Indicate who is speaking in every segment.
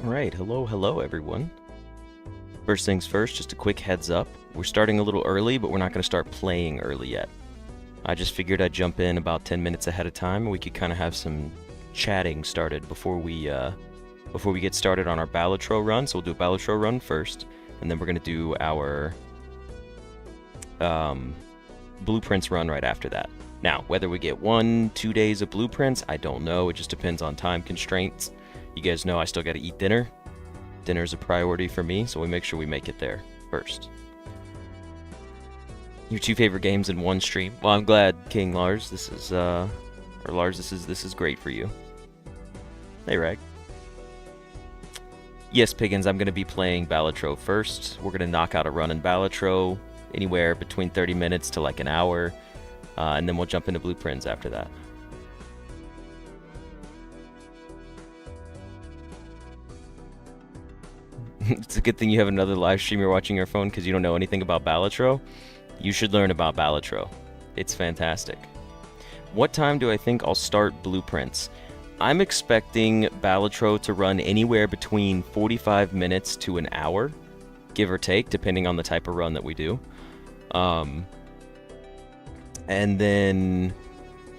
Speaker 1: Alright, hello everyone. First things first, just a quick heads up. We're starting a little early, but we're not going to start playing early yet. I just figured I'd jump in about 10 minutes ahead of time, and we could kind of have some chatting started before we get started on our Balatro run. So we'll do a Balatro run first, and then we're going to do our blueprints run right after that. Now, whether we get 1-2 days of blueprints, I don't know. It just depends on time constraints. You guys know I still got to eat dinner. Dinner's a priority for me, so we make sure we make it there first. Your two favorite games in one stream. Well, I'm glad, King Lars. This is this is great for you. Hey, Rag. Yes, Piggins, I'm going to be playing Balatro first. We're going to knock out a run in Balatro, anywhere between 30 minutes to like an hour, and then we'll jump into blueprints after that. It's a good thing you have another live stream you're watching your phone because you don't know anything about Balatro. You should learn about Balatro. It's fantastic. What time do I think I'll start blueprints? I'm expecting Balatro to run anywhere between 45 minutes to an hour, give or take, depending on the type of run that we do. And then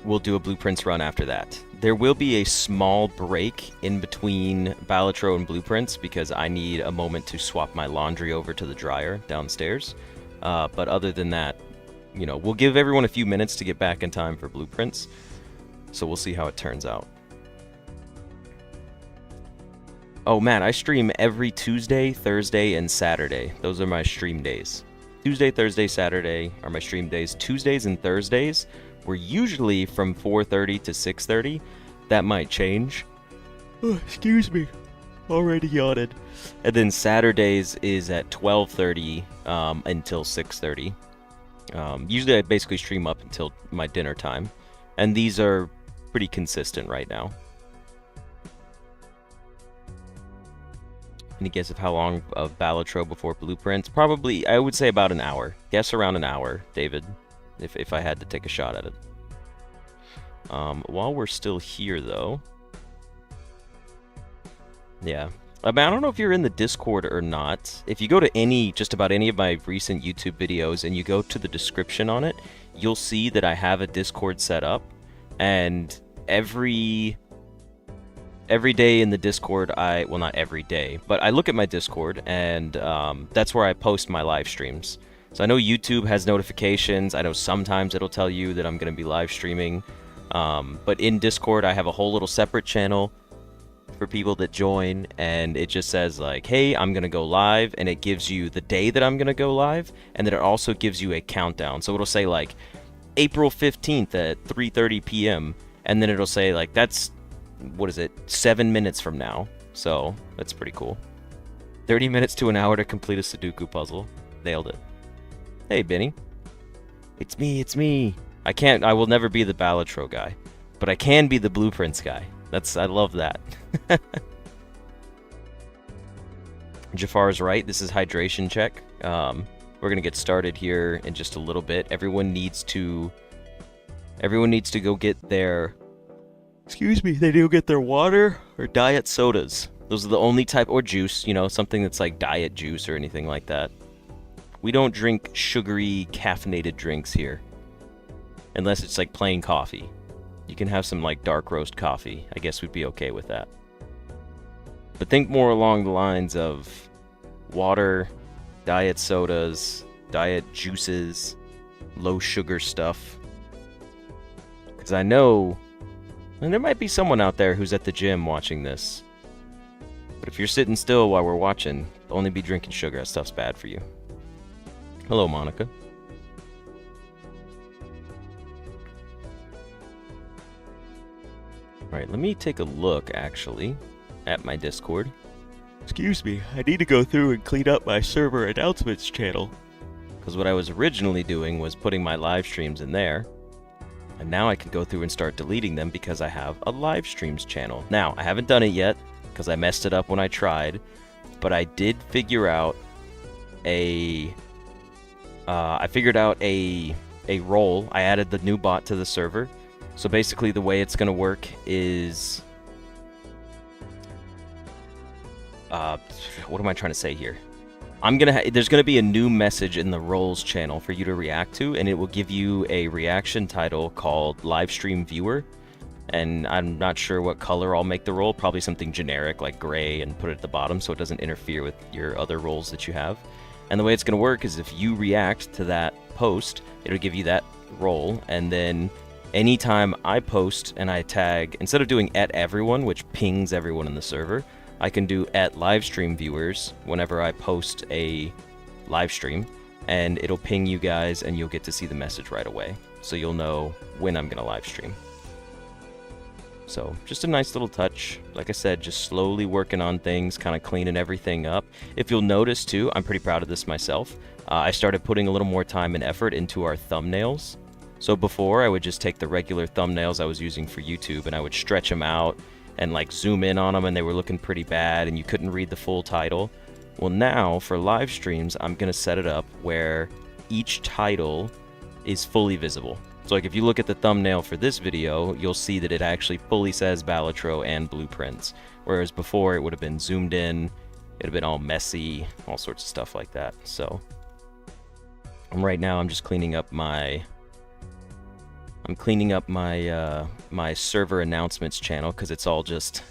Speaker 1: we'll do a blueprints run after that. There will be a small break in between Balatro and blueprints because I need a moment to swap my laundry over to the dryer downstairs. But other than that, you know, we'll give everyone a few minutes to get back in time for blueprints. So we'll see how it turns out. Oh man, I stream every Tuesday, Thursday, and Saturday. Those are my stream days. Tuesday, Thursday, Saturday are my stream days. Tuesdays and Thursdays were usually from 4:30 to 6:30. That might change. Oh, excuse me. Already yawning. And then Saturdays is at 12:30 until 6:30. Usually I basically stream up until my dinner time. And these are pretty consistent right now. Any guess of how long of Balatro before blueprints? Probably, I would say about an hour. Guess around an hour, David, if I had to take a shot at it. While we're still here, though... Yeah. I mean, I don't know if you're in the Discord or not. If you go to just about any of my recent YouTube videos and you go to the description on it, you'll see that I have a Discord set up. And every day in the Discord, well, not every day, but I look at my Discord, and that's where I post my live streams. So I know YouTube has notifications. I know sometimes it'll tell you that I'm going to be live streaming. But in Discord, I have a whole little separate channel for people that join, and it just says, like, hey, I'm going to go live, and it gives you the day that I'm going to go live, and then it also gives you a countdown. So it'll say, like, April 15th at 3:30 p.m., and then it'll say, like, that's... what is it, 7 minutes from now. So that's pretty cool. 30 minutes to an hour to complete a Sudoku puzzle. Nailed it. Hey, Benny. It's me. I will never be the Balatro guy, but I can be the blueprints guy. I love that. Jafar's right. This is hydration check. We're gonna get started here in just a little bit. Everyone needs to go get their... Excuse me, they do get their water or diet sodas. Those are the only type, or juice, you know, something that's like diet juice or anything like that. We don't drink sugary, caffeinated drinks here. Unless it's like plain coffee. You can have some like dark roast coffee. I guess we'd be okay with that. But think more along the lines of water, diet sodas, diet juices, low sugar stuff. Because I know... and there might be someone out there who's at the gym watching this. But if you're sitting still while we're watching, only be drinking sugar. That stuff's bad for you. Hello, Monica. Alright, let me take a look, actually, at my Discord. Excuse me, I need to go through and clean up my server announcements channel. Because what I was originally doing was putting my live streams in there. And now I can go through and start deleting them because I have a live streams channel. Now, I haven't done it yet because I messed it up when I tried, but I did figure out a role. I added the new bot to the server. So basically the way it's going to work is what am I trying to say here? There's gonna be a new message in the roles channel for you to react to, and it will give you a reaction title called live stream viewer. And I'm not sure what color I'll make the role, probably something generic like gray, and put it at the bottom so it doesn't interfere with your other roles that you have. And the way it's going to work is if you react to that post, it'll give you that role, and then anytime I post and I tag, instead of doing @everyone, which pings everyone in the server, I can do @livestream viewers whenever I post a live stream, and it'll ping you guys and you'll get to see the message right away. So you'll know when I'm going to live stream. So, just a nice little touch. Like I said, just slowly working on things, kind of cleaning everything up. If you'll notice, too, I'm pretty proud of this myself. I started putting a little more time and effort into our thumbnails. So before, I would just take the regular thumbnails I was using for YouTube, and I would stretch them out and, like, zoom in on them, and they were looking pretty bad, and you couldn't read the full title. Well, now, for live streams, I'm going to set it up where each title is fully visible. So like if you look at the thumbnail for this video, you'll see that it actually fully says Balatro and Blueprints. Whereas before it would have been zoomed in, it would have been all messy, all sorts of stuff like that. So right now I'm just cleaning up my my server announcements channel, because it's all just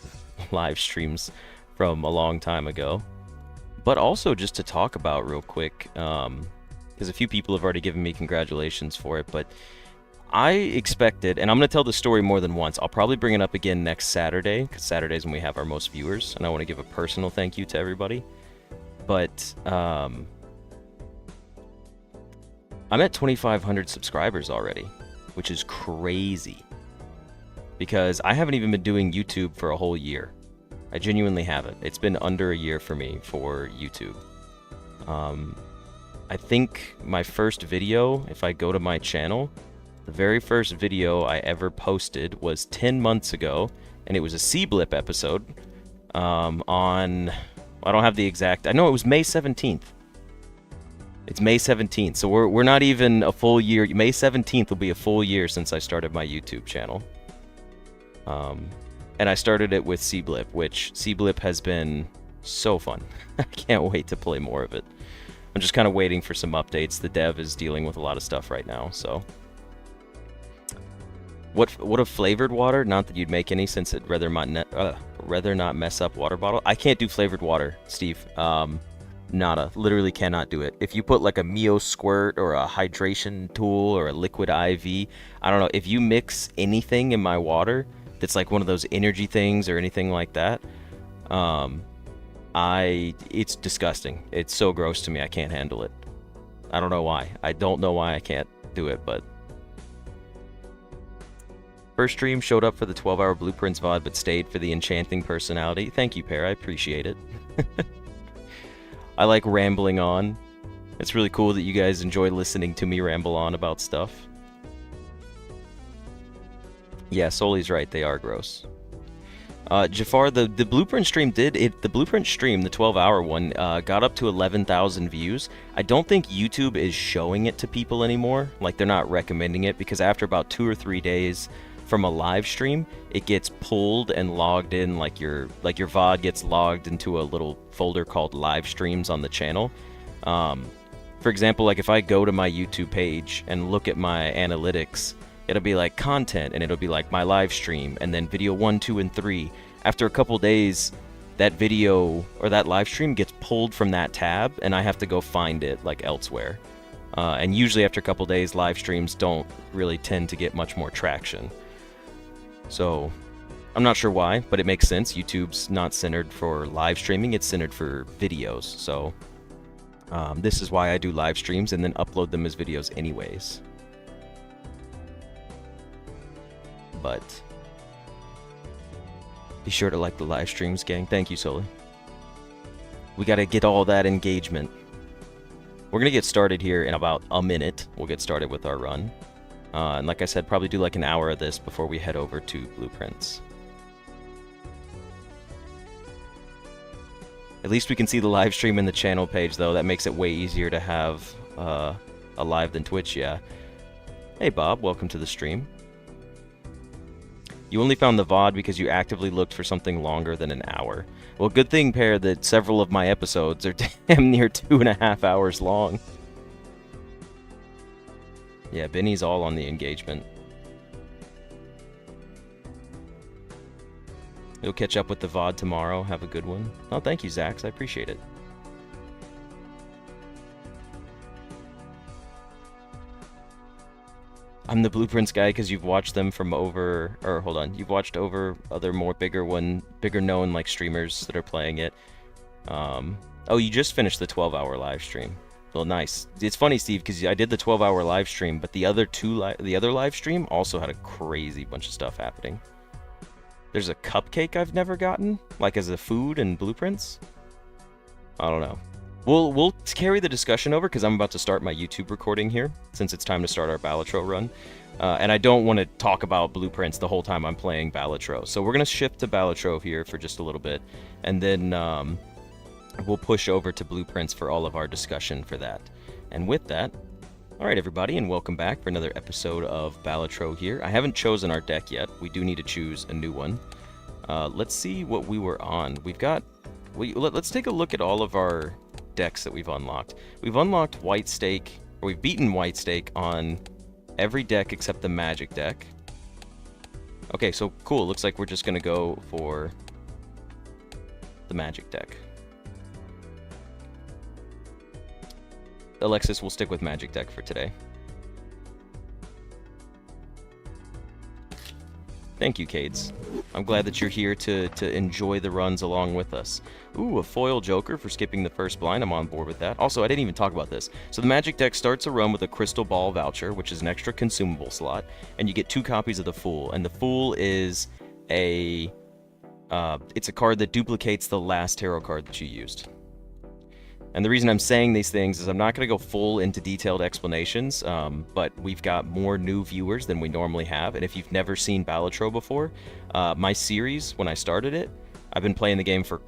Speaker 1: live streams from a long time ago. But also just to talk about real quick, because a few people have already given me congratulations for it, but I expected, and I'm going to tell the story more than once. I'll probably bring it up again next Saturday, because Saturday's when we have our most viewers, and I want to give a personal thank you to everybody. But I'm at 2,500 subscribers already, which is crazy, because I haven't even been doing YouTube for a whole year. I genuinely haven't. It's been under a year for me for YouTube. I think my first video, if I go to my channel, the very first video I ever posted was 10 months ago, and it was a C-Blip episode on, I don't have the exact, I know it was May 17th. It's May 17th, so we're not even a full year. May 17th will be a full year since I started my YouTube channel. And I started it with C-Blip, which C-Blip has been so fun. I can't wait to play more of it. I'm just kind of waiting for some updates. The dev is dealing with a lot of stuff right now, so. What a flavored water? Not that you'd make any, since it'd rather not mess up water bottle. I can't do flavored water, Steve. Nada. Literally cannot do it. If you put like a Mio squirt or a hydration tool or a liquid IV, I don't know. If you mix anything in my water that's like one of those energy things or anything like that, it's disgusting. It's so gross to me. I can't handle it. I don't know why. I don't know why I can't do it, but. First stream showed up for the 12-hour Blueprints VOD, but stayed for the enchanting personality. Thank you, Pear. I appreciate it. I like rambling on. It's really cool that you guys enjoy listening to me ramble on about stuff. Yeah, Soli's right. They are gross. Jafar, the Blueprint stream the Blueprint stream, the 12-hour one, got up to 11,000 views. I don't think YouTube is showing it to people anymore. Like, they're not recommending it, because after about 2 or 3 days from a live stream, it gets pulled and logged in, like your VOD gets logged into a little folder called live streams on the channel. For example, like if I go to my YouTube page and look at my analytics, it'll be like content, and it'll be like my live stream, and then video 1, 2, and 3. After a couple days, that video or that live stream gets pulled from that tab, and I have to go find it like elsewhere. And usually after a couple days, live streams don't really tend to get much more traction. So I'm not sure why, but it makes sense. YouTube's not centered for live streaming, it's centered for videos. So this is why I do live streams and then upload them as videos anyways. But be sure to like the live streams, gang. Thank you, Soli. We gotta get all that engagement. We're gonna get started here in about a minute. We'll get started with our run. And like I said, probably do like an hour of this before we head over to Blueprints. At least we can see the live stream in the channel page, though. That makes it way easier to have a live than Twitch, yeah. Hey, Bob. Welcome to the stream. You only found the VOD because you actively looked for something longer than an hour. Well, good thing, Pear, that several of my episodes are damn near 2.5 hours long. Yeah, Benny's all on the engagement. You'll catch up with the VOD tomorrow. Have a good one. Oh, thank you, Zax. I appreciate it. I'm the Blueprints guy because you've watched them from over... Or, hold on. You've watched over other more bigger known, like, streamers that are playing it. Oh, you just finished the 12-hour live stream. Well, nice. It's funny, Steve, because I did the 12-hour live stream, but the other live stream also had a crazy bunch of stuff happening. There's a cupcake I've never gotten, like as a food and Blueprints. I don't know. We'll carry the discussion over because I'm about to start my YouTube recording here, since it's time to start our Balatro run. And I don't want to talk about Blueprints the whole time I'm playing Balatro. So we're going to shift to Balatro here for just a little bit, and then we'll push over to Blueprints for all of our discussion for that. And with that, alright everybody, and welcome back for another episode of Balatro here. I haven't chosen our deck yet. We do need to choose a new one. Let's see what we were on. Let's take a look at all of our decks that we've unlocked. We've unlocked White Stake, or we've beaten White Stake on every deck except the Magic deck. Okay, so cool. Looks like we're just going to go for the Magic deck. Alexis will stick with Magic deck for today. Thank you, Cades. I'm glad that you're here to enjoy the runs along with us. Ooh, a foil Joker for skipping the first blind. I'm on board with that. Also, I didn't even talk about this. So the Magic deck starts a run with a Crystal Ball voucher, which is an extra consumable slot, and you get 2 copies of the Fool. And the Fool is it's a card that duplicates the last tarot card that you used. And the reason I'm saying these things is I'm not going to go full into detailed explanations, but we've got more new viewers than we normally have. And if you've never seen Balatro before, my series, when I started it, I've been playing the game for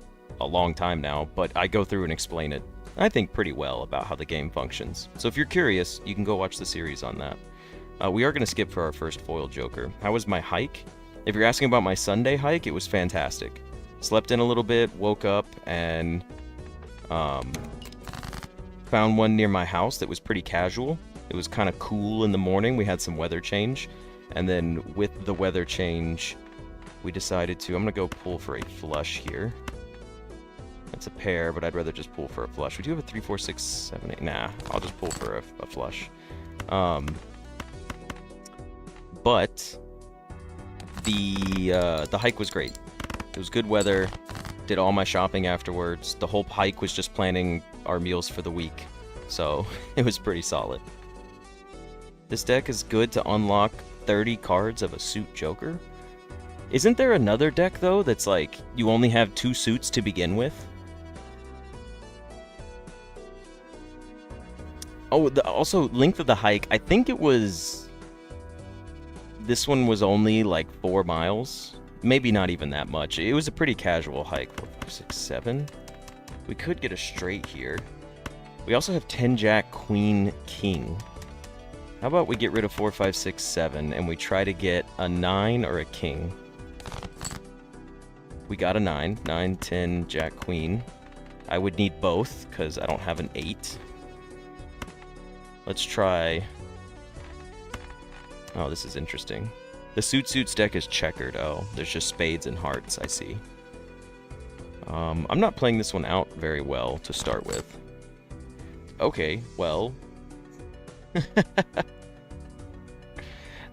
Speaker 1: a long time now, but I go through and explain it, I think, pretty well about how the game functions. So if you're curious, you can go watch the series on that. We are going to skip for our first foil Joker. How was my hike? If you're asking about my Sunday hike, it was fantastic. Slept in a little bit, woke up, and found one near my house that was pretty casual. It was kind of cool in the morning. We had some weather change, and then with the weather change, we decided to... I'm gonna go pull for a flush here. It's a pair, but I'd rather just pull for a flush. We do have a 3, 4, 6, 7, 8. Nah, I'll just pull for a flush. But the hike was great. It was good weather. Did all my shopping afterwards. The whole hike was just planning our meals for the week, so it was pretty solid. This deck is good to unlock 30 cards of a suit Joker. Isn't there another deck, though, that's like you only have 2 suits to begin with? Oh, also, length of the hike, I think it was... This one was only like 4 miles. Maybe not even that much. It was a pretty casual hike. 4, 5, 6, 7. We could get a straight here. We also have 10 Jack, Queen, King. How about we get rid of 4, 5, 6, 7, and we try to get a 9 or a King. We got a 9. 9, 10, Jack, Queen. I would need both, because I don't have an 8. Let's try... Oh, this is interesting. The suits deck is checkered. Oh, there's just spades and hearts, I see. I'm not playing this one out very well to start with. Okay, well...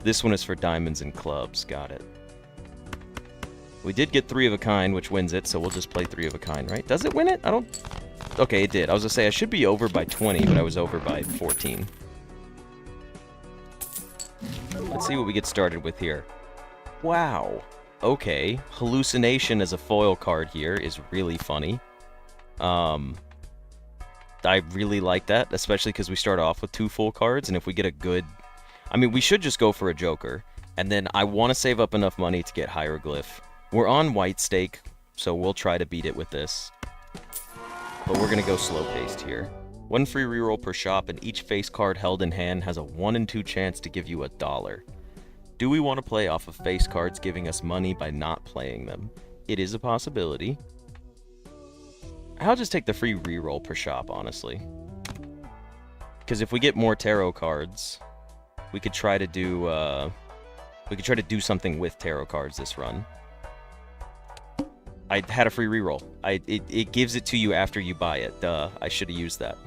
Speaker 1: This one is for diamonds and clubs. Got it. We did get 3 of a kind, which wins it, so we'll just play 3 of a kind, right? Does it win it? I don't... Okay, it did. I was gonna say, I should be over by 20, but I was over by 14. Let's see what we get started with here. Wow. Okay. Hallucination as a foil card here is really funny. I really like that, especially because we start off with 2 full cards, and if we get a good... I mean, we should just go for a Joker, and then I want to save up enough money to get Hieroglyph. We're on White Stake, so we'll try to beat it with this. But we're going to go slow-paced here. 1 free reroll per shop, and each face card held in hand has a 1 in 2 chance to give you $1. Do we want to play off of face cards giving us money by not playing them? It is a possibility. I'll just take the free reroll per shop, honestly. Because if we get more tarot cards, we could try to do something with tarot cards this run. I had a free reroll. It gives it to you after you buy it. Duh, I should have used that.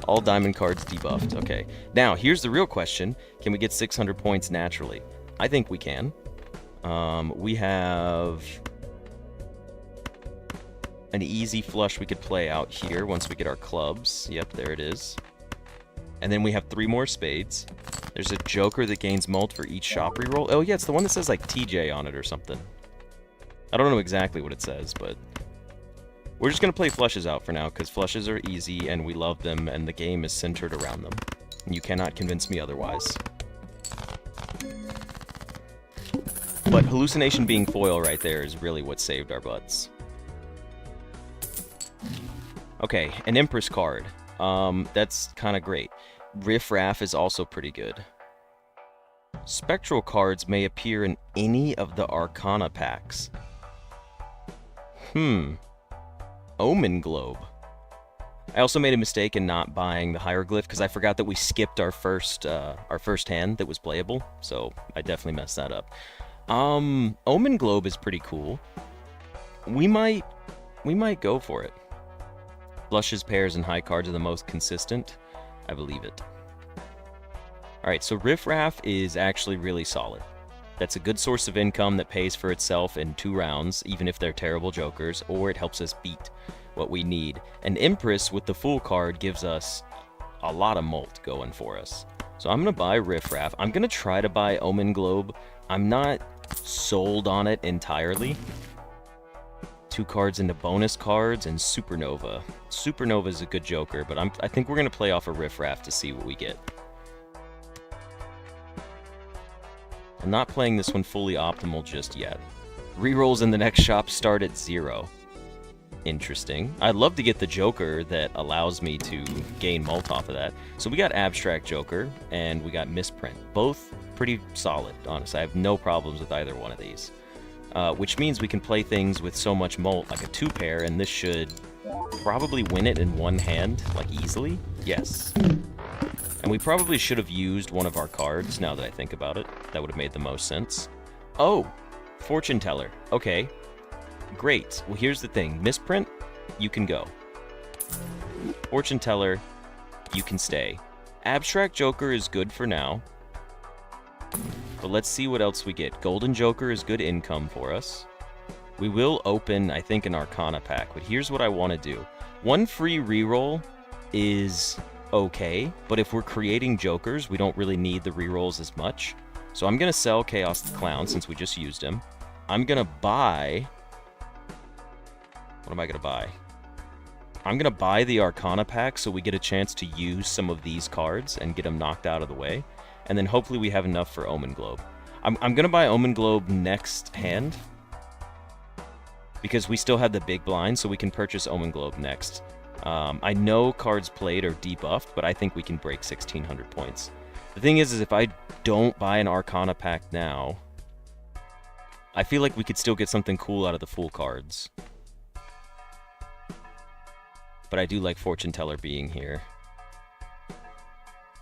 Speaker 1: All diamond cards debuffed. Okay. Now, here's the real question. Can we get 600 points naturally? I think we can. We have an easy flush we could play out here once we get our clubs. Yep, there it is. And then we have 3 more spades. There's a joker that gains mult for each shop reroll. Oh yeah, it's the one that says like TJ on it or something. I don't know exactly what it says, but we're just going to play flushes out for now, because flushes are easy, and we love them, and the game is centered around them. And you cannot convince me otherwise. But hallucination being foil right there is really what saved our butts. Okay, an Empress card. That's kind of great. Riff Raff is also pretty good. Spectral cards may appear in any of the Arcana packs. Omen Globe. I also made a mistake in not buying the Hieroglyph because I forgot that we skipped our first hand that was playable, so I definitely messed that up. Omen Globe is pretty cool. We might go for it. Flushes, pairs, and high cards are the most consistent. I believe it. Alright, so Riff Raff is actually really solid. That's a good source of income that pays for itself in 2 rounds, even if they're terrible jokers, or it helps us beat what we need. And Empress with the Fool card gives us a lot of mult going for us. So I'm going to buy Riff Raff. I'm going to try to buy Omen Globe. I'm not sold on it entirely. 2 cards into bonus cards and Supernova. Supernova is a good joker, but I think we're going to play off a Riff Raff to see what we get. I'm not playing this one fully optimal just yet. Rerolls in the next shop start at 0. Interesting. I'd love to get the Joker that allows me to gain mult off of that. So we got Abstract Joker, and we got Misprint. Both pretty solid, honestly. I have no problems with either one of these. Which means we can play things with so much mult, like a 2-pair, and this should probably win it in one hand, like easily. Yes. And we probably should have used one of our cards, now that I think about it. That would have made the most sense. Oh! Fortune Teller. Okay. Great. Well, here's the thing. Misprint, you can go. Fortune Teller, you can stay. Abstract Joker is good for now. But let's see what else we get. Golden Joker is good income for us. We will open, I think, an Arcana pack, but here's what I want to do. 1 free reroll is okay, but if we're creating jokers, we don't really need the rerolls as much. So I'm going to sell Chaos the Clown since we just used him. I'm going to buy... What am I going to buy? I'm going to buy the Arcana pack so we get a chance to use some of these cards and get them knocked out of the way. And then hopefully we have enough for Omen Globe. I'm going to buy Omen Globe next hand, because we still have the big blind, so we can purchase Omen Globe next. I know cards played are debuffed, but I think we can break 1,600 points. The thing is if I don't buy an Arcana pack now, I feel like we could still get something cool out of the Fool cards. But I do like Fortune Teller being here.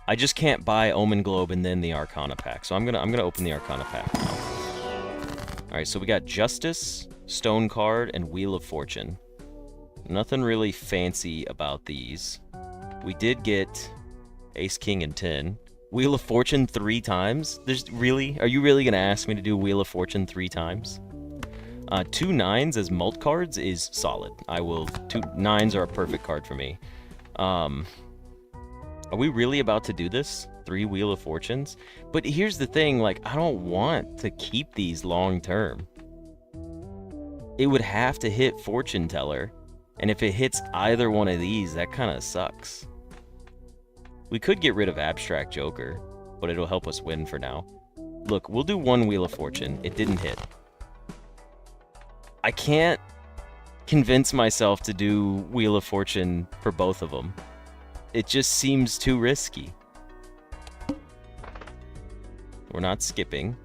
Speaker 1: I just can't buy Omen Globe and then the Arcana pack, so I'm gonna open the Arcana pack now. Alright, so we got Justice, Stone card, and Wheel of Fortune. Nothing really fancy about these. We did get Ace, King, and 10. Wheel of Fortune 3 times? Are you really gonna ask me to do Wheel of Fortune 3 times? 2 9s as mult cards is solid. 2 9s are a perfect card for me. Are we really about to do this? 3 Wheel of Fortunes? But here's the thing, like, I don't want to keep these long term. It would have to hit Fortune Teller, and if it hits either one of these, that kind of sucks. We could get rid of Abstract Joker, but it'll help us win for now. Look, we'll do 1 Wheel of Fortune. It didn't hit. I can't convince myself to do Wheel of Fortune for both of them. It just seems too risky. We're not skipping.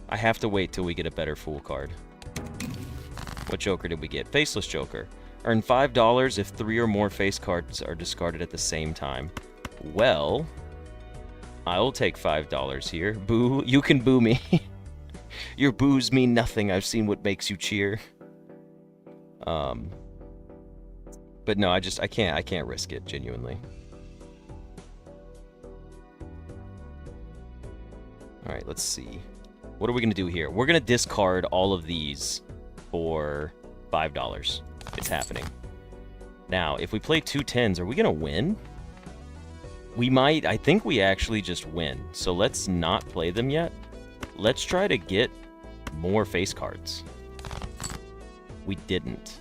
Speaker 1: I have to wait till we get a better Fool card. What Joker did we get? Faceless Joker. Earn $5 if 3 or more face cards are discarded at the same time. Well, I'll take $5 here. Boo, you can boo me. Your boos mean nothing. I've seen what makes you cheer. But no, I can't risk it, genuinely. Alright, let's see. What are we going to do here? We're going to discard all of these for $5. It's happening. Now, if we play 2 10s, are we going to win? We might. I think we actually just win. So let's not play them yet. Let's try to get more face cards. We didn't.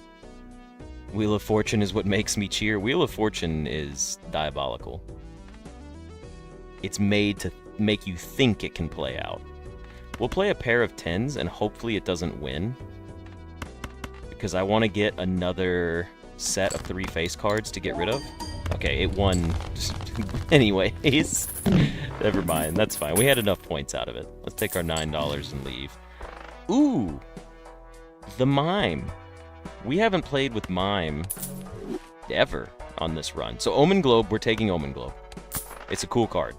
Speaker 1: Wheel of Fortune is what makes me cheer. Wheel of Fortune is diabolical. It's made to make you think it can play out. We'll play a pair of 10s and hopefully it doesn't win. Because I want to get another set of 3 face cards to get rid of. Okay, it won anyways. Never mind, that's fine. We had enough points out of it. Let's take our $9 and leave. Ooh! The Mime. We haven't played with Mime ever on this run. So Omen Globe, we're taking Omen Globe. It's a cool card.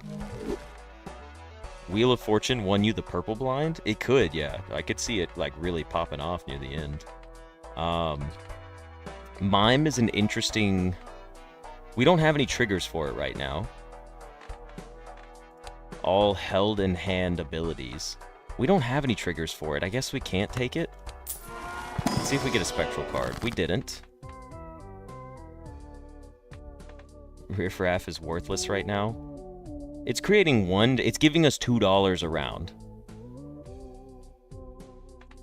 Speaker 1: Wheel of Fortune won you the purple blind? It could, yeah. I could see it like really popping off near the end. Mime is an interesting... We don't have any triggers for it right now. All held in hand abilities. We don't have any triggers for it. I guess we can't take it. Let's see if we get a spectral card. We didn't. Riff Raff is worthless right now. It's creating one... It's giving us $2 a round.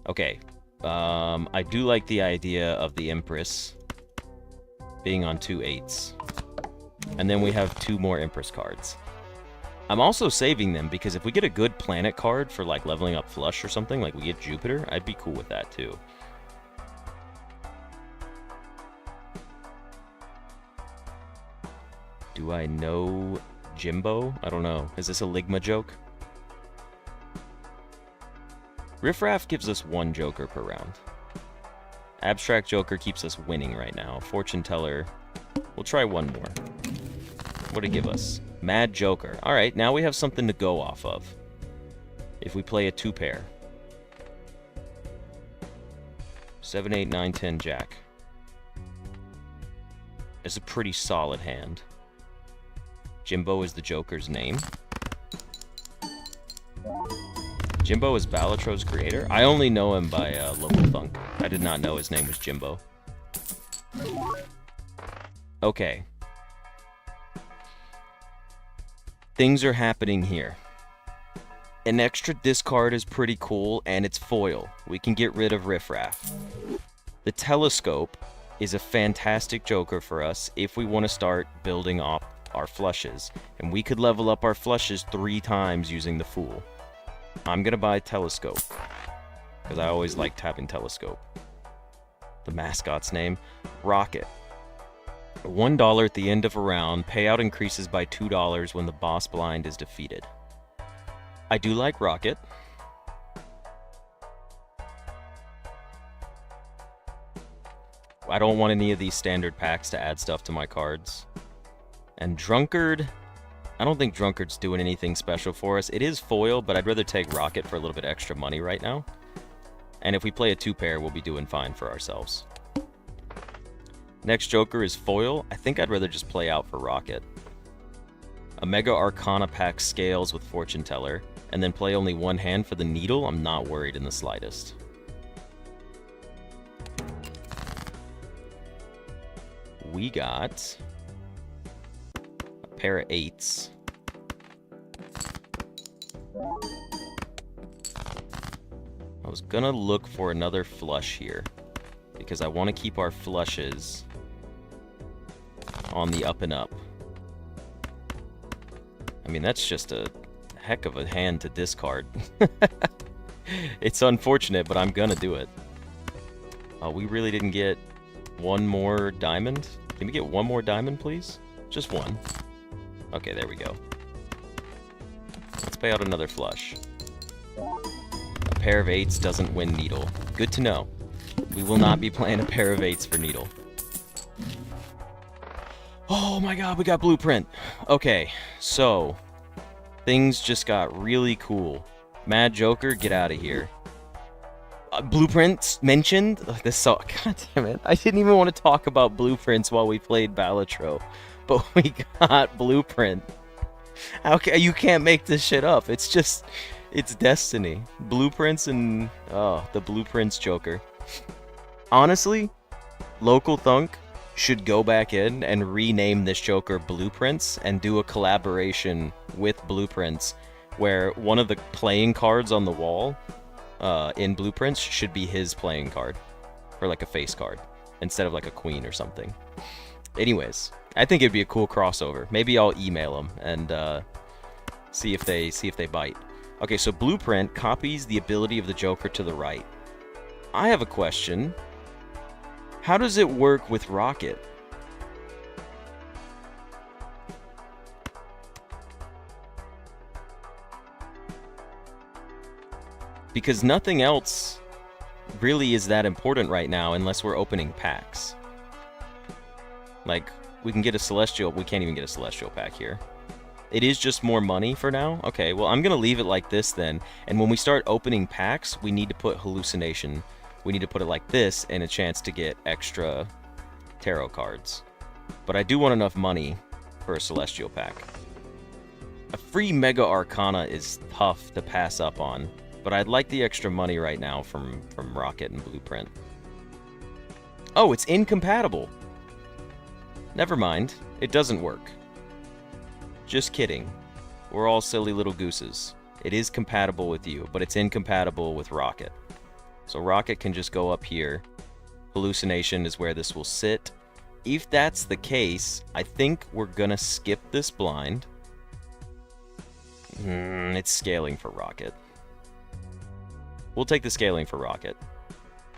Speaker 1: Okay. I do like the idea of the Empress being on 2 8s. And then we have 2 more Empress cards. I'm also saving them because if we get a good planet card for like leveling up Flush or something, like we get Jupiter, I'd be cool with that too. Do I know Jimbo? I don't know. Is this a Ligma joke? Riff Raff gives us 1 Joker per round. Abstract Joker keeps us winning right now. Fortune Teller, we'll try 1 more. What'd it give us? Mad Joker. Alright, now we have something to go off of. If we play a 2 pair. 7, 8, 9, 10, Jack. It's a pretty solid hand. Jimbo is the Joker's name. Jimbo is Balatro's creator? I only know him by Local Thunk. I did not know his name was Jimbo. Okay. Things are happening here. An extra discard is pretty cool, and it's foil. We can get rid of Riff Raff. The Telescope is a fantastic Joker for us if we want to start building up our flushes. And we could level up our flushes 3 times using the Fool. I'm gonna buy Telescope, because I always like tapping Telescope. The mascot's name, Rocket. $1 at the end of a round. Payout increases by $2 when the boss blind is defeated. I do like Rocket. I don't want any of these standard packs to add stuff to my cards. And Drunkard... I don't think Drunkard's doing anything special for us. It is foil, but I'd rather take Rocket for a little bit extra money right now. And if we play a 2 pair, we'll be doing fine for ourselves. Next Joker is foil. I think I'd rather just play out for Rocket. A Mega Arcana pack scales with Fortune Teller, and then play only 1 hand for the Needle. I'm not worried in the slightest. We got... pair of 8s. I was gonna look for another flush here because I want to keep our flushes on the up and up. I mean, that's just a heck of a hand to discard. It's unfortunate, but I'm gonna do it. Oh, we really didn't get 1 more diamond? Can we get 1 more diamond, please? Just 1. Okay, there we go. Let's pay out another flush. A pair of 8s doesn't win Needle. Good to know. We will not be playing a pair of 8s for Needle. Oh my god, we got Blueprint. Okay, so things just got really cool. Mad Joker, get out of here. Blueprints mentioned? Ugh, this so god damn it. I didn't even want to talk about blueprints while we played Balatro, but we got Blueprint. You can't make this shit up. It's just, it's destiny. Blueprints and the Blueprints Joker. Honestly, Local Thunk should go back in and rename this Joker Blueprints and do a collaboration with Blueprints where one of the playing cards on the wall in Blueprints should be his playing card, or like a face card, instead of like a queen or something. Anyways, I think it'd be a cool crossover. Maybe I'll email them and see if they bite. Okay, so Blueprint copies the ability of the Joker to the right. I have a question. How does it work with Rocket? Because nothing else really is that important right now unless we're opening packs. Like, we can get a Celestial. We can't even get a Celestial pack here. It is just more money for now? Okay, well, I'm going to leave it like this then. And when we start opening packs, we need to put Hallucination. We need to put it like this and a chance to get extra tarot cards. But I do want enough money for a Celestial pack. A free Mega Arcana is tough to pass up on, but I'd like the extra money right now from Rocket and Blueprint. Oh, it's incompatible. Never mind. It doesn't work. Just kidding. We're all silly little gooses. It is compatible with you, but it's incompatible with Rocket. So Rocket can just go up here. Hallucination is where this will sit. If that's the case, I think we're gonna skip this blind. It's scaling for Rocket. We'll take the scaling for Rocket.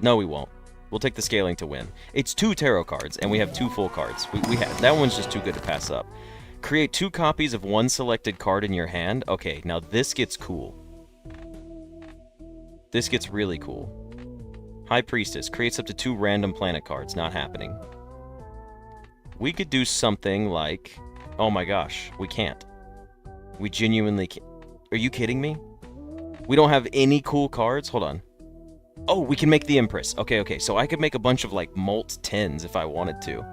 Speaker 1: No, we won't. We'll take the scaling to win. It's 2 tarot cards, and we have 2 full cards. We have that one's just too good to pass up. Create 2 copies of one selected card in your hand. Okay, now this gets cool. This gets really cool. High Priestess creates up to 2 random planet cards. Not happening. We could do something like... Oh my gosh, we can't. We genuinely can't. Are you kidding me? We don't have any cool cards? Hold on. Oh, we can make the Empress. Okay, so I could make a bunch of, like, Molt 10s if I wanted to.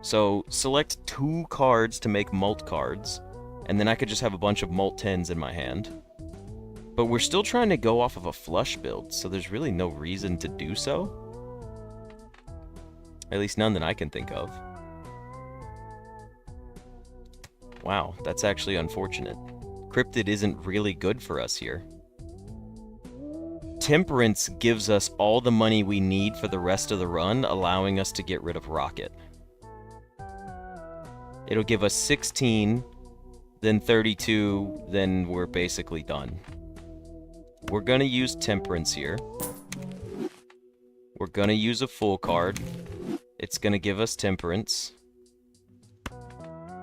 Speaker 1: So, select 2 cards to make Molt cards, and then I could just have a bunch of Molt 10s in my hand. But we're still trying to go off of a flush build, so there's really no reason to do so. At least none that I can think of. Wow, that's actually unfortunate. Cryptid isn't really good for us here. Temperance gives us all the money we need for the rest of the run, allowing us to get rid of Rocket. It'll give us 16, then 32, then we're basically done. We're gonna use Temperance here. We're gonna use a full card. It's gonna give us Temperance.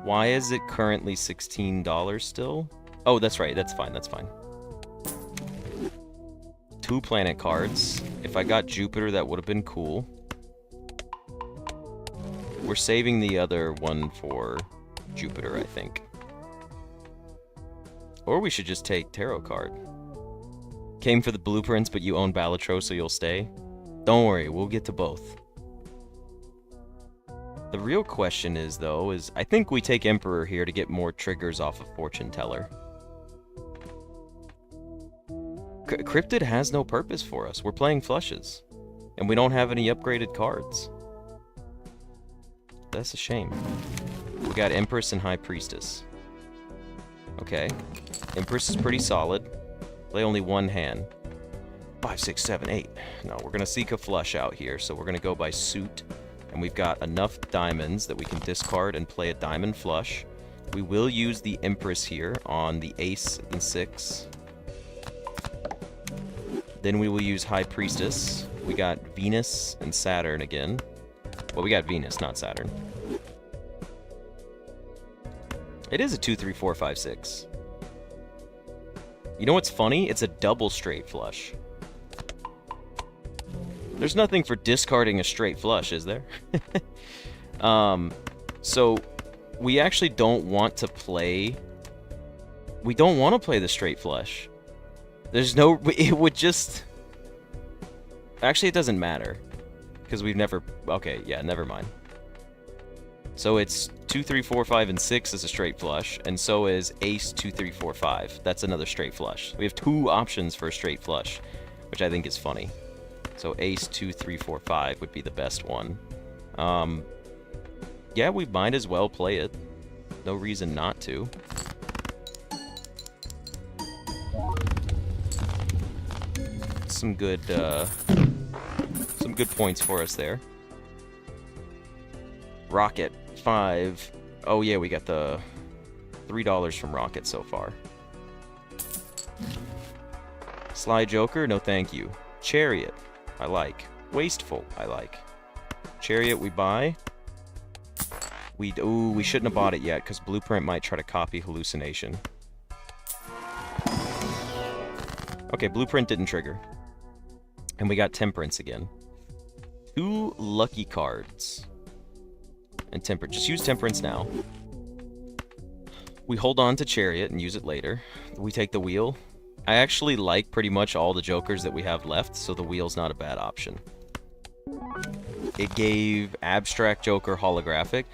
Speaker 1: Why is it currently $16 still? Oh, that's right. That's fine. That's fine. 2 planet cards. If I got Jupiter, that would have been cool. We're saving the other one for Jupiter, I think. Or we should just take Tarot card. Came for the blueprints, but you own Balatro, so you'll stay? Don't worry, we'll get to both. The real question is, though, I think we take Emperor here to get more triggers off of Fortune Teller. Cryptid has no purpose for us. We're playing flushes. And we don't have any upgraded cards. That's a shame. We got Empress and High Priestess. Okay. Empress is pretty solid. Play only 1 hand. 5, 6, 7, 8. No, we're going to seek a flush out here, so we're going to go by suit. And we've got enough diamonds that we can discard and play a diamond flush. We will use the Empress here on the Ace and 6. Then we will use High Priestess. We got Venus and Saturn again. Well, we got Venus, not Saturn. It is a 2, 3, 4, 5, 6. You know what's funny? It's a double straight flush. There's nothing for discarding a straight flush, is there? So we actually don't want to play... We don't want to play the straight flush. There's no... It would just... Actually, it doesn't matter. Because we've never... Okay, yeah, never mind. So it's 2, 3, 4, 5, and 6 is a straight flush, and so is ace 2, 3, 4, 5. That's another straight flush. We have 2 options for a straight flush, which I think is funny. So ace 2, 3, 4, 5 would be the best one. Yeah, we might as well play it. No reason not to. Some good points for us there. Rocket 5. Oh yeah, we got the $3 from Rocket so far. Sly Joker, no thank you. Chariot, I like. Wasteful, I like. Chariot, we buy. Ooh, we shouldn't have bought it yet, because Blueprint might try to copy Hallucination. Okay, Blueprint didn't trigger. And we got Temperance again. 2 lucky cards. And Temperance. Just use Temperance now. We hold on to Chariot and use it later. We take the Wheel. I actually like pretty much all the Jokers that we have left, so the Wheel's not a bad option. It gave Abstract Joker Holographic.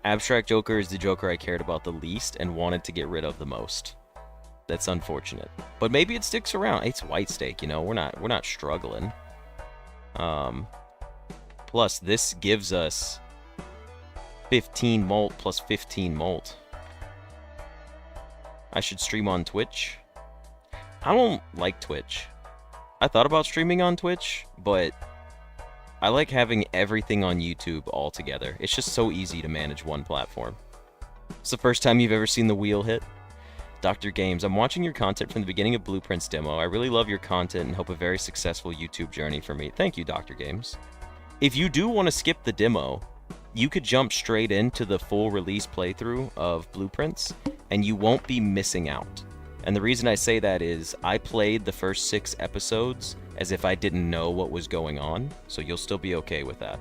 Speaker 1: Abstract Joker is the Joker I cared about the least and wanted to get rid of the most. That's unfortunate. But maybe it sticks around. It's White Stake, you know. We're not struggling. Plus, this gives us 15 molt plus 15 molt. I should stream on Twitch. I don't like Twitch. I thought about streaming on Twitch, but I like having everything on YouTube all together. It's just so easy to manage one platform. It's the first time you've ever seen the wheel hit? Dr. Games, I'm watching your content from the beginning of Blueprint's demo. I really love your content and hope a very successful YouTube journey for me. Thank you, Dr. Games. If you do want to skip the demo, you could jump straight into the full release playthrough of Blueprints, and you won't be missing out. And the reason I say that is I played the first 6 episodes as if I didn't know what was going on, so you'll still be okay with that.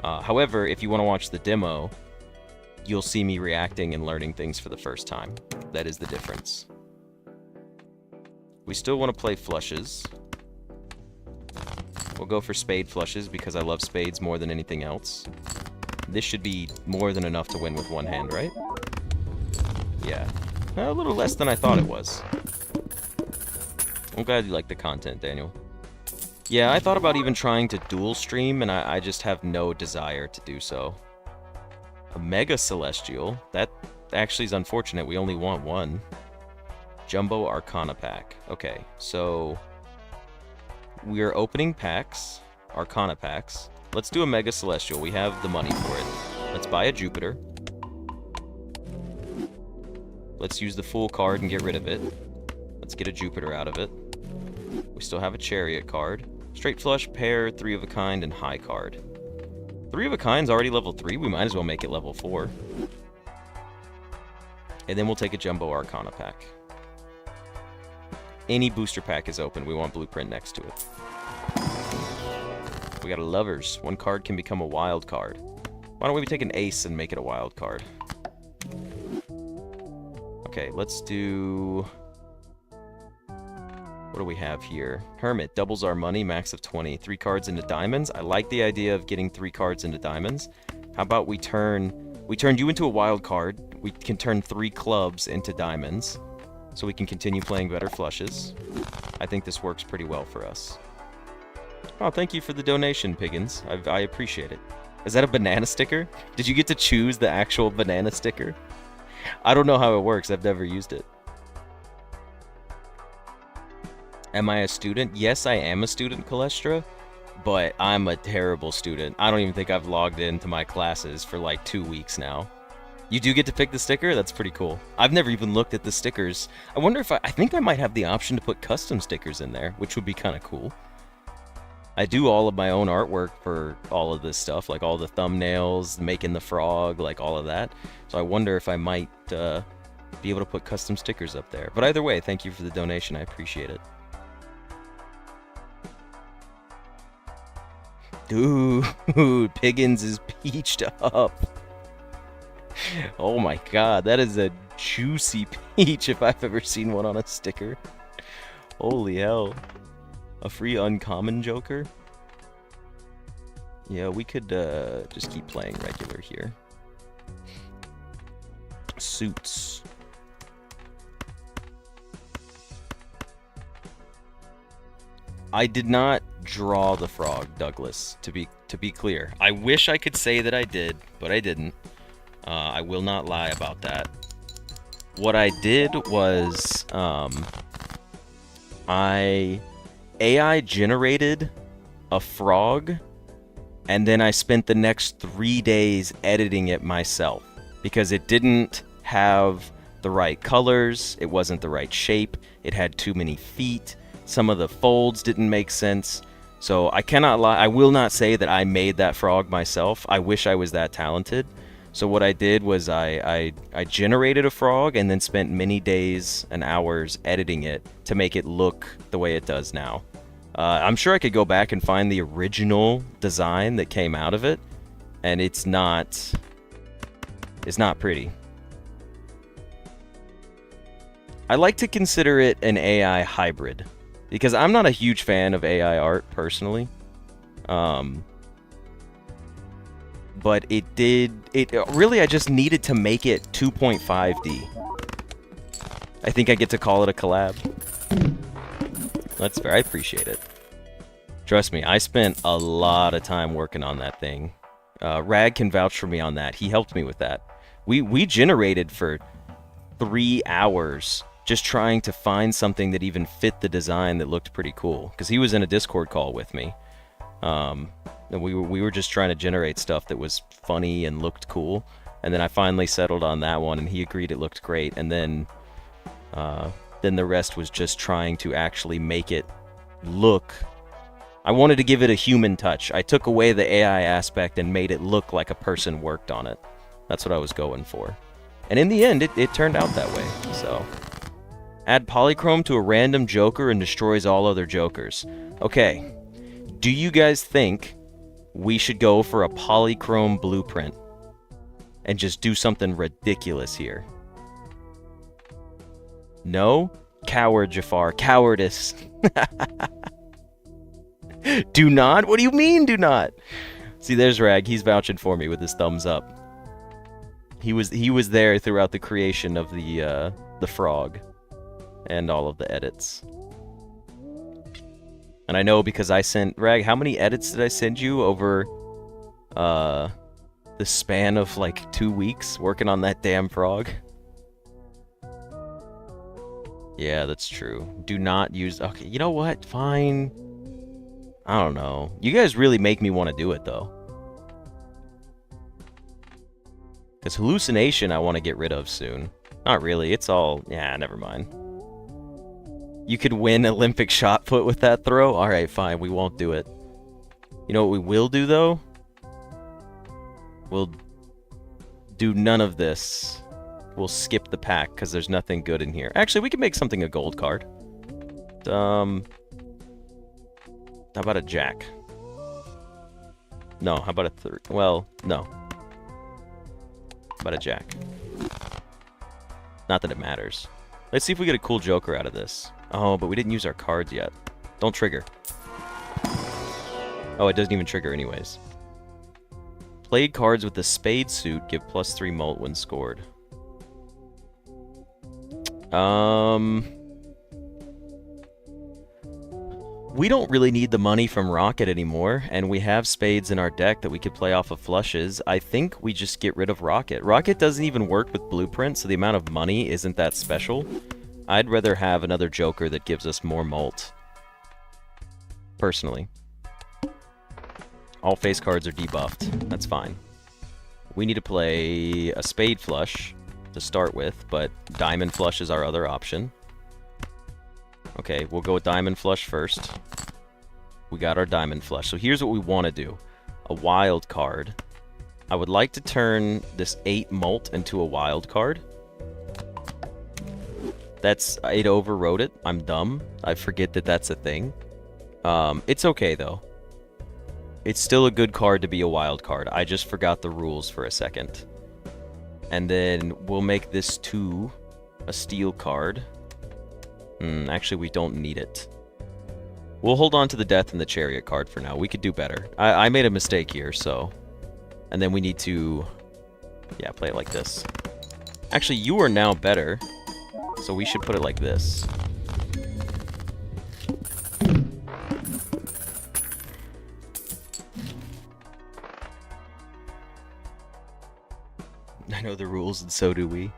Speaker 1: However, if you want to watch the demo, you'll see me reacting and learning things for the first time. That is the difference. We still want to play flushes. We'll go for spade flushes because I love spades more than anything else. This should be more than enough to win with one hand, right? Yeah. A little less than I thought it was. I'm glad you like the content, Daniel. Yeah, I thought about even trying to dual stream, and I just have no desire to do so. A Mega Celestial? That actually is unfortunate. We only want one. Jumbo Arcana Pack. Okay, so we are opening packs, Arcana packs. Let's do a Mega Celestial. We have the money for it. Let's buy a Jupiter. Let's use the full card and get rid of it. Let's get a Jupiter out of it. We still have a Chariot card. Straight flush, pair, 3 of a kind, and high card. 3 of a kind's already level 3. We might as well make it level 4. And then we'll take a Jumbo Arcana pack. Any booster pack is open. We want Blueprint next to it. We got a Lovers. 1 card can become a wild card. Why don't we take an Ace and make it a wild card? Okay, let's do... What do we have here? Hermit doubles our money, max of 20. 3 cards into diamonds. I like the idea of getting 3 cards into diamonds. How about we turned you into a wild card. We can turn 3 clubs into diamonds, so we can continue playing better flushes. I think this works pretty well for us. Oh, thank you for the donation, Piggins. I appreciate it. Is that a banana sticker? Did you get to choose the actual banana sticker? I don't know how it works. I've never used it. Am I a student? Yes, I am a student, Colestra, but I'm a terrible student. I don't even think I've logged into my classes for like 2 weeks now. You do get to pick the sticker? That's pretty cool. I've never even looked at the stickers. I wonder if I think I might have the option to put custom stickers in there, which would be kind of cool. I do all of my own artwork for all of this stuff, like all the thumbnails, making the frog, like all of that. So I wonder if I might be able to put custom stickers up there. But either way, thank you for the donation. I appreciate it. Dude, Piggins is peached up. Oh my god, that is a juicy peach if I've ever seen one on a sticker. Holy hell. A free uncommon Joker? Yeah, we could just keep playing regular here. Suits. I did not draw the frog, Douglas, to be clear. I wish I could say that I did, but I didn't. I will not lie about that. What I did was, I AI generated a frog, and then I spent the next 3 days editing it myself, because it didn't have the right colors, it wasn't the right shape, it had too many feet, some of the folds didn't make sense. So I cannot lie, I will not say that I made that frog myself. I wish I was that talented. So what I did was I generated a frog and then spent many days and hours editing it to make it look the way it does now. I'm sure I could go back and find the original design that came out of it, and it's not pretty. I like to consider it an AI hybrid, because I'm not a huge fan of AI art personally. But really, I just needed to make it 2.5D. I think I get to call it a collab. That's fair, I appreciate it. Trust me, I spent a lot of time working on that thing. Rag can vouch for me on that. He helped me with that. We generated for 3 hours just trying to find something that even fit the design that looked pretty cool. Because he was in a Discord call with me. And we were just trying to generate stuff that was funny and looked cool. And then I finally settled on that one, and he agreed it looked great. And then the rest was just trying to actually make it look... I wanted to give it a human touch. I took away the AI aspect and made it look like a person worked on it. That's what I was going for. And in the end, it turned out that way, so... Add polychrome to a random Joker and destroys all other Jokers. Okay. Do you guys think we should go for a polychrome blueprint and just do something ridiculous here? No? Coward, Jafar. Cowardice. Do not? What do you mean, do not? See, there's Rag. He's vouching for me with his thumbs up. He was there throughout the creation of the frog and all of the edits. And I know because I sent... Rag, how many edits did I send you over the span of like 2 weeks working on that damn frog? Yeah, that's true. Do not use... Okay, you know what? Fine. I don't know. You guys really make me want to do it, though. Because hallucination I want to get rid of soon. Not really. It's all... Yeah, never mind. You could win Olympic shot put with that throw? Alright, fine. We won't do it. You know what we will do, though? We'll do none of this. We'll skip the pack, because there's nothing good in here. Actually, we can make something a gold card. How about a jack? No, how about a third? Well, no. How about a jack? Not that it matters. Let's see if we get a cool Joker out of this. Oh, but we didn't use our cards yet. Don't trigger. Oh, it doesn't even trigger anyways. Played cards with the spade suit give +3 molt when scored. We don't really need the money from Rocket anymore, and we have spades in our deck that we could play off of flushes. I think we just get rid of Rocket. Rocket doesn't even work with Blueprint, so the amount of money isn't that special. I'd rather have another Joker that gives us more molt. Personally. All face cards are debuffed. That's fine. We need to play a spade flush to start with, but diamond flush is our other option. Okay, we'll go with diamond flush first. We got our diamond flush. So here's what we want to do. A wild card. I would like to turn this 8 molt into a wild card. It overwrote it. I'm dumb. I forget that that's a thing. It's okay, though. It's still a good card to be a wild card. I just forgot the rules for a second. And then we'll make this 2 a steel card. Actually, we don't need it. We'll hold on to the Death and the Chariot card for now. We could do better. I made a mistake here, so... And then we need to... Yeah, play it like this. Actually, you are now better. So we should put it like this. I know the rules, and so do we.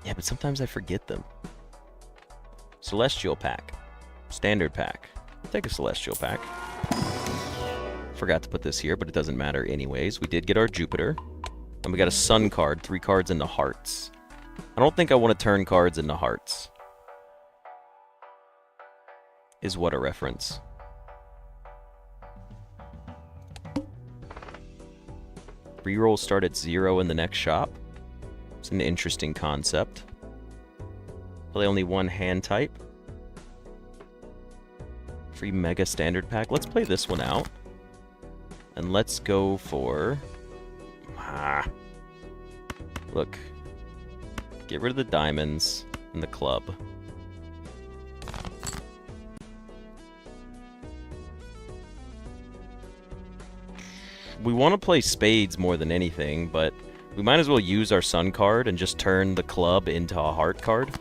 Speaker 1: Yeah, but sometimes I forget them. Celestial pack. Standard pack. Take a Celestial pack. Forgot to put this here, but it doesn't matter anyways. We did get our Jupiter. And we got a Sun card, 3 cards into Hearts. I don't think I want to turn cards into Hearts. Is what a reference. Reroll start at 0 in the next shop. It's an interesting concept. Play only 1 hand type. Free Mega Standard Pack. Let's play this one out. And let's go for... Look. Get rid of the diamonds and the club. We want to play spades more than anything, but we might as well use our Sun card and just turn the club into a heart card.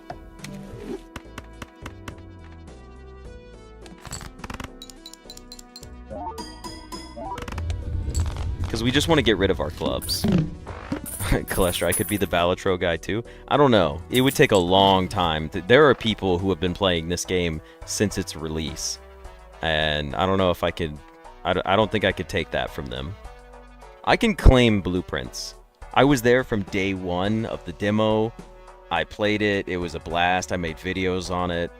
Speaker 1: Because we just want to get rid of our clubs. Colester, I could be the Balatro guy too. I don't know. It would take a long time. There are people who have been playing this game since its release. And I don't know if I could... I don't think I could take that from them. I can claim blueprints. I was there from day 1 of the demo. I played it. It was a blast. I made videos on it.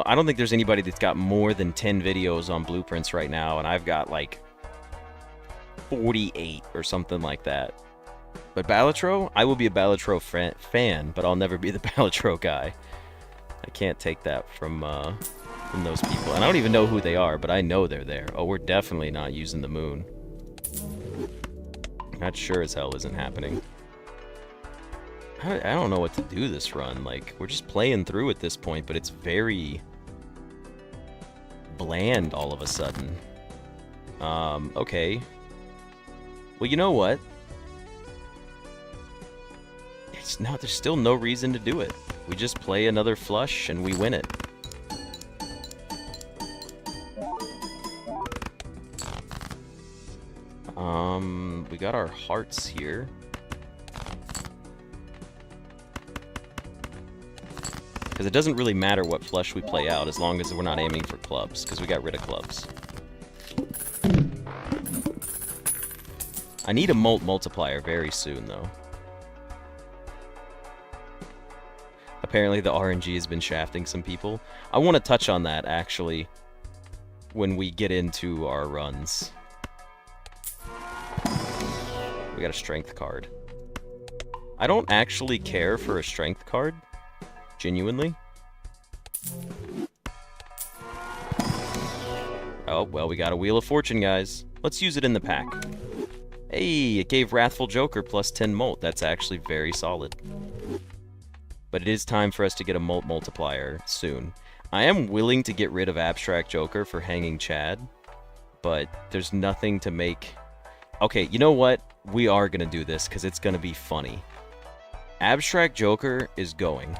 Speaker 1: I don't think there's anybody that's got more than 10 videos on blueprints right now, and I've got like 48 or something like that. But Balatro, I will be a Balatro fan, but I'll never be the Balatro guy. I can't take that from those people. And I don't even know who they are, but I know they're there. Oh, we're definitely not using the moon. That sure as hell isn't happening. I don't know what to do this run. Like, we're just playing through at this point, but it's very bland all of a sudden. Okay. Well, you know what? There's still no reason to do it. We just play another flush and we win it. We got our hearts here. Because it doesn't really matter what flush we play out as long as we're not aiming for clubs, because we got rid of clubs. I need a multiplier very soon, though. Apparently the RNG has been shafting some people. I want to touch on that, actually, when we get into our runs. We got a strength card. I don't actually care for a strength card. Genuinely. Oh, well, we got a Wheel of Fortune, guys. Let's use it in the pack. Hey, it gave Wrathful Joker plus 10 molt. That's actually very solid. But it is time for us to get a molt multiplier soon. I am willing to get rid of Abstract Joker for Hanging Chad, but there's nothing to make... Okay, you know what? We are going to do this because it's going to be funny. Abstract Joker is going.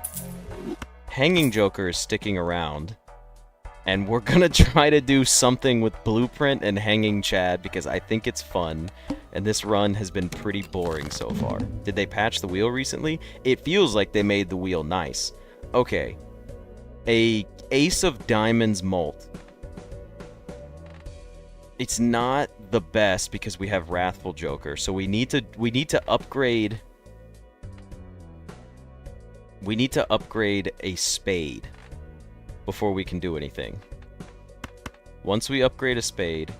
Speaker 1: Hanging Joker is sticking around. And we're going to try to do something with Blueprint and Hanging Chad because I think it's fun. And this run has been pretty boring so far. Did they patch the wheel recently? It feels like they made the wheel nice. Okay. A Ace of Diamonds molt. It's not the best because we have Wrathful Joker, so we need to upgrade. We need to upgrade a spade before we can do anything. Once we upgrade a spade,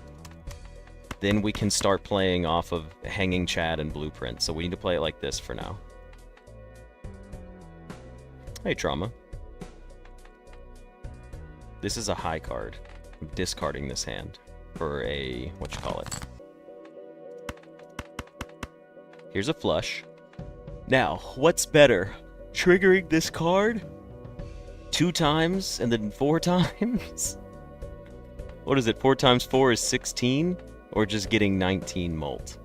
Speaker 1: then we can start playing off of Hanging Chad and Blueprint. So we need to play it like this for now. Hey, Trauma. This is a high card. I'm discarding this hand for a... whatchamacallit. Here's a flush. Now, what's better? Triggering this card 2 times and then 4 times? What is it? 4 times 4 is 16? Or just getting 19 molt?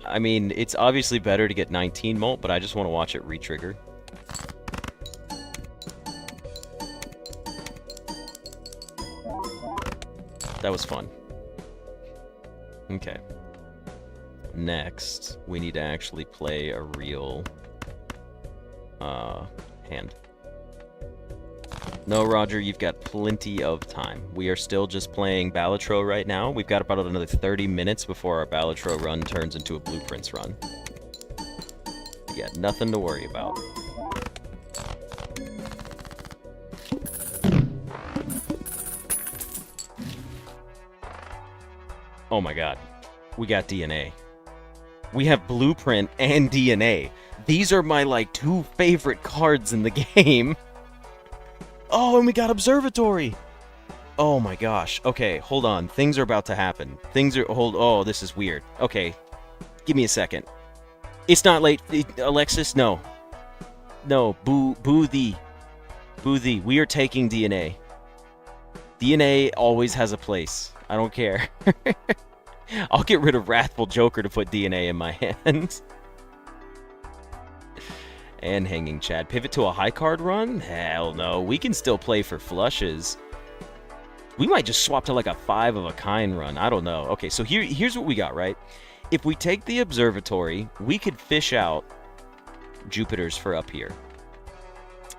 Speaker 1: I mean, it's obviously better to get 19 molt, but I just want to watch it re-trigger. That was fun. Okay. Next, we need to actually play a real hand. No, Roger, you've got plenty of time. We are still just playing Balatro right now. We've got about another 30 minutes before our Balatro run turns into a Blueprints run. Yeah, nothing to worry about. Oh my god. We got DNA. We have Blueprint and DNA. These are my, like, 2 favorite cards in the game. Oh, and we got Observatory! Oh my gosh. Okay, hold on. Things are about to happen. Oh, this is weird. Okay. Give me a second. It's not late. Alexis, no. No, boo thee. Boo thee. We are taking DNA. DNA always has a place. I don't care. I'll get rid of Wrathful Joker to put DNA in my hand. And Hanging Chad. Pivot to a high card run? Hell no. We can still play for flushes. We might just swap to like a 5 of a kind run. I don't know. Okay, so here's what we got, right? If we take the Observatory, we could fish out Jupiter's for up here.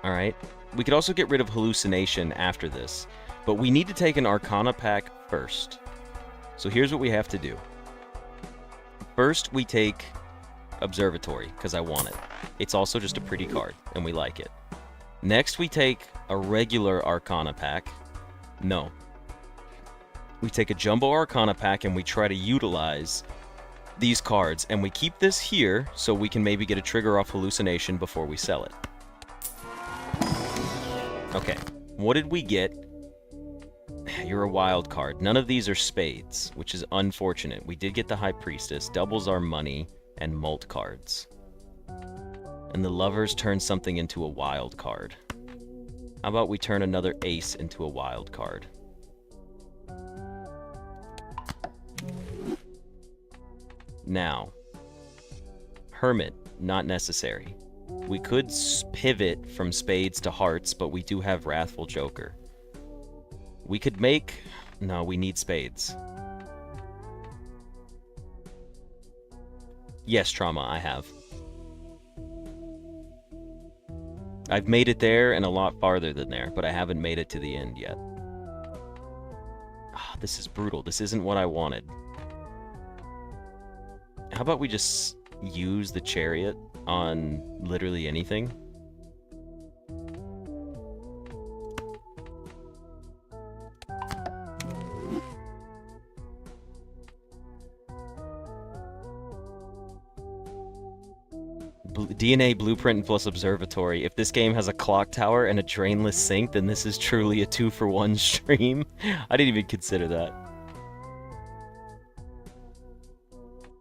Speaker 1: Alright? We could also get rid of Hallucination after this. But we need to take an Arcana pack first. So here's what we have to do. First, we take Observatory, because I want it. It's also just a pretty card, and we like it. Next, we take a regular Arcana pack. No. We take a Jumbo Arcana pack, and we try to utilize these cards, and we keep this here, so we can maybe get a trigger off Hallucination before we sell it. Okay, what did we get? You're a wild card. None of these are spades, which is unfortunate. We did get the High Priestess, doubles our money, and Molt cards. And the Lovers turn something into a wild card. How about we turn another Ace into a wild card? Now, Hermit, not necessary. We could pivot from spades to hearts, but we do have Wrathful Joker. We could make... No, we need spades. Yes, Trauma, I have. I've made it there and a lot farther than there, but I haven't made it to the end yet. Ah, this is brutal. This isn't what I wanted. How about we just use the Chariot on literally anything? DNA Blueprint plus Observatory. If this game has a clock tower and a drainless sink, then this is truly a 2-for-1 stream. I didn't even consider that.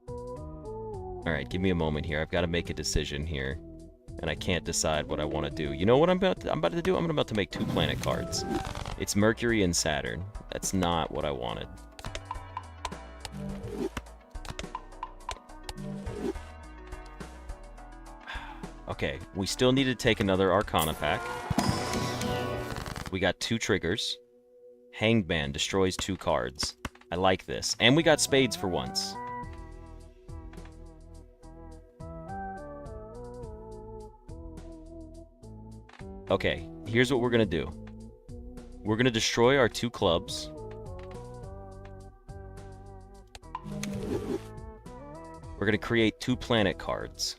Speaker 1: Alright, give me a moment here. I've got to make a decision here. And I can't decide what I want to do. You know what I'm about to do? I'm about to make 2 planet cards. It's Mercury and Saturn. That's not what I wanted. Okay, we still need to take another Arcana pack. We got 2 triggers. Hanged Man destroys 2 cards. I like this. And we got spades for once. Okay, here's what we're gonna do. We're gonna destroy our 2 clubs. We're gonna create 2 planet cards.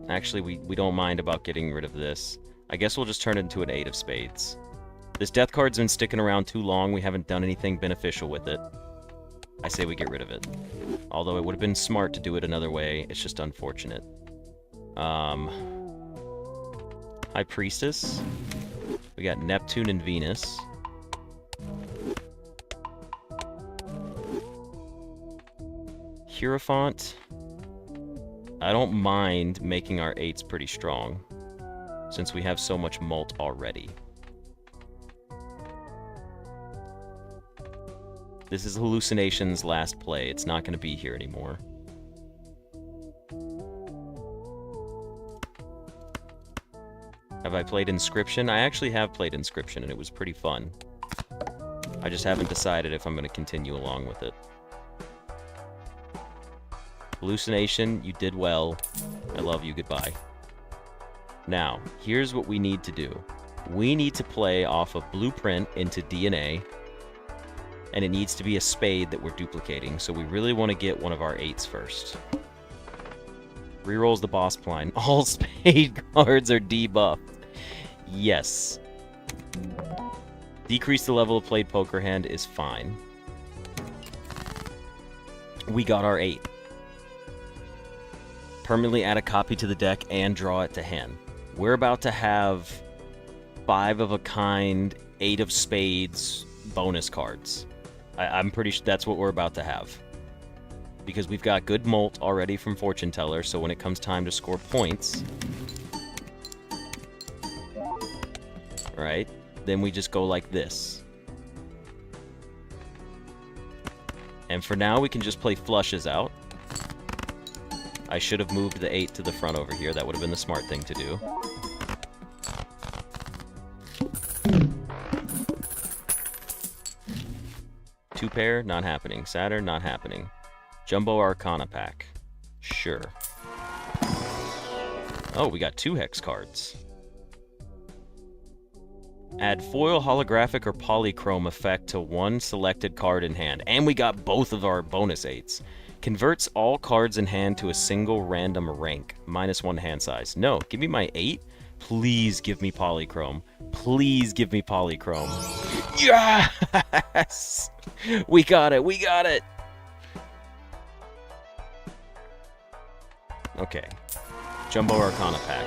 Speaker 1: Actually, we don't mind about getting rid of this. I guess we'll just turn it into an 8 of spades. This death card's been sticking around too long. We haven't done anything beneficial with it. I say we get rid of it. Although it would have been smart to do it another way, it's just unfortunate. High Priestess. We got Neptune and Venus. Hierophant. I don't mind making our 8s pretty strong, since we have so much mult already. This is Hallucination's last play. It's not going to be here anymore. Have I played Inscription? I actually have played Inscription, and it was pretty fun. I just haven't decided if I'm going to continue along with it. Hallucination, you did well. I love you, goodbye. Now, here's what we need to do. We need to play off of Blueprint into DNA, and it needs to be a spade that we're duplicating, so we really want to get one of our 8s first. Rerolls the boss blind. All spade cards are debuffed. Yes. Decrease the level of played poker hand is fine. We got our 8. Permanently add a copy to the deck and draw it to hand. We're about to have 5 of a kind, 8 of spades bonus cards. I'm pretty sure that's what we're about to have. Because we've got good mult already from Fortune Teller, so when it comes time to score points, right, then we just go like this. And for now, we can just play flushes out. I should have moved the 8 to the front over here. That would have been the smart thing to do. Two pair, not happening. Saturn, not happening. Jumbo Arcana pack. Sure. Oh, we got 2 hex cards. Add foil, holographic, or polychrome effect to one selected card in hand. And we got both of our bonus 8s. Converts all cards in hand to a single random rank. -1 hand size. No, give me my 8. Please give me polychrome. Please give me polychrome. Yes! We got it. We got it. Okay. Jumbo Arcana pack.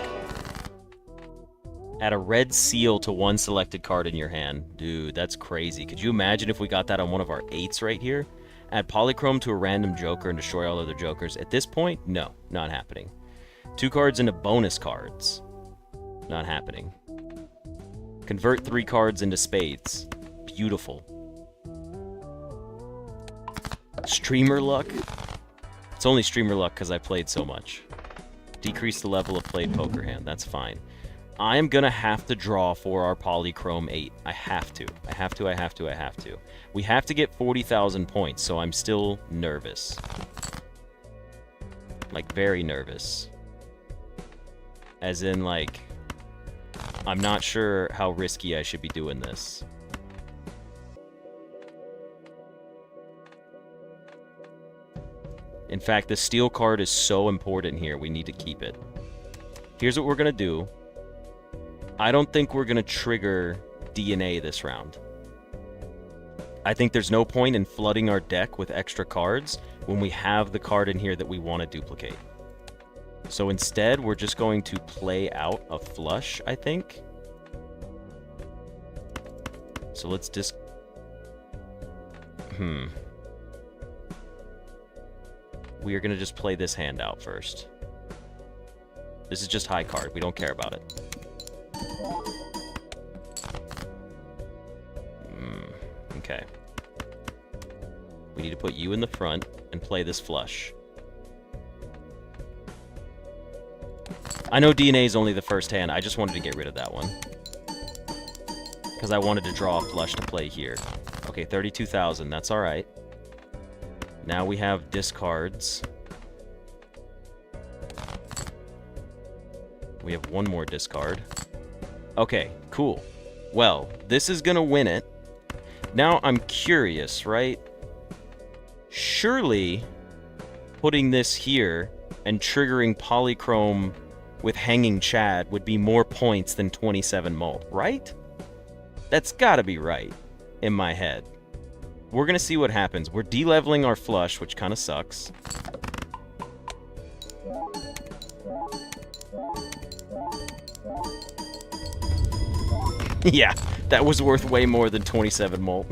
Speaker 1: Add a red seal to one selected card in your hand. Dude, that's crazy. Could you imagine if we got that on one of our 8s right here? Add polychrome to a random joker and destroy all other jokers. At this point, no, not happening. 2 cards into bonus cards. Not happening. Convert 3 cards into spades. Beautiful. Streamer luck? It's only streamer luck because I played so much. Decrease the level of played poker hand. That's fine. I am going to have to draw for our polychrome 8. I have to. I have to, I have to, I have to. We have to get 40,000 points, so I'm still nervous. Like, very nervous. As in, like, I'm not sure how risky I should be doing this. In fact, the steel card is so important here, we need to keep it. Here's what we're going to do. I don't think we're going to trigger DNA this round. I think there's no point in flooding our deck with extra cards when we have the card in here that we want to duplicate. So instead, we're just going to play out a flush, I think. So let's just... We are going to just play this hand out first. This is just high card. We don't care about it. Okay. We need to put you in the front and play this flush. I know DNA is only the first hand. I just wanted to get rid of that one. Because I wanted to draw a flush to play here. Okay, 32,000. That's alright. Now we have discards. We have one more discard. Okay, cool. Well, this is gonna win it. Now I'm curious, right? Surely putting this here and triggering polychrome with hanging Chad would be more points than 27 mult, right? That's gotta be right in my head. We're going to see what happens. We're de-leveling our flush, which kind of sucks. Yeah, that was worth way more than 27 molt.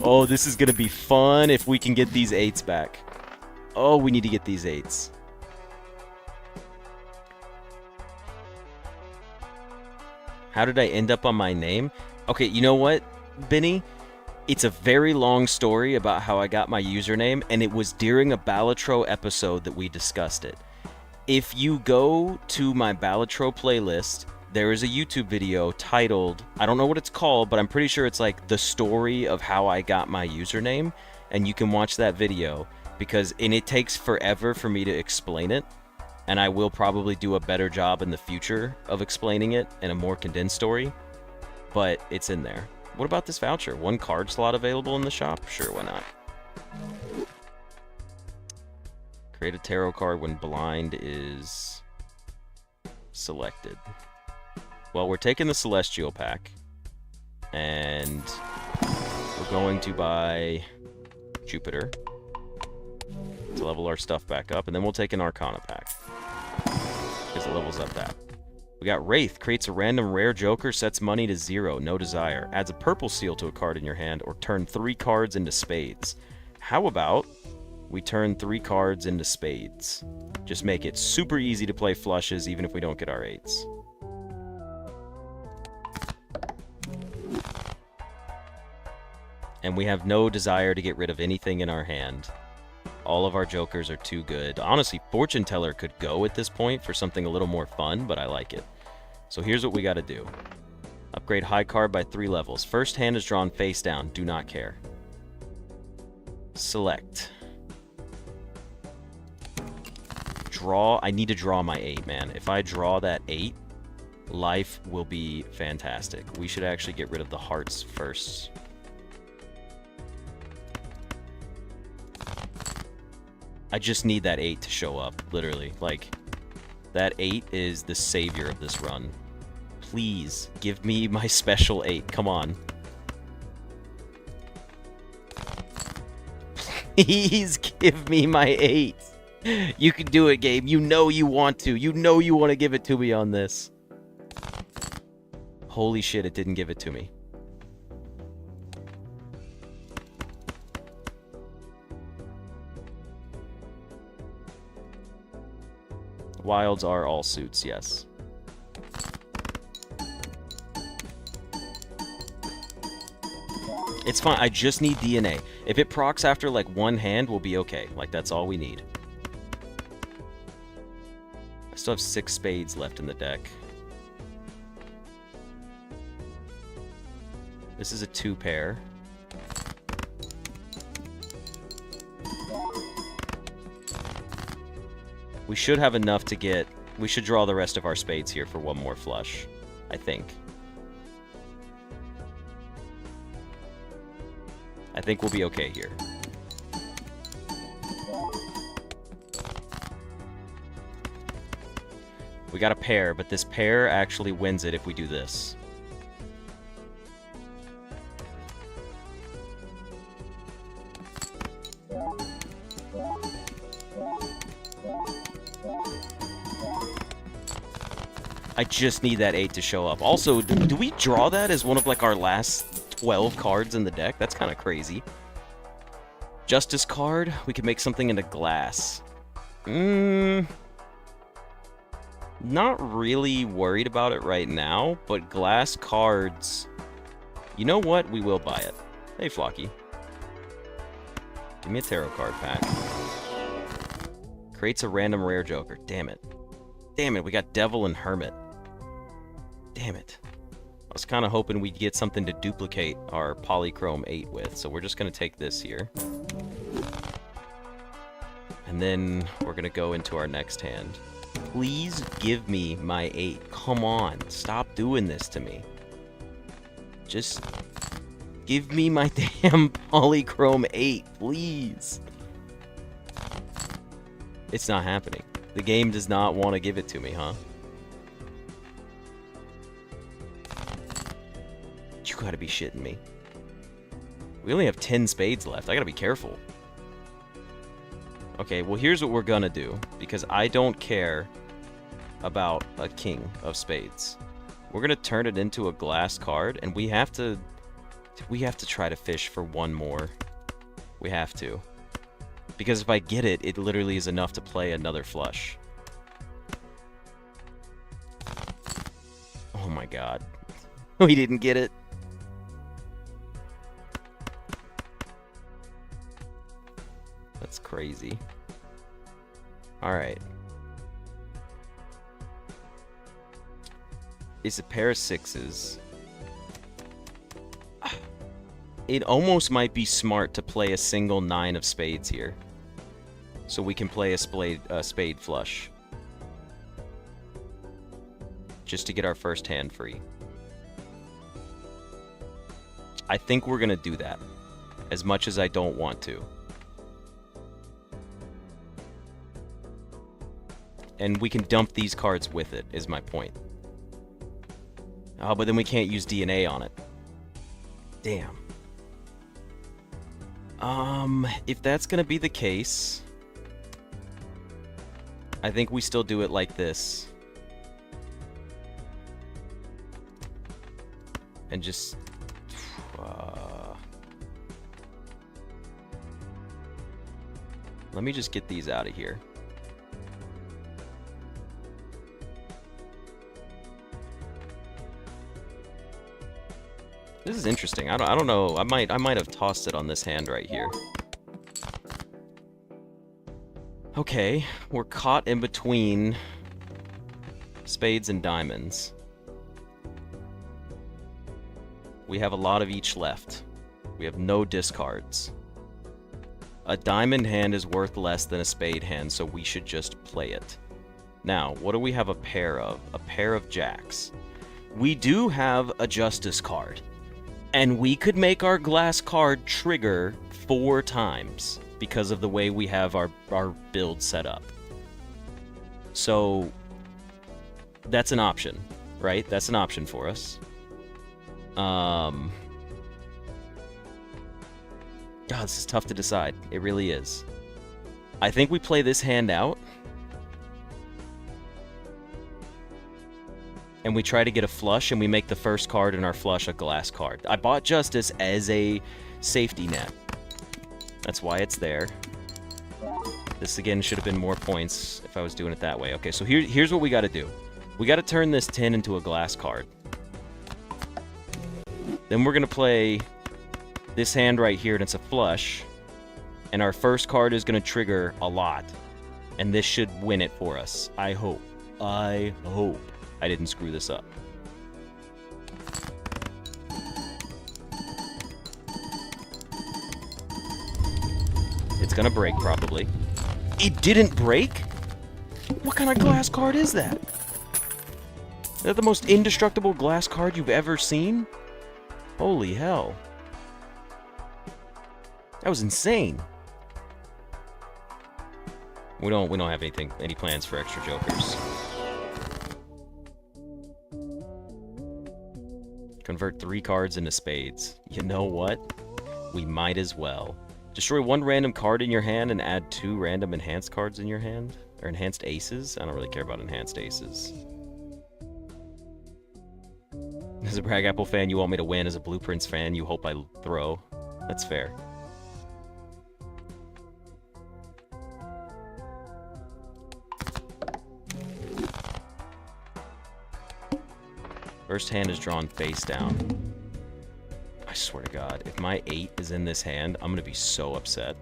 Speaker 1: Oh, this is going to be fun if we can get these 8s back. Oh, we need to get these 8s. How did I end up on my name? Okay, you know what, Benny? It's a very long story about how I got my username, and it was during a Balatro episode that we discussed it. If you go to my Balatro playlist, there is a YouTube video titled, I don't know what it's called, but I'm pretty sure it's like the story of how I got my username, and you can watch that video, and it takes forever for me to explain it, and I will probably do a better job in the future of explaining it in a more condensed story, but it's in there. What about this voucher? 1 card slot available in the shop? Sure, why not? Create a tarot card when blind is selected. Well, we're taking the Celestial pack, and we're going to buy Jupiter to level our stuff back up, and then we'll take an Arcana pack, because it levels up that. We got Wraith, creates a random rare joker, sets money to 0, no desire, adds a purple seal to a card in your hand, or turn 3 cards into spades. How about we turn 3 cards into spades? Just make it super easy to play flushes, even if we don't get our 8s. And we have no desire to get rid of anything in our hand. All of our jokers are too good. Honestly, Fortune Teller could go at this point for something a little more fun, but I like it. So here's what we got to do. Upgrade high card by 3 levels. First hand is drawn face down. Do not care. Select. Draw. I need to draw my 8, man. If I draw that 8, life will be fantastic. We should actually get rid of the hearts first. I just need that 8 to show up, literally. Like, that 8 is the savior of this run. Please, give me my special 8. Come on. Please give me my 8. You can do it, Gabe. You know you want to. You know you want to give it to me on this. Holy shit, it didn't give it to me. Wilds are all suits, yes. It's fine. I just need DNA. If it procs after like 1 hand, we'll be okay. Like, that's all we need. I still have 6 spades left in the deck. This is a 2 pair. We should have enough to get... We should draw the rest of our spades here for 1 more flush, I think. I think we'll be okay here. We got a pair, but this pair actually wins it if we do this. I just need that 8 to show up. Also, do we draw that as one of like our last 12 cards in the deck? That's kind of crazy. Justice card. We could make something into glass. Not really worried about it right now, but glass cards... You know what? We will buy it. Hey, Flocky. Give me a tarot card pack. Creates a random rare joker. Damn it. Damn it, we got Devil and Hermit. Damn it. I was kind of hoping we'd get something to duplicate our Polychrome 8 with, so we're just going to take this here. And then we're going to go into our next hand. Please give me my 8. Come on, stop doing this to me. Just give me my damn Polychrome 8, please. It's not happening. The game does not want to give it to me, huh? You gotta be shitting me. We only have 10 spades left. I gotta be careful. Okay, well, here's what we're gonna do, because I don't care about a king of spades. We're gonna turn it into a glass card, and we have to try to fish for one more. We have to. Because if I get it, it literally is enough to play another flush. Oh my god. We didn't get it. That's crazy. Alright. It's a pair of sixes. It almost might be smart to play a single 9 of spades here. So we can play a spade flush. Just to get our first hand free. I think we're going to do that. As much as I don't want to. And we can dump these cards with it, is my point. Oh, but then we can't use DNA on it. Damn. If that's gonna be the case, I think we still do it like this. And just... let me just get these out of here. This is interesting. I don't know. I might have tossed it on this hand right here. Okay, we're caught in between spades and diamonds. We have a lot of each left. We have no discards. A diamond hand is worth less than a spade hand, so we should just play it. Now, what do we have a pair of? A pair of jacks. We do have a justice card. And we could make our glass card trigger 4 times because of the way we have our build set up. So, that's an option, right? That's an option for us. God, this is tough to decide. It really is. I think we play this hand out. And we try to get a flush, and we make the first card in our flush a glass card. I bought Justice as a safety net. That's why it's there. This, again, should have been more points if I was doing it that way. Okay, so here's what we got to do. We got to turn this 10 into a glass card. Then we're going to play this hand right here, and it's a flush. And our first card is going to trigger a lot. And this should win it for us. I hope. I hope I didn't screw this up. It's gonna break, probably. It didn't break? What kind of glass card is that? Is that the most indestructible glass card you've ever seen? Holy hell. That was insane. We don't have any plans for extra jokers. Convert 3 cards into spades. You know what? We might as well. Destroy 1 random card in your hand and add 2 random enhanced cards in your hand? Or enhanced aces? I don't really care about enhanced aces. As a Bragapple fan, you want me to win. As a Blueprints fan, you hope I throw. That's fair. First hand is drawn face down. I swear to God, if my 8 is in this hand, I'm gonna be so upset.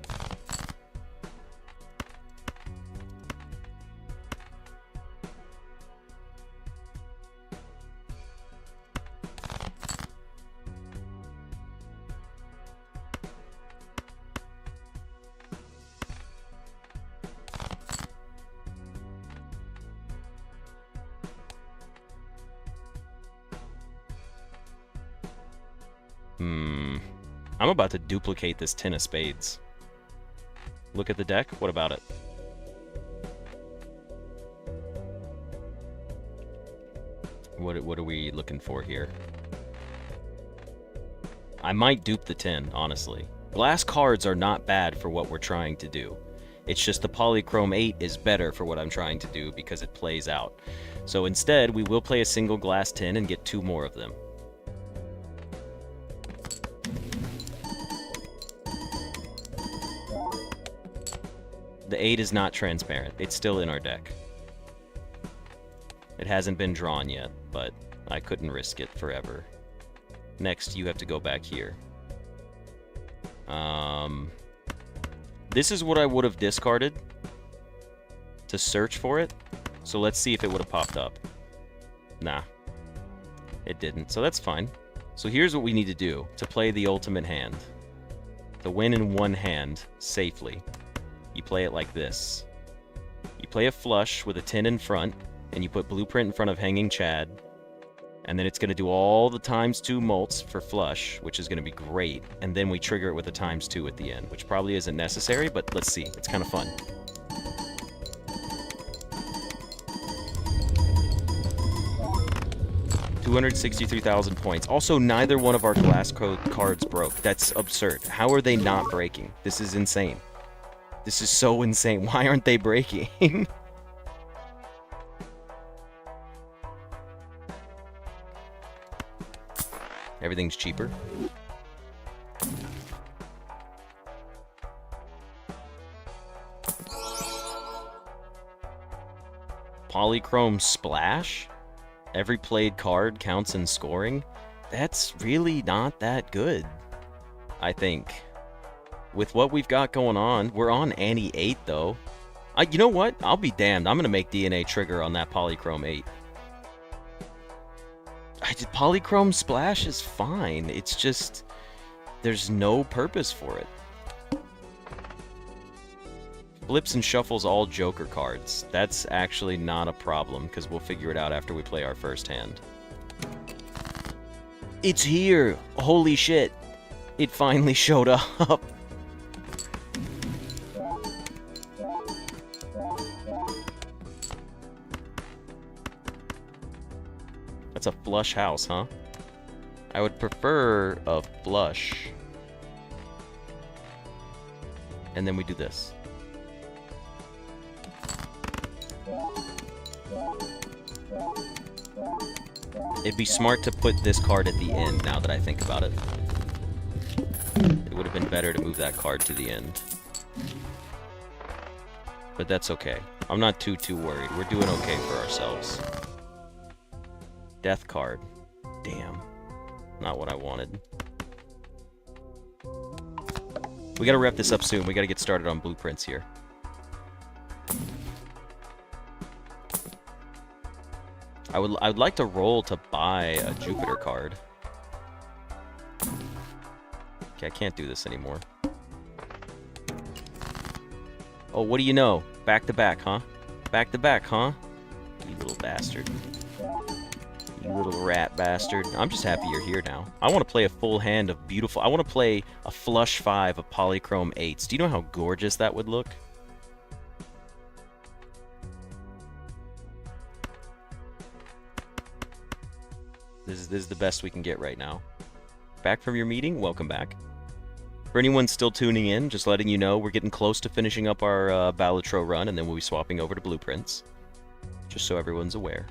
Speaker 1: I'm about to duplicate this 10 of spades. Look at the deck. What about it? What are we looking for here? I might dupe the 10, honestly. Glass cards are not bad for what we're trying to do. It's just the Polychrome 8 is better for what I'm trying to do because it plays out. So instead, we will play a single glass 10 and get 2 more of them. The 8 is not transparent. It's still in our deck. It hasn't been drawn yet, but I couldn't risk it forever. Next, you have to go back here. This is what I would have discarded to search for it. So let's see if it would have popped up. Nah, it didn't, so that's fine. So here's what we need to do to play the ultimate hand. To win in one hand safely, you play it like this. You play a flush with a 10 in front, and you put blueprint in front of hanging Chad, and then it's going to do all the ×2 mults for flush, which is going to be great, and then we trigger it with a ×2 at the end, which probably isn't necessary, but let's see. It's kind of fun. $263,000 points. Also, neither one of our glass code cards broke. That's absurd. How are they not breaking? This is insane. This is so insane. Why aren't they breaking? Everything's cheaper. Polychrome Splash? Every played card counts in scoring? That's really not that good, I think. With what we've got going on, we're on Annie 8, though. You know what? I'll be damned. I'm going to make DNA trigger on that Polychrome 8. Polychrome Splash is fine. It's just, there's no purpose for it. Flips and shuffles all Joker cards. That's actually not a problem, because we'll figure it out after we play our first hand. It's here! Holy shit! It finally showed up! That's a flush house, huh? I would prefer a flush. And then we do this. It'd be smart to put this card at the end, now that I think about it. It would have been better to move that card to the end. But that's okay. I'm not too worried. We're doing okay for ourselves. Death card. Damn. Not what I wanted. We gotta wrap this up soon. We gotta get started on blueprints here. I'd like to roll to buy a Jupiter card. Okay, I can't do this anymore. Oh, what do you know? Back to back, huh? Back to back, huh? You little bastard. You little rat bastard. I'm just happy you're here now. I want to play a full hand of beautiful... I want to play a flush 5 of Polychrome 8s. Do you know how gorgeous that would look? This is the best we can get right now. Back from your meeting? Welcome back. For anyone still tuning in, just letting you know, we're getting close to finishing up our Balatro run, and then we'll be swapping over to blueprints. Just so everyone's aware.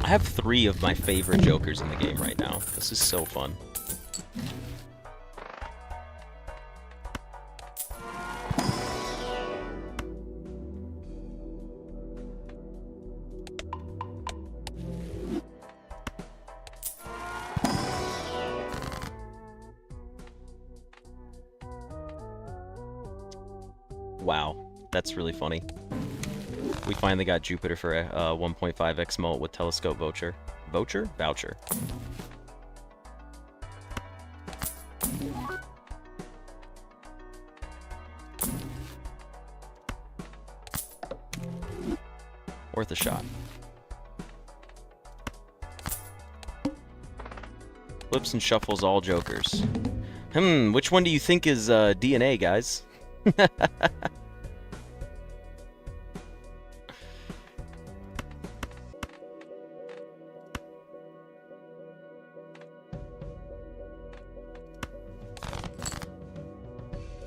Speaker 1: I have 3 of my favorite Jokers in the game right now. This is so fun. Wow, that's really funny. We finally got Jupiter for a 1.5x mult with telescope voucher. Voucher? Voucher. Worth a shot. Flips and shuffles all Jokers. Which one do you think is DNA, guys?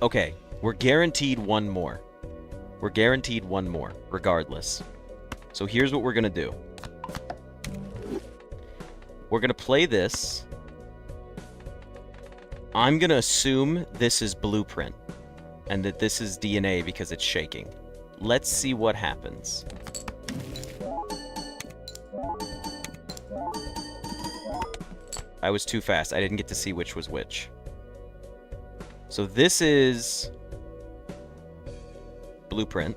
Speaker 1: Okay, we're guaranteed one more. We're guaranteed one more, regardless. So here's what we're gonna do. We're gonna play this. I'm gonna assume this is Blueprint, and that this is DNA because it's shaking. Let's see what happens. I was too fast. I didn't get to see which was which. So this is Blueprint.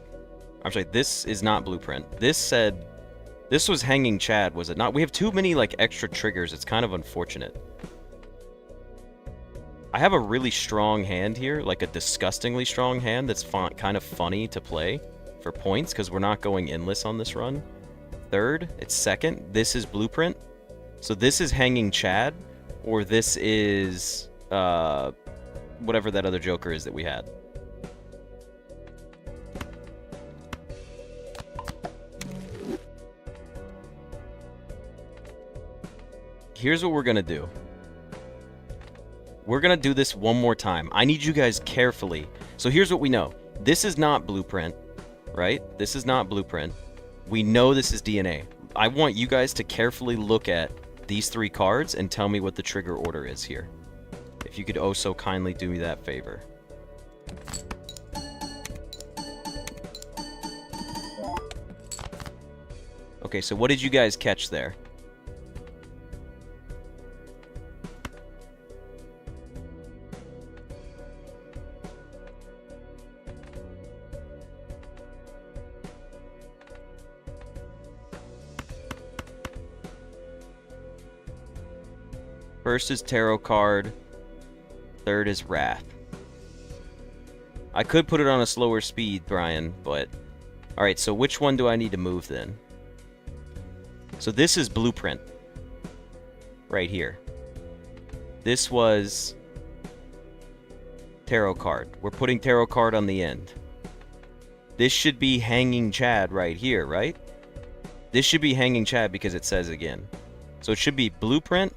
Speaker 1: I'm sorry, this is not Blueprint. This said... This was Hanging Chad, was it not? We have too many, like, extra triggers. It's kind of unfortunate. I have a really strong hand here, like a disgustingly strong hand that's kind of funny to play for points, because we're not going endless on this run. Third, it's second. This is Blueprint. So this is Hanging Chad, or this is, whatever that other Joker is that we had. Here's what we're gonna do. We're gonna do this one more time. I need you guys carefully. So here's what we know. This is not Blueprint, right? This is not Blueprint. We know this is DNA. I want you guys to carefully look at these three cards and tell me what the trigger order is here. If you could oh so kindly do me that favor. Okay, so what did you guys catch there? First is Tarot card. Third is Wrath. I could put it on a slower speed, Brian, but... Alright, so which one do I need to move then? So this is Blueprint. Right here. This was... Tarot card. We're putting Tarot card on the end. This should be Hanging Chad right here, right? This should be Hanging Chad because it says again. So it should be Blueprint...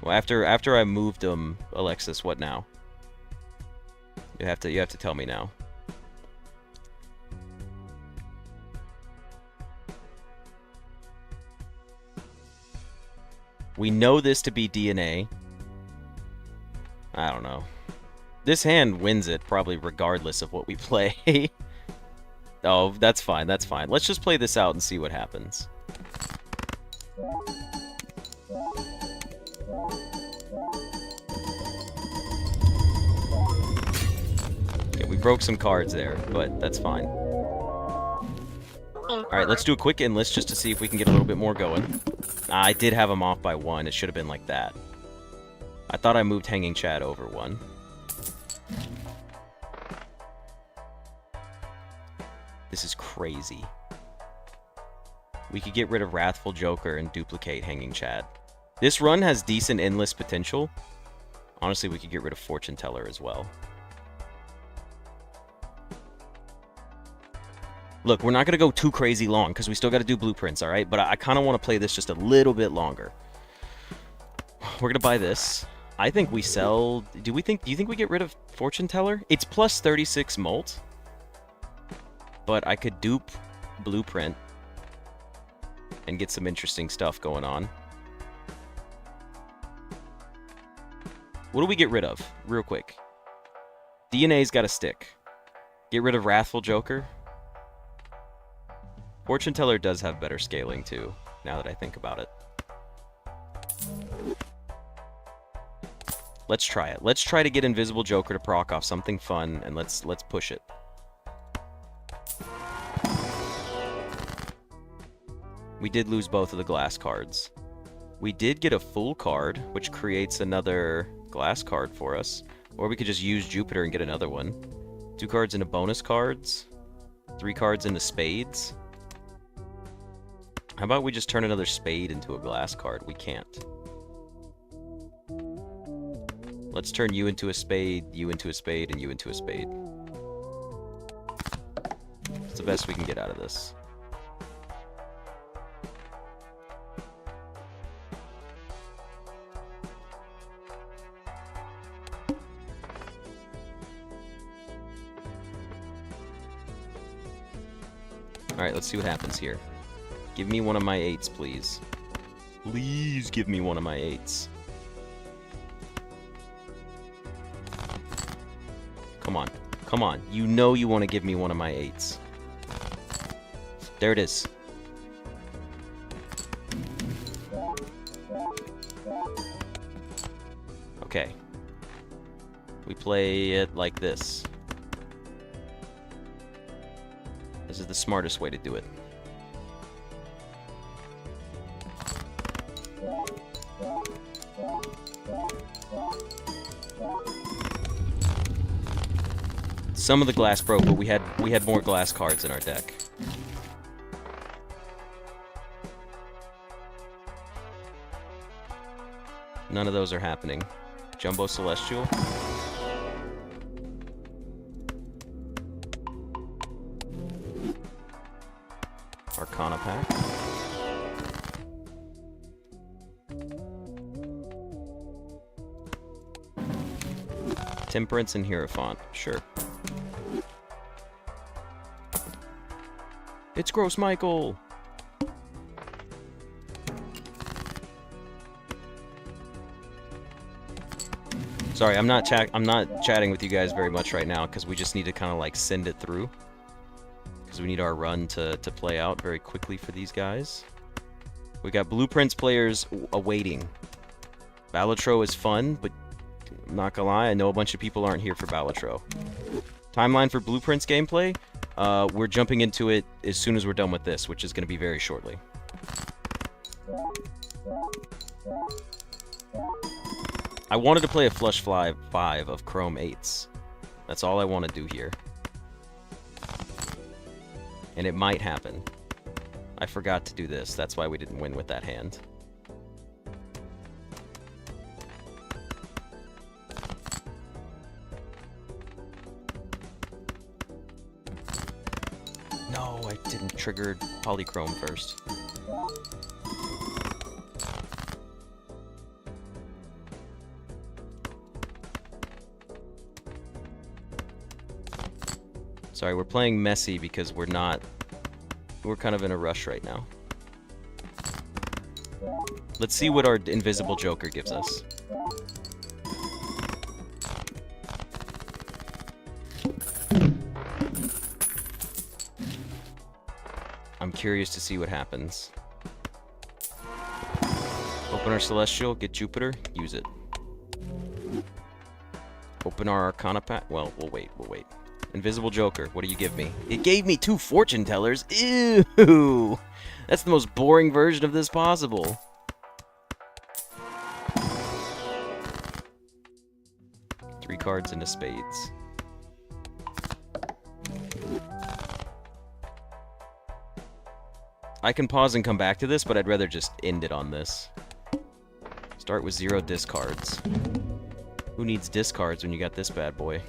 Speaker 1: Well, after I moved them, Alexis, what now? You have to tell me now. We know this to be DNA. I don't know. This hand wins it probably regardless of what we play. Oh, that's fine. That's fine. Let's just play this out and see what happens. We broke some cards there, but that's fine. Alright, let's do a quick enlist just to see if we can get a little bit more going. I did have him off by one. It should have been like that. I thought I moved Hanging Chad over one. This is crazy. We could get rid of Wrathful Joker and duplicate Hanging Chad. This run has decent endless potential. Honestly, we could get rid of Fortune Teller as well. Look, we're not going to go too crazy long, because we still got to do blueprints, alright? But I kind of want to play this just a little bit longer. We're going to buy this. I think we sell... Do you think we get rid of Fortune Teller? It's plus 36 molt. But I could dupe Blueprint and get some interesting stuff going on. What do we get rid of? Real quick. DNA's got to stick. Get rid of Wrathful Joker. Fortune Teller does have better scaling too, now that I think about it. Let's try it. Let's try to get Invisible Joker to proc off something fun, and let's push it. We did lose both of the glass cards. We did get a full card, which creates another glass card for us. Or we could just use Jupiter and get another one. 2 cards into bonus cards. 3 cards into spades. How about we just turn another spade into a glass card? We can't. Let's turn you into a spade, you into a spade, and you into a spade. It's the best we can get out of this. Alright, let's see what happens here. Give me one of my 8s, please. Please give me one of my 8s. Come on. Come on. You know you want to give me one of my 8s. There it is. Okay. We play it like this. This is the smartest way to do it. Some of the glass broke, but we had more glass cards in our deck. None of those are happening. Jumbo Celestial. Arcana pack. Temperance and Hierophant. Sure. It's Gross Michael! Sorry, I'm not chatting with you guys very much right now because we just need to kind of like send it through. Because we need our run to play out very quickly for these guys. We got Blueprints players awaiting. Balatro is fun, but I'm not gonna lie, I know a bunch of people aren't here for Balatro. Timeline for Blueprints gameplay? We're jumping into it as soon as we're done with this, which is going to be very shortly. I wanted to play a Flush 5 of Chrome 8s. That's all I want to do here. And it might happen. I forgot to do this. That's why we didn't win with that hand. No, I didn't trigger Polychrome first. Sorry, we're playing messy because we're kind of in a rush right now. Let's see what our Invisible Joker gives us. I'm curious to see what happens. Open our Celestial, get Jupiter, use it. Open our Arcana pack. Well, we'll wait. Invisible Joker, what do you give me? It gave me 2 Fortune Tellers. Ew! That's the most boring version of this possible. Three cards into spades. I can pause and come back to this, but I'd rather just end it on this. Start with 0 discards. Who needs discards when you got this bad boy?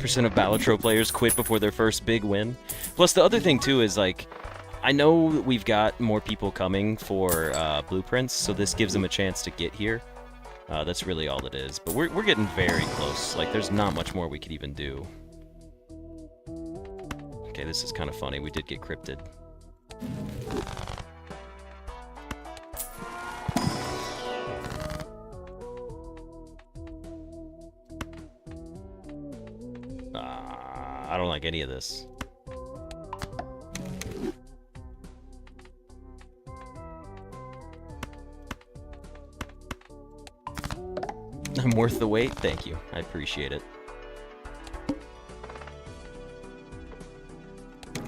Speaker 1: % of Balatro players quit before their first big win. Plus, the other thing, too, is, like, I know we've got more people coming for Blueprints, so this gives them a chance to get here. That's really all it is. But we're getting very close. Like, there's not much more we could even do. Okay, this is kind of funny. We did get cryptid. I don't like any of this. I'm worth the wait? Thank you. I appreciate it.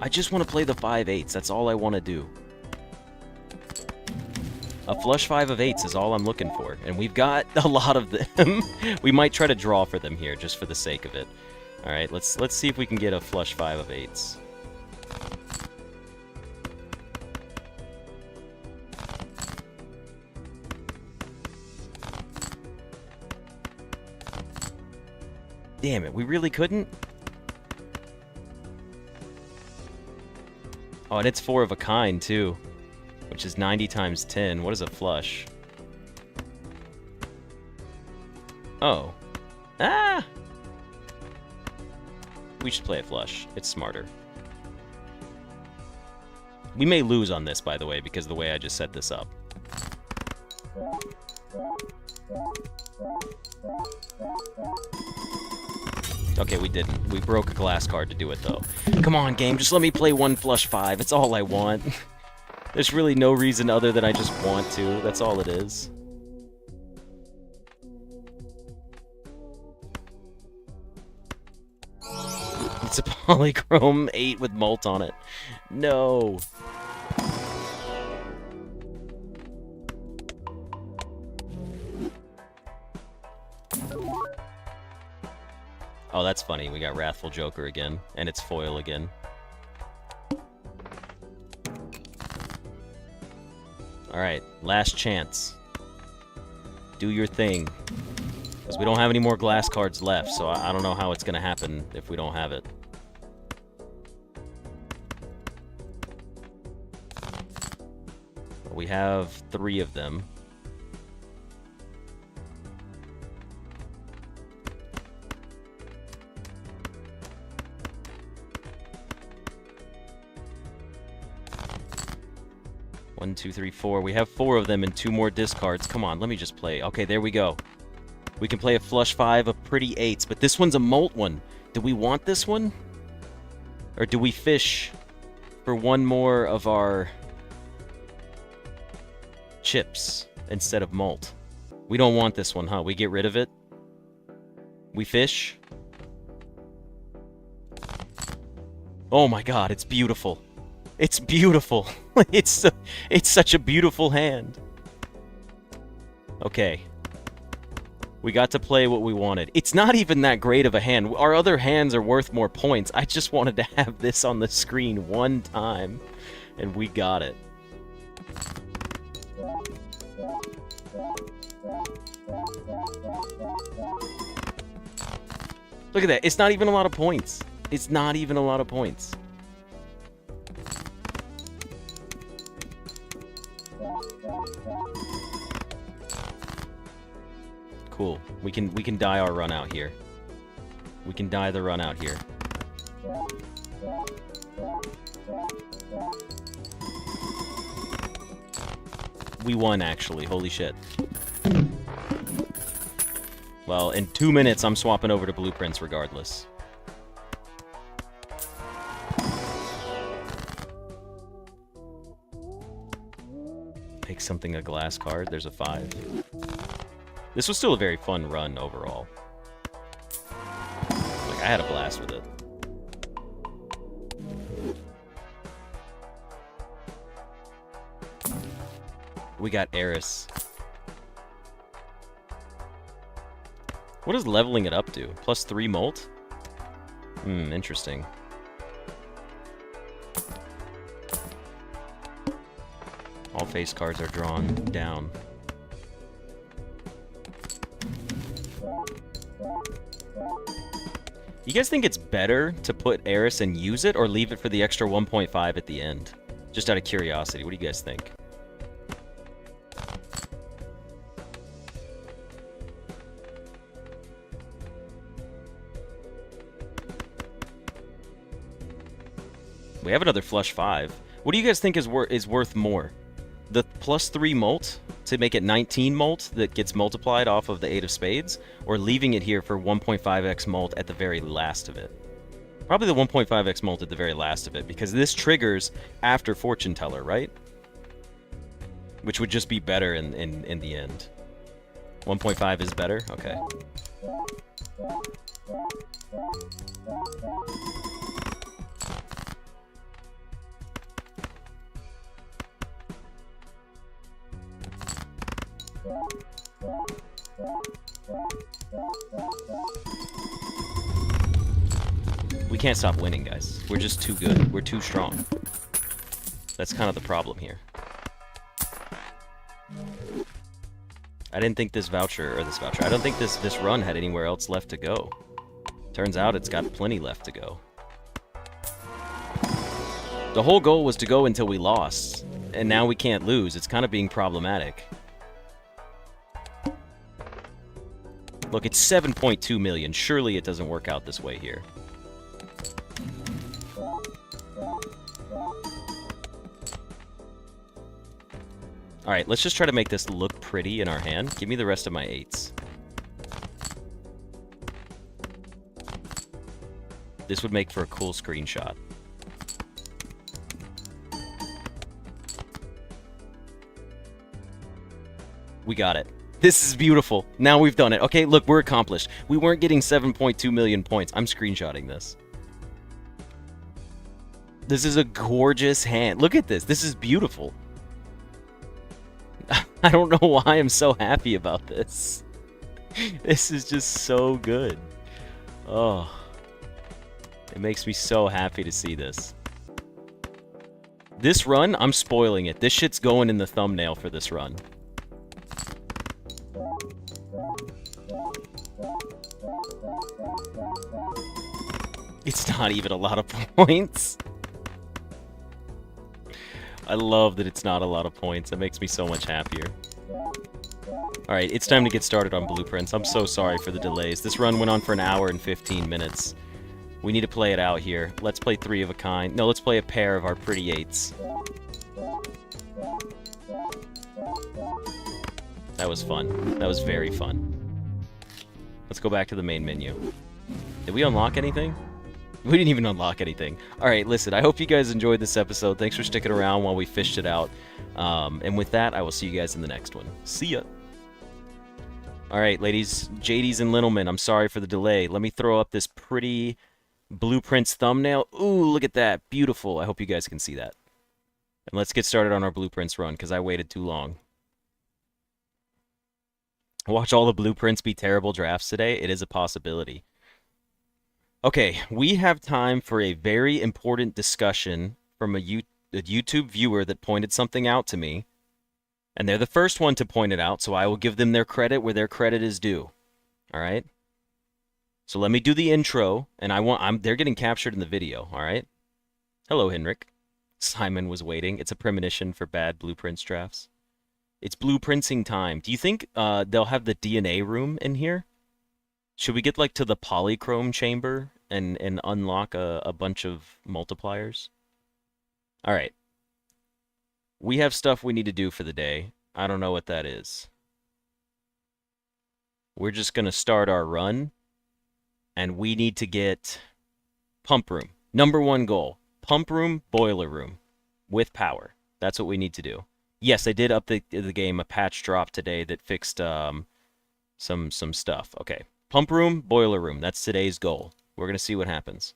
Speaker 1: I just want to play the 5/8s. That's all I want to do. A flush 5 of 8s is all I'm looking for. And we've got a lot of them. We might try to draw for them here, just for the sake of it. All right, let's see if we can get a flush 5 of 8s. Damn it, we really couldn't? Oh, and it's 4 of a kind, too. Which is 90 times 10. What is a flush? Oh. Ah! We should play a flush. It's smarter. We may lose on this, by the way, because of the way I just set this up. Okay, we didn't. We broke a glass card to do it, though. Come on, game. Just let me play one flush 5. It's all I want. There's really no reason other than I just want to. That's all it is. It's a polychrome 8 with mult on it. No. Oh, that's funny. We got Wrathful Joker again, and it's foil again. Alright, last chance. Do your thing. Because we don't have any more glass cards left, so I don't know how it's going to happen if we don't have it. We have 3 of them. One, two, three, 4. We have 4 of them and 2 more discards. Come on, let me just play. Okay, there we go. We can play a flush 5 of pretty 8s, but this one's a mult one. Do we want this one? Or do we fish for one more of our chips instead of mult? We don't want this one, huh? We get rid of it? We fish? Oh my god, it's beautiful. It's beautiful. It's such a beautiful hand. Okay. We got to play what we wanted. It's not even that great of a hand. Our other hands are worth more points. I just wanted to have this on the screen one time, and we got it. Look at that. It's not even a lot of points. It's not even a lot of points. Cool. We can die our run out here. We can die the run out here. We won, actually. Holy shit. Well, in 2 minutes, I'm swapping over to blueprints regardless. Make something a glass card. There's a 5. This was still a very fun run overall. Like, I had a blast with it. We got Eris. What is leveling it up to? +3 mult? Interesting. All face cards are drawn down. You guys think it's better to put Eris and use it, or leave it for the extra 1.5 at the end? Just out of curiosity, what do you guys think? We have another flush 5. What do you guys think is worth more? The +3 mult to make it 19 mult that gets multiplied off of the 8 of spades, or leaving it here for 1.5x mult at the very last of it? Probably the 1.5x mult at the very last of it, because this triggers after Fortune Teller, right? Which would just be better in the end. 1.5 is better? Okay. We can't stop winning, guys. We're just too good. We're too strong. That's kind of the problem here. I didn't think this voucher, I don't think this run had anywhere else left to go. Turns out it's got plenty left to go. The whole goal was to go until we lost, and now we can't lose. It's kind of being problematic. Look, it's 7.2 million. Surely it doesn't work out this way here. Alright, let's just try to make this look pretty in our hand. Give me the rest of my 8s. This would make for a cool screenshot. We got it. This is beautiful. Now we've done it. Okay, look, we're accomplished. We weren't getting 7.2 million points. I'm screenshotting this. This is a gorgeous hand. Look at this. This is beautiful. I don't know why I'm so happy about this. This is just so good. Oh. It makes me so happy to see this. This run, I'm spoiling it. This shit's going in the thumbnail for this run. It's not even a lot of points. I love that it's not a lot of points. It makes me so much happier. Alright, it's time to get started on blueprints. I'm so sorry for the delays. This run went on for an hour and 15 minutes. We need to play it out here. Let's play 3 of a kind. No, let's play a pair of our pretty 8s. That was fun. That was very fun. Let's go back to the main menu. Did we unlock anything? We didn't even unlock anything. Alright, listen, I hope you guys enjoyed this episode. Thanks for sticking around while we fished it out. And with that, I will see you guys in the next one. See ya! Alright, ladies, JDs and gentlemen, I'm sorry for the delay. Let me throw up this pretty blueprints thumbnail. Ooh, look at that. Beautiful. I hope you guys can see that. And let's get started on our blueprints run, because I waited too long. Watch all the blueprints be terrible drafts today. It is a possibility. Okay, we have time for a very important discussion from a YouTube viewer that pointed something out to me. And they're the first one to point it out, so I will give them their credit where their credit is due. Alright? So let me do the intro, and they're getting captured in the video, alright? Hello, Henrik. Simon was waiting. It's a premonition for bad blueprints drafts. It's blueprinting time. Do you think they'll have the DNA room in here? Should we get, like, to the polychrome chamber and unlock a bunch of multipliers? Alright. We have stuff we need to do for the day. I don't know what that is. We're just going to start our run. And we need to get pump room. Number 1 goal. Pump room, boiler room. With power. That's what we need to do. Yes, I did update the game. A patch drop today that fixed some stuff. Okay. Pump room, boiler room. That's today's goal. We're going to see what happens.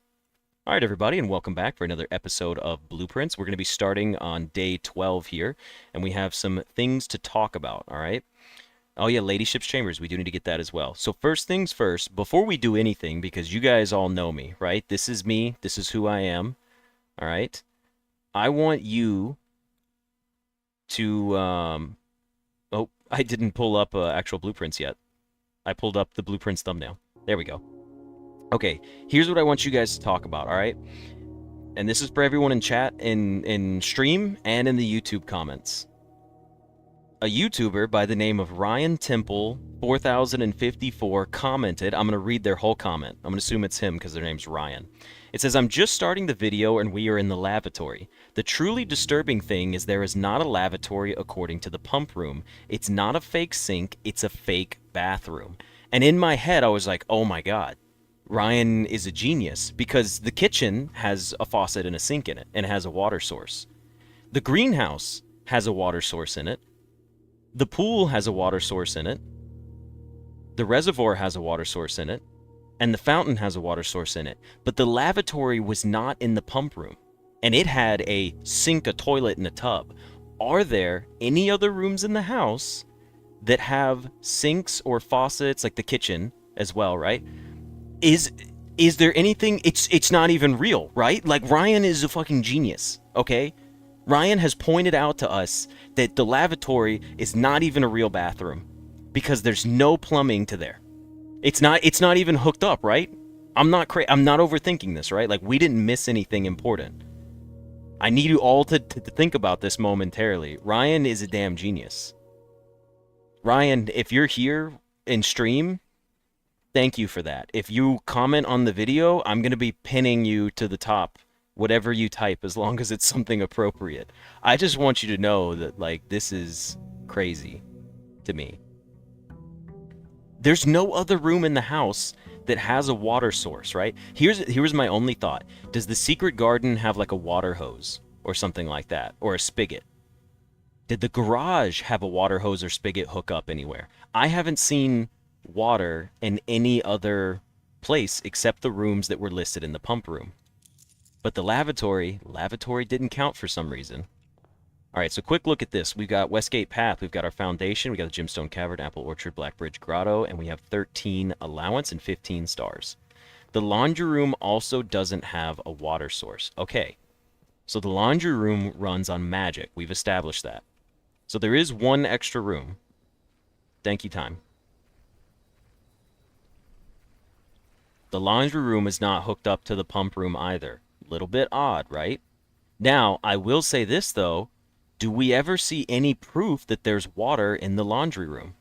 Speaker 1: All right, everybody, and welcome back for another episode of Blueprints. We're going to be starting on day 12 here, and we have some things to talk about, all right? Oh, yeah, Ladyship's Chambers. We do need to get that as well. So first things first, before we do anything, because you guys all know me, right? This is me. This is who I am, all right? I want you to... Oh, I didn't pull up actual blueprints yet. I pulled up the blueprints thumbnail. There we go. Okay, here's what I want you guys to talk about, all right? And this is for everyone in chat, in stream, and in the YouTube comments. A YouTuber by the name of Ryan Temple 4054 commented. I'm going to read their whole comment. I'm going to assume it's him because their name's Ryan. It says, I'm just starting the video and we are in the lavatory. The truly disturbing thing is there is not a lavatory according to the pump room. It's not a fake sink, it's a fake bathroom. And in my head, I was like, oh my god. Ryan is a genius because the kitchen has a faucet and a sink in it and it has a water source. The greenhouse has a water source in it. The pool has a water source in it. The reservoir has a water source in it. And the fountain has a water source in it. But the lavatory was not in the pump room. And it had a sink, a toilet, and a tub. Are there any other rooms in the house that have sinks or faucets, like the kitchen as well, right? Is there anything? It's not even real, right? Like, Ryan is a fucking genius, okay? Ryan has pointed out to us that the lavatory is not even a real bathroom because there's no plumbing to there. It's not even hooked up, right? I'm not overthinking this, right? Like, we didn't miss anything important. I need you all to think about this momentarily. Ryan is a damn genius. Ryan, if you're here in stream, thank you for that. If you comment on the video, I'm going to be pinning you to the top, whatever you type, as long as it's something appropriate. I just want you to know that, like, this is crazy to me. There's no other room in the house that has a water source, right? Here's my only thought. Does the secret garden have like a water hose or something like that, or a spigot? Did the garage have a water hose or spigot hook up anywhere? I haven't seen water in any other place except the rooms that were listed in the pump room. But the lavatory didn't count for some reason. All right, so quick look at this. We've got Westgate Path, we've got our foundation, we got the Gemstone Cavern, Apple Orchard, Blackbridge Grotto, and we have 13 allowance and 15 stars. The laundry room also doesn't have a water source. Okay, so the laundry room runs on magic. We've established that. So there is one extra room. Thank you, time. The laundry room is not hooked up to the pump room either. Little bit odd, right? Now, I will say this, though. Do we ever see any proof that there's water in the laundry room?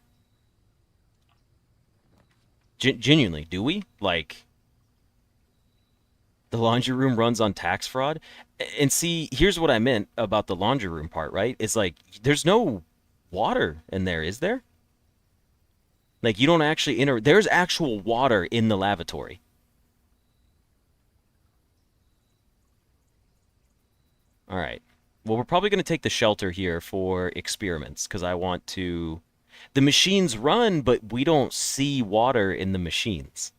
Speaker 1: Genuinely, do we? Like, the laundry room runs on tax fraud? And see, here's what I meant about the laundry room part, right? It's like, there's no water in there, is there? Like, you don't actually enter... There's actual water in the lavatory. All right. Well, we're probably going to take the shelter here for experiments, because I want to... The machines run, but we don't see water in the machines.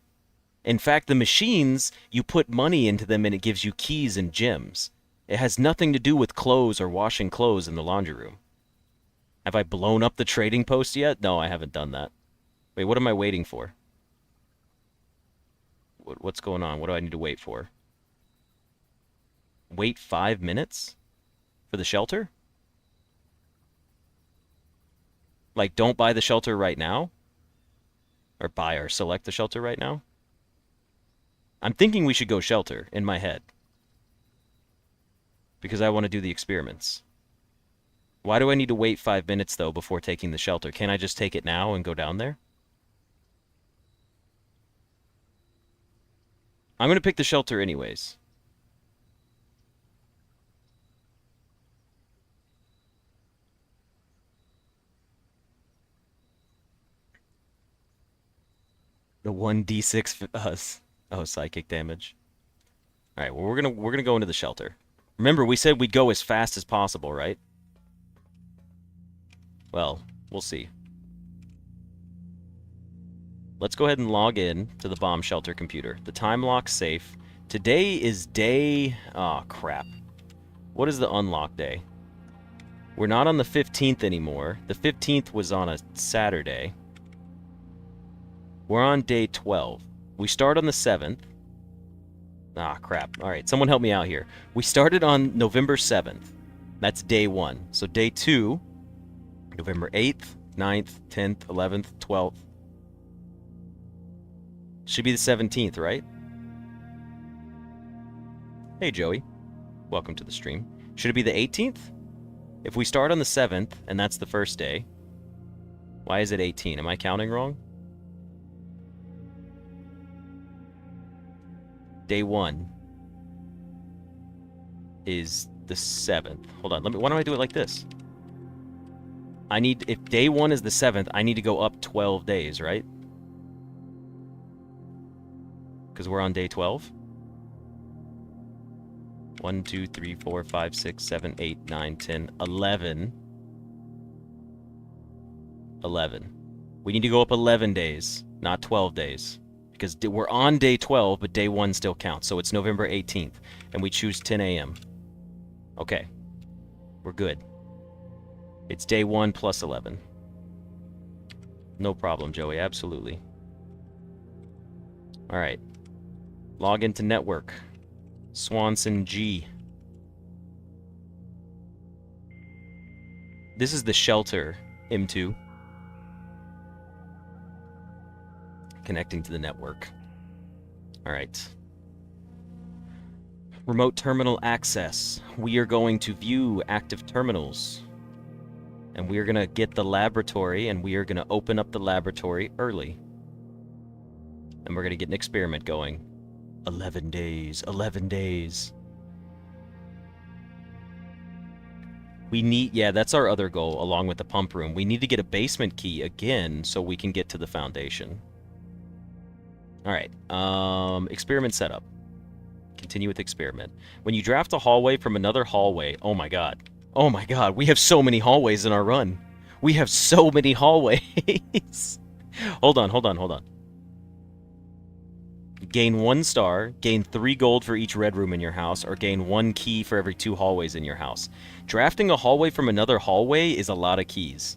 Speaker 1: In fact, the machines, you put money into them and it gives you keys and gems. It has nothing to do with clothes or washing clothes in the laundry room. Have I blown up the trading post yet? No, I haven't done that. Wait, what am I waiting for? What's going on? What do I need to wait for? Wait 5 minutes? For the shelter? Like, don't buy the shelter right now? Or buy or select the shelter right now? I'm thinking we should go shelter, in my head. Because I want to do the experiments. Why do I need to wait 5 minutes, though, before taking the shelter? Can't I just take it now and go down there? I'm going to pick the shelter anyways. The 1d6 psychic damage. All right, well, we're gonna go into the shelter. Remember, we said we'd go as fast as possible, right? Well, we'll see. Let's go ahead and log in to the bomb shelter computer. The time lock's safe. Today is day... Oh, crap. What is the unlock day? We're not on the 15th anymore. The 15th was on a Saturday. We're on day 12. We start on the 7th. Ah, crap. All right, someone help me out here. We started on November 7th. That's day 1. So day 2, November 8th, 9th, 10th, 11th, 12th. Should be the 17th, right? Hey, Joey. Welcome to the stream. Should it be the 18th? If we start on the 7th, and that's the first day, why is it 18? Am I counting wrong? Day 1 is the 7th. Hold on, why don't I do it like this? If day 1 is the 7th, I need to go up 12 days, right? Because we're on day 12. 1, 2, 3, 4, 5, 6, 7, 8, 9, 10, 11. 11. We need to go up 11 days, not 12 days. Because we're on day 12, but day 1 still counts. So it's November 18th, and we choose 10 a.m. Okay. We're good. It's day 1 plus 11. No problem, Joey. Absolutely. All right. Log into network. Swanson G. This is the shelter, M2. Connecting to the network. Alright. Remote terminal access. We are going to view active terminals. And we are going to get the laboratory, and we are going to open up the laboratory early. And we're going to get an experiment going. 11 days. 11 days. We need, yeah, that's our other goal, along with the pump room. We need to get a basement key again so we can get to the foundation. Alright, experiment setup. Continue with experiment. When you draft a hallway from another hallway, oh my god. Oh my god, we have so many hallways in our run. We have so many hallways. Hold on. Gain 1 star, gain 3 gold for each red room in your house, or gain 1 key for every 2 hallways in your house. Drafting a hallway from another hallway is a lot of keys.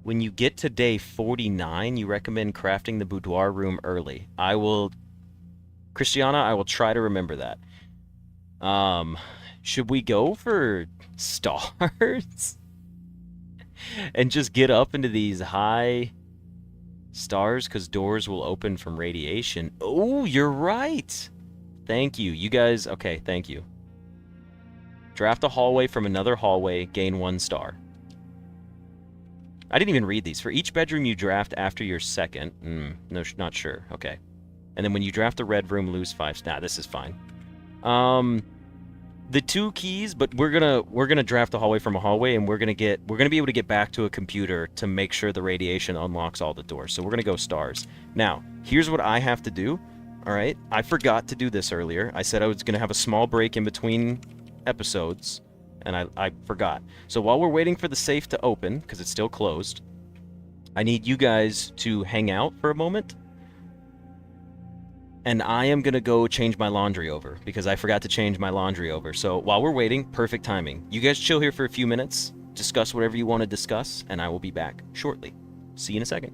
Speaker 1: When you get to day 49, you recommend crafting the boudoir room early. Christiana, I will try to remember that. Should we go for stars? And just get up into these high stars, because doors will open from radiation. Oh, you're right. Thank you. You guys, okay, thank you. Draft a hallway from another hallway, gain 1 star. I didn't even read these. For each bedroom you draft after your second. No, not sure. Okay. And then when you draft a red room, lose 5. Nah, this is fine. The 2 keys, but we're gonna draft a hallway from a hallway, and we're gonna be able to get back to a computer to make sure the radiation unlocks all the doors. So we're gonna go stars. Now, here's what I have to do. All right, I forgot to do this earlier. I said I was gonna have a small break in between episodes, and I forgot. So while we're waiting for the safe to open, because it's still closed, I need you guys to hang out for a moment. And I am going to go change my laundry over, because I forgot to change my laundry over. So while we're waiting, perfect timing. You guys chill here for a few minutes, discuss whatever you want to discuss, and I will be back shortly. See you in a second.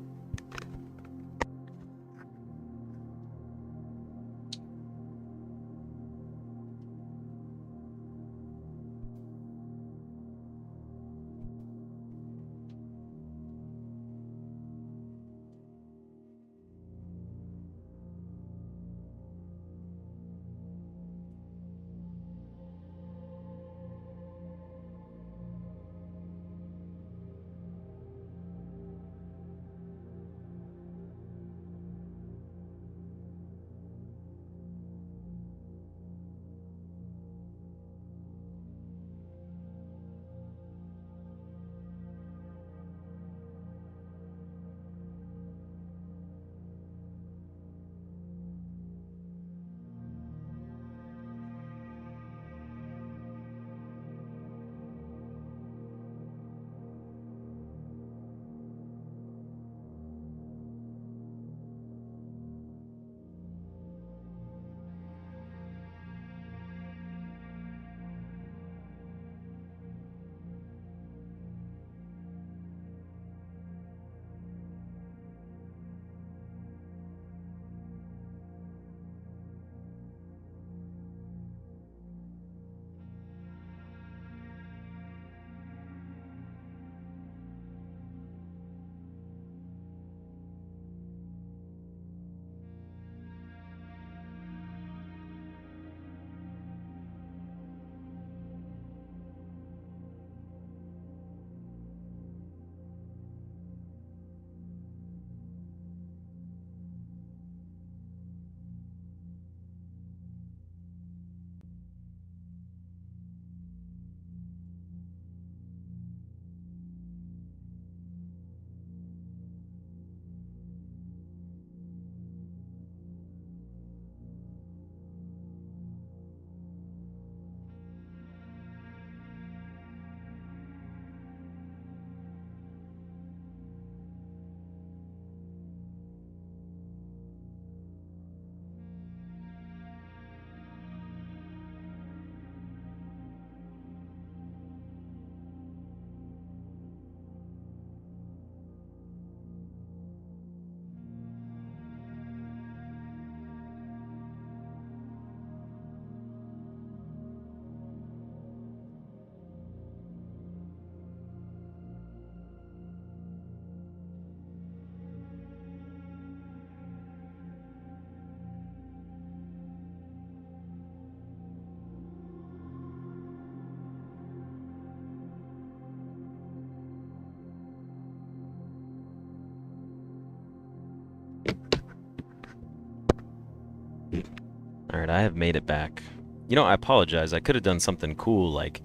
Speaker 1: Alright, I have made it back. You know, I apologize. I could have done something cool, like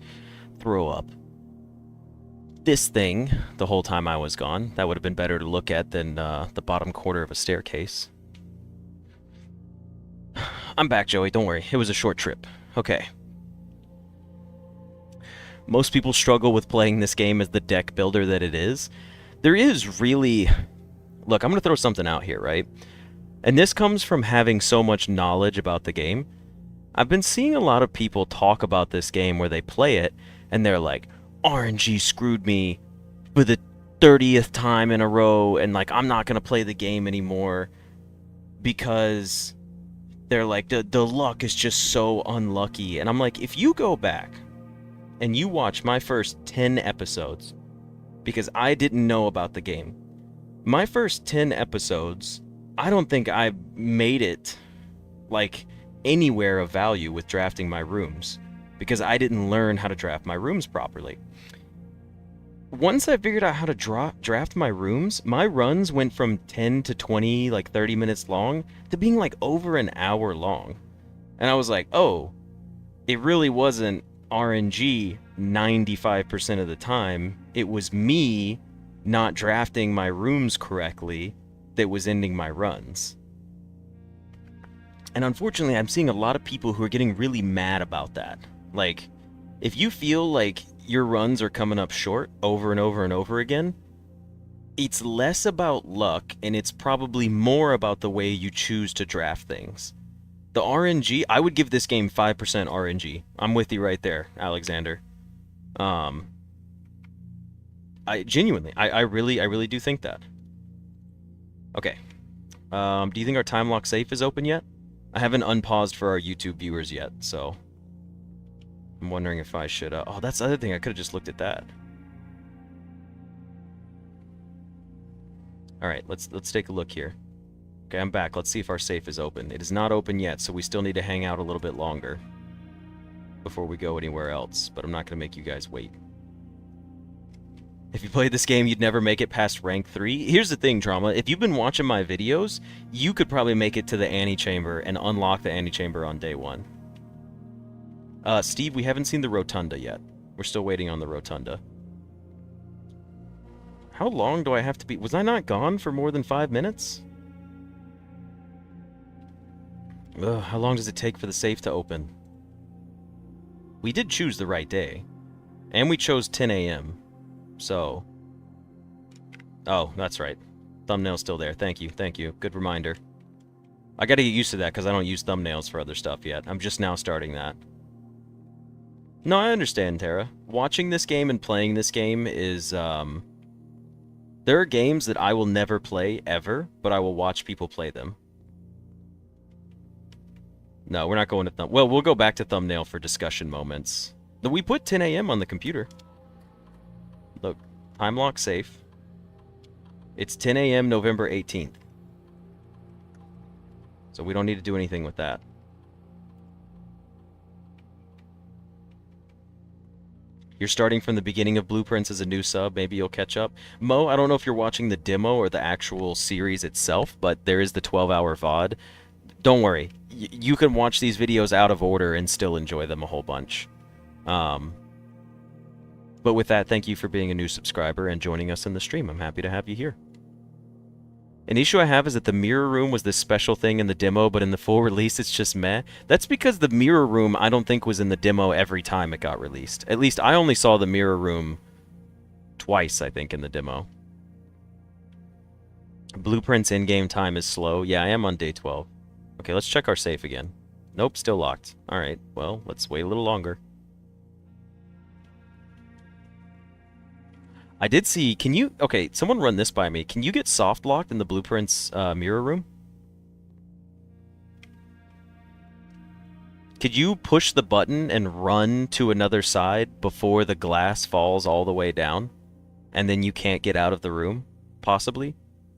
Speaker 1: throw up this thing the whole time I was gone. That would have been better to look at than the bottom corner of a staircase. I'm back, Joey. Don't worry. It was a short trip. Okay. Most people struggle with playing this game as the deck builder that it is. There is really... Look, I'm going to throw something out here, right? And this comes from having so much knowledge about the game. I've been seeing a lot of people talk about this game where they play it, and they're like, RNG screwed me for the 30th time in a row, and like, I'm not going to play the game anymore because they're like, the luck is just so unlucky. And I'm like, if you go back and you watch my first 10 episodes, because I didn't know about the game, my first 10 episodes, I don't think I made it like anywhere of value with drafting my rooms, because I didn't learn how to draft my rooms properly. Once I figured out how to draft my rooms, my runs went from 10 to 20, like 30 minutes long, to being like over an hour long. And I was like, oh, it really wasn't RNG 95% of the time. It was me not drafting my rooms correctly that was ending my runs. And unfortunately, I'm seeing a lot of people who are getting really mad about that. Like, if you feel like your runs are coming up short over and over and over again, it's less about luck, and it's probably more about the way you choose to draft things. The RNG, I would give this game 5% RNG. I'm with you right there, Alexander. I genuinely, I really do think that. Okay. Do you think our time lock safe is open yet? I haven't unpaused for our YouTube viewers yet, so I'm wondering if I should... oh, that's the other thing. I could have just looked at that. Alright, let's take a look here. Okay, I'm back. Let's see if our safe is open. It is not open yet, so we still need to hang out a little bit longer before we go anywhere else, but I'm not going to make you guys wait. If you played this game, you'd never make it past rank 3. Here's the thing, Drama. If you've been watching my videos, you could probably make it to the Antechamber and unlock the Antechamber on day 1. Steve, we haven't seen the Rotunda yet. We're still waiting on the Rotunda. How long do I have to be... Was I not gone for more than 5 minutes? Ugh, how long does it take for the safe to open? We did choose the right day. And we chose 10 a.m. So... Oh, that's right. Thumbnail's still there. Thank you, thank you. Good reminder. I gotta get used to that because I don't use thumbnails for other stuff yet. I'm just now starting that. No, I understand, Tara. Watching this game and playing this game is, there are games that I will never play, ever, but I will watch people play them. No, we're not going to well, we'll go back to thumbnail for discussion moments. We put 10 a.m. on the computer. Look, time lock safe. It's 10 a.m. November 18th. So we don't need to do anything with that. You're starting from the beginning of Blueprints as a new sub. Maybe you'll catch up. Mo, I don't know if you're watching the demo or the actual series itself, but there is the 12-hour VOD. Don't worry. You can watch these videos out of order and still enjoy them a whole bunch. But with that, thank you for being a new subscriber and joining us in the stream. I'm happy to have you here. An issue I have is that the mirror room was this special thing in the demo, but in the full release it's just meh. That's because the mirror room I don't think was in the demo every time it got released. At least I only saw the mirror room twice, I think, in the demo. Blueprint's in-game time is slow. Yeah, I am on day 12. Okay, let's check our safe again. Nope, still locked. Alright, well, let's wait a little longer. I did see, can you, okay, someone run this by me. Can you get soft locked in the Blueprint's mirror room? Could you push the button and run to another side before the glass falls all the way down? And then you can't get out of the room, possibly,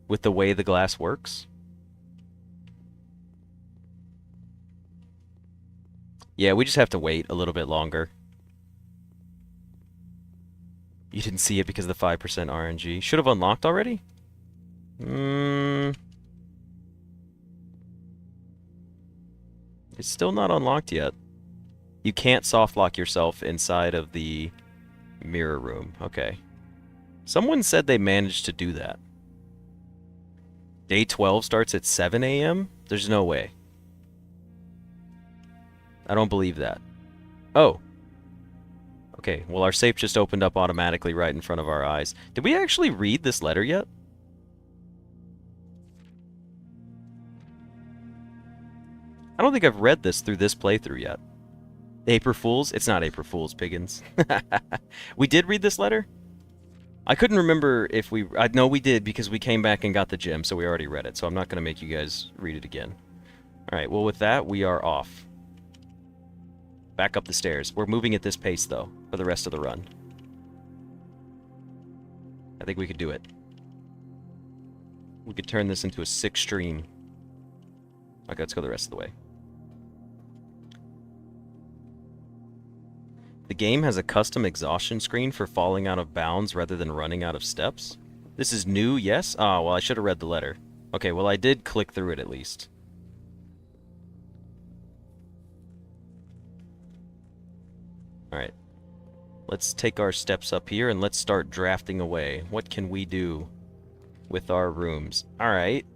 Speaker 1: with the way the glass works? Yeah, we just have to wait a little bit longer. You didn't see it because of the 5% RNG. Should have unlocked already? It's still not unlocked yet. You can't soft lock yourself inside of the mirror room. Okay. Someone said they managed to do that. Day 12 starts at 7 a.m.? There's no way. I don't believe that. Oh. Okay, well our safe just opened up automatically right in front of our eyes. Did we actually read this letter yet? I don't think I've read this through this playthrough yet. April Fools? It's not April Fools, Piggins. We did read this letter? I couldn't remember if we... I know we did because we came back and got the gem, so we already read it. So I'm not going to make you guys read it again. Alright, well with that, we are off. Back up the stairs. We're moving at this pace, though, for the rest of the run. I think we could do it. We could turn this into a 6 stream. Okay, let's go the rest of the way. The game has a custom exhaustion screen for falling out of bounds rather than running out of steps. This is new, yes? Oh, well, I should have read the letter. Okay, well, I did click through it at least. Alright. Let's take our steps up here and let's start drafting away. What can we do with our rooms? Alright.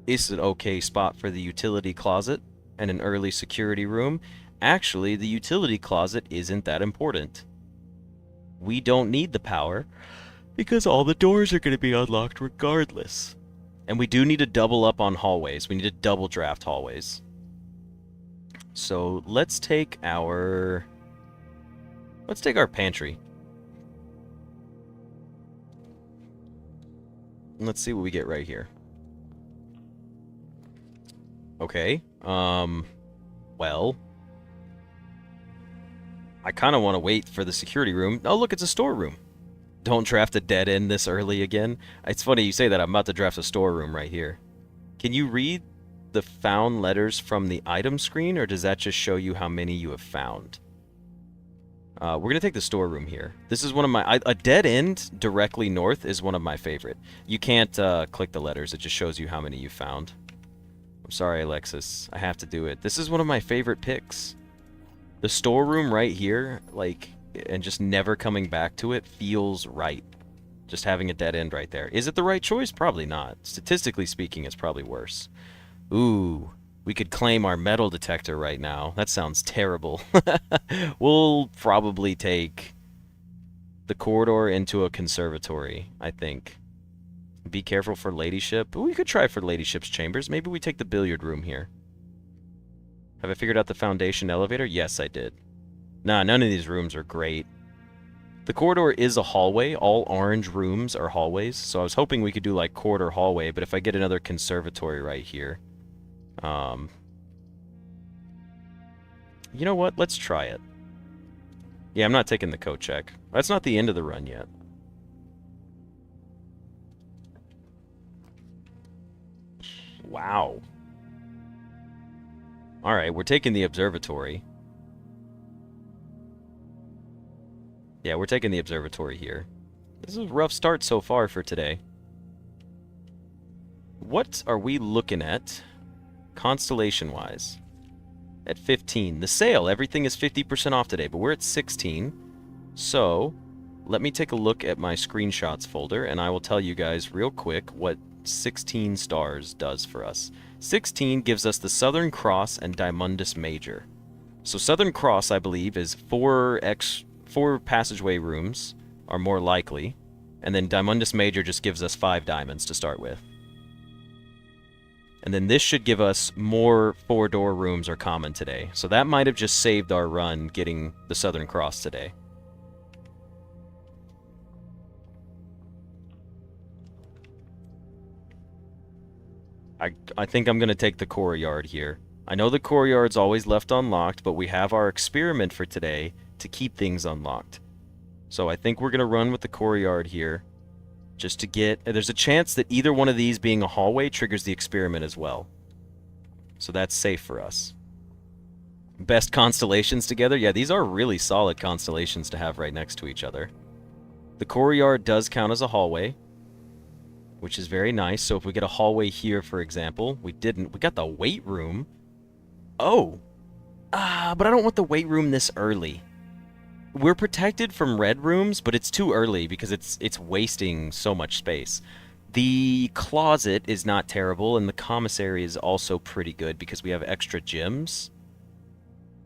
Speaker 1: This is an okay spot for the utility closet and an early security room. Actually, the utility closet isn't that important. We don't need the power because all the doors are going to be unlocked regardless. And we do need to double up on hallways. We need to double draft hallways. So let's take our... Let's take our pantry. Let's see what we get right here. Okay. Well... I kind of want to wait for the security room. Oh, look, it's a storeroom. Don't draft a dead end this early again. It's funny you say that. I'm about to draft a storeroom right here. Can you read the found letters from the item screen, or does that just show you how many you have found? We're going to take the storeroom here. This is one of my... a dead end directly north is one of my favorite. You can't click the letters. It just shows you how many you found. I'm sorry, Alexis. I have to do it. This is one of my favorite picks. The storeroom right here, like, and just never coming back to it feels right. Just having a dead end right there. Is it the right choice? Probably not. Statistically speaking, it's probably worse. Ooh, we could claim our metal detector right now. That sounds terrible. We'll probably take the corridor into a conservatory, I think. Be careful for ladyship. We could try for ladyship's chambers. Maybe we take the billiard room here. Have I figured out the foundation elevator? Yes, I did. Nah, none of these rooms are great. The corridor is a hallway. All orange rooms are hallways. So I was hoping we could do like corridor hallway, but if I get another conservatory right here. You know what? Let's try it. Yeah, I'm not taking the coat check. That's not the end of the run yet. Wow. Alright, we're taking the observatory. Yeah, we're taking the observatory here. This is a rough start so far for today. What are we looking at, constellation-wise? At 15. The sale, everything is 50% off today, but we're at 16. So, let me take a look at my screenshots folder, and I will tell you guys real quick what 16 stars does for us. 16 gives us the Southern Cross and Diamondus Major. So Southern Cross, I believe, is 4 passageway rooms are more likely, and then Diamondus Major just gives us 5 diamonds to start with. And then this should give us more 4-door rooms are common today. So that might have just saved our run getting the Southern Cross today. I think I'm going to take the courtyard here. I know the courtyard's always left unlocked, but we have our experiment for today to keep things unlocked. So I think we're going to run with the courtyard here. Just to get... There's a chance that either one of these being a hallway triggers the experiment as well. So that's safe for us. Best constellations together? Yeah, these are really solid constellations to have right next to each other. The courtyard does count as a hallway, which is very nice. So if we get a hallway here, for example, we got the weight room. Oh! But I don't want the weight room this early. We're protected from red rooms, but it's too early because it's wasting so much space. The closet is not terrible, and the commissary is also pretty good because we have extra gyms.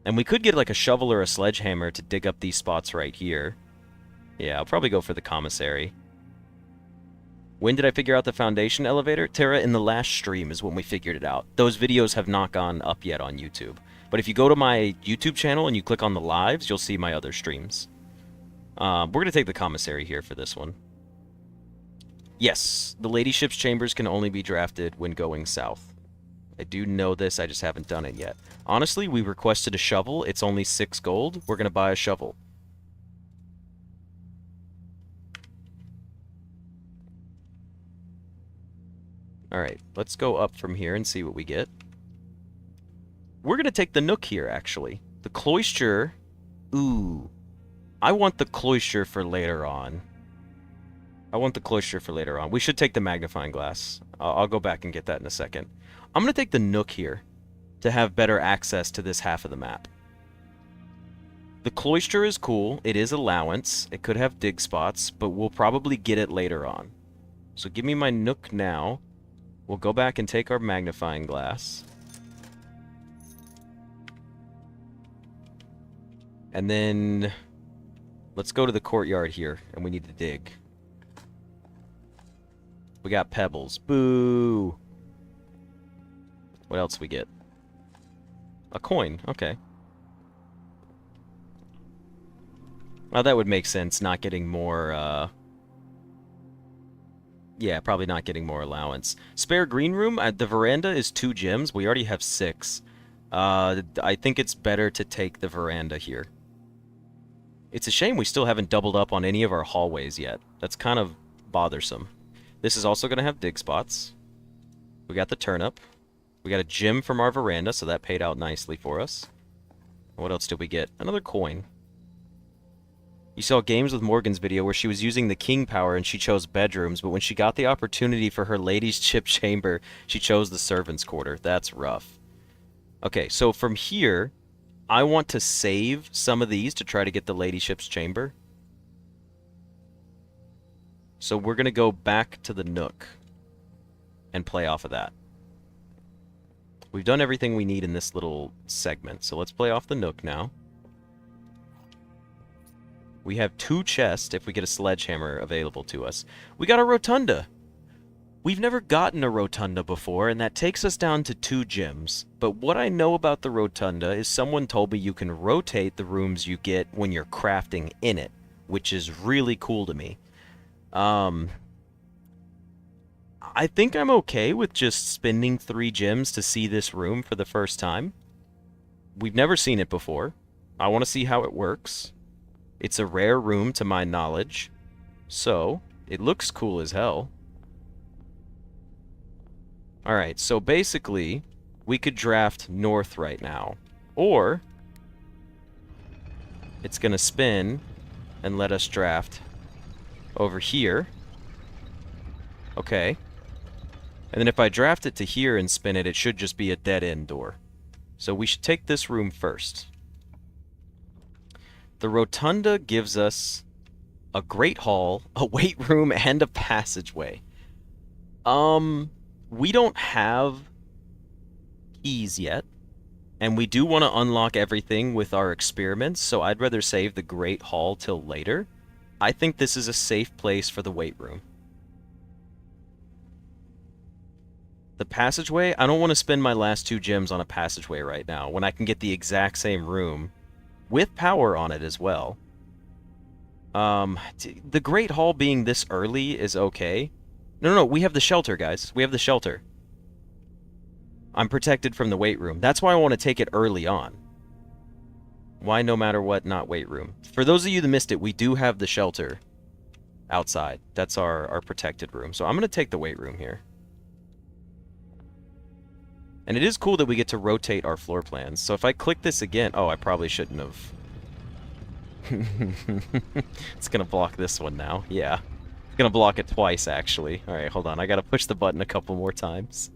Speaker 1: And we could get like a shovel or a sledgehammer to dig up these spots right here. Yeah, I'll probably go for the commissary. When did I figure out the foundation elevator? Tara, in the last stream is when we figured it out. Those videos have not gone up yet on YouTube. But if you go to my YouTube channel and you click on the lives, you'll see my other streams. We're going to take the commissary here for this one. Yes, the ladyship's chambers can only be drafted when going south. I do know this, I just haven't done it yet. Honestly, we requested a shovel. It's only 6 gold. We're going to buy a shovel. Alright, let's go up from here and see what we get. We're going to take the nook here, actually. The cloister... Ooh. I want the cloister for later on. We should take the magnifying glass. I'll go back and get that in a second. I'm going to take the nook here to have better access to this half of the map. The cloister is cool. It is allowance. It could have dig spots, but we'll probably get it later on. So give me my nook now. We'll go back and take our magnifying glass. And then let's go to the courtyard here, and we need to dig. We got pebbles. Boo! What else we get? A coin. Okay. Well, that would make sense, not getting more, yeah, probably not getting more allowance. Spare green room? The veranda is 2 gems. We already have 6. I think it's better to take the veranda here. It's a shame we still haven't doubled up on any of our hallways yet. That's kind of bothersome. This is also going to have dig spots. We got the turnip. We got a gem from our veranda, so that paid out nicely for us. What else did we get? Another coin. You saw Games with Morgan's video where she was using the king power and she chose bedrooms, but when she got the opportunity for her lady's chip chamber, she chose the servant's quarter. That's rough. Okay, so from here, I want to save some of these to try to get the ladyship's chamber. So we're going to go back to the nook and play off of that. We've done everything we need in this little segment, so let's play off the nook now. We have 2 chests if we get a sledgehammer available to us. We got a rotunda! We've never gotten a rotunda before, and that takes us down to 2 gems. But what I know about the rotunda is someone told me you can rotate the rooms you get when you're crafting in it, which is really cool to me. I think I'm okay with just spending 3 gems to see this room for the first time. We've never seen it before. I want to see how it works. It's a rare room to my knowledge, so it looks cool as hell. Alright, so basically, we could draft north right now. Or, it's going to spin and let us draft over here. Okay. And then if I draft it to here and spin it, it should just be a dead-end door. So we should take this room first. The rotunda gives us a great hall, a weight room, and a passageway. We don't have keys yet, and we do want to unlock everything with our experiments, so I'd rather save the great hall till later. I think this is a safe place for the weight room. The passageway, I don't want to spend my last 2 gems on a passageway right now, when I can get the exact same room with power on it as well. The Great Hall being this early is okay. No, we have the shelter, guys. We have the shelter. I'm protected from the weight room. That's why I want to take it early on. Why no matter what, not weight room? For those of you that missed it, we do have the shelter outside. That's our protected room. So I'm going to take the weight room here. And it is cool that we get to rotate our floor plans. So if I click this again... Oh, I probably shouldn't have. It's going to block this one now. Yeah. It's going to block it twice, actually. Alright, hold on. I got to push the button a couple more times.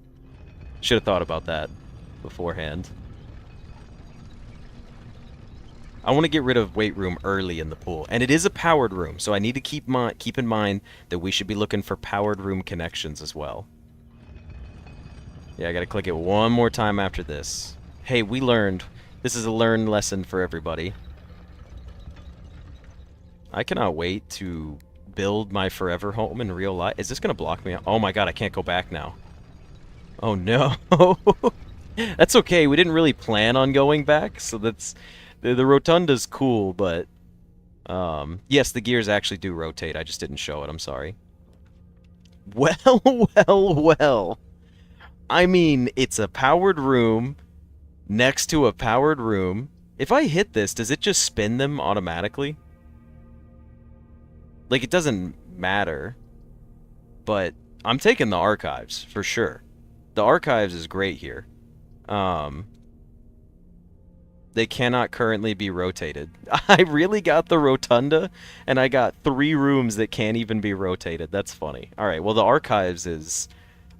Speaker 1: Should have thought about that beforehand. I want to get rid of weight room early in the pool. And it is a powered room, so I need to keep in mind that we should be looking for powered room connections as well. Yeah, I gotta click it one more time after this. Hey, we learned. This is a learned lesson for everybody. I cannot wait to build my forever home in real life. Is this gonna block me? Oh my god, I can't go back now. Oh no. That's okay, we didn't really plan on going back, so that's... The rotunda's cool, but... yes, the gears actually do rotate, I just didn't show it, I'm sorry. Well, well, well. I mean, it's a powered room next to a powered room. If I hit this, does it just spin them automatically? Like, it doesn't matter. But I'm taking the archives, for sure. The archives is great here. They cannot currently be rotated. I really got the rotunda, and I got 3 rooms that can't even be rotated. That's funny. Alright, well, the archives is...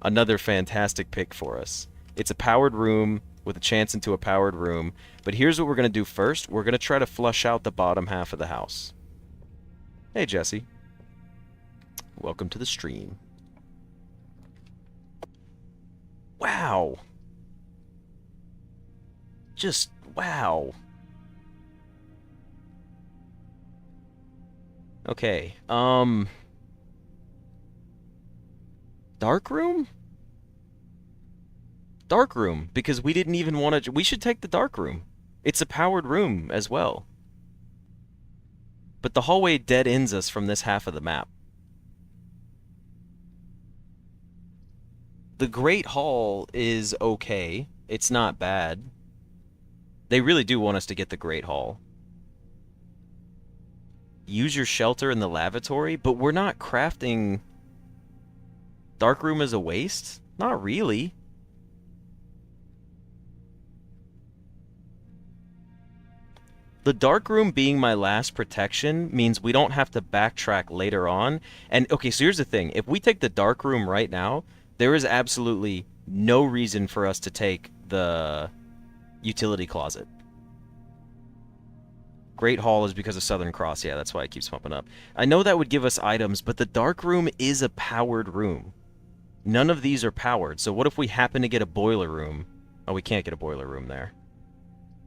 Speaker 1: another fantastic pick for us. It's a powered room with a chance into a powered room. But here's what we're going to do first. We're going to try to flush out the bottom half of the house. Hey, Jesse. Welcome to the stream. Wow. Just, wow. Okay, dark room? Dark room, because we didn't even want to... We should take the dark room. It's a powered room as well. But the hallway dead ends us from this half of the map. The Great Hall is okay. It's not bad. They really do want us to get the Great Hall. Use your shelter in the lavatory, but we're not crafting... Dark room is a waste? Not really. The dark room being my last protection means we don't have to backtrack later on. And, okay, so here's the thing. If we take the dark room right now, there is absolutely no reason for us to take the utility closet. Great Hall is because of Southern Cross. Yeah, that's why it keeps pumping up. I know that would give us items, but the dark room is a powered room. None of these are powered, so what if we happen to get a boiler room? Oh, we can't get a boiler room there.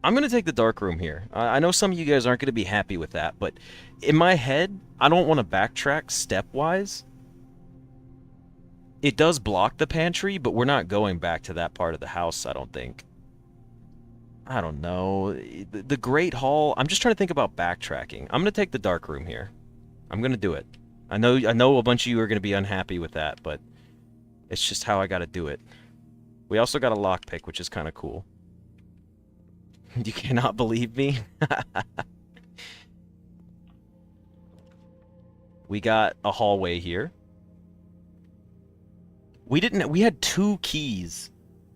Speaker 1: I'm going to take the dark room here. I know some of you guys aren't going to be happy with that, but in my head, I don't want to backtrack stepwise. It does block the pantry, but we're not going back to that part of the house, I don't think. I don't know. The Great Hall, I'm just trying to think about backtracking. I'm going to take the dark room here. I'm going to do it. I know a bunch of you are going to be unhappy with that, but it's just how I got to do it. We also got a lockpick, which is kind of cool. You cannot believe me? We got a hallway here. We had 2 keys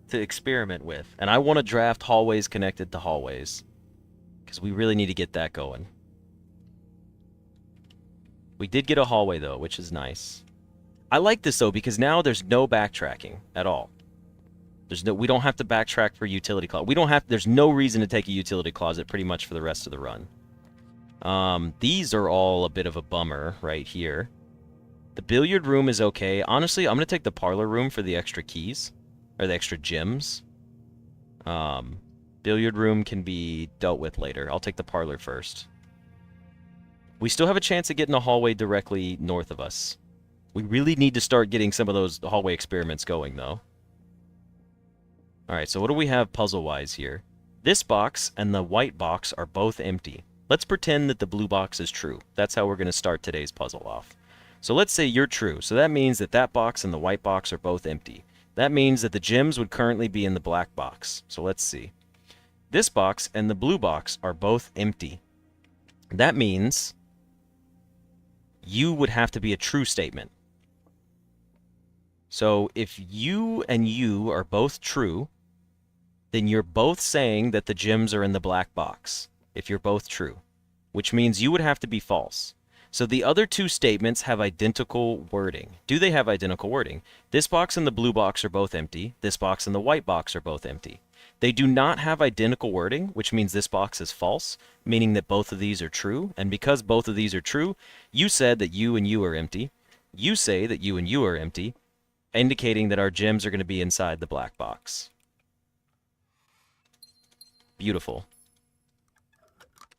Speaker 1: to experiment with, and I want to draft hallways connected to hallways, because we really need to get that going. We did get a hallway, though, which is nice. I like this, though, because now there's no backtracking at all. We don't have to backtrack for utility closet. There's no reason to take a utility closet pretty much for the rest of the run. These are all a bit of a bummer right here. The billiard room is okay. Honestly, I'm going to take the parlor room for the extra keys. Or the extra gems. Billiard room can be dealt with later. I'll take the parlor first. We still have a chance of getting a hallway directly north of us. We really need to start getting some of those hallway experiments going, though. Alright, so what do we have puzzle-wise here? This box and the white box are both empty. Let's pretend that the blue box is true. That's how we're going to start today's puzzle off. So let's say you're true. So that means that that box and the white box are both empty. That means that the gems would currently be in the black box. So let's see. This box and the blue box are both empty. That means you would have to be a true statement. So if you and you are both true, then you're both saying that the gems are in the black box, if you're both true, which means you would have to be false. So the other 2 statements have identical wording. Do they have identical wording? This box and the blue box are both empty. This box and the white box are both empty. They do not have identical wording, which means this box is false, meaning that both of these are true. And because both of these are true, you said that you and you are empty. You say that you and you are empty, indicating that our gems are going to be inside the black box. Beautiful.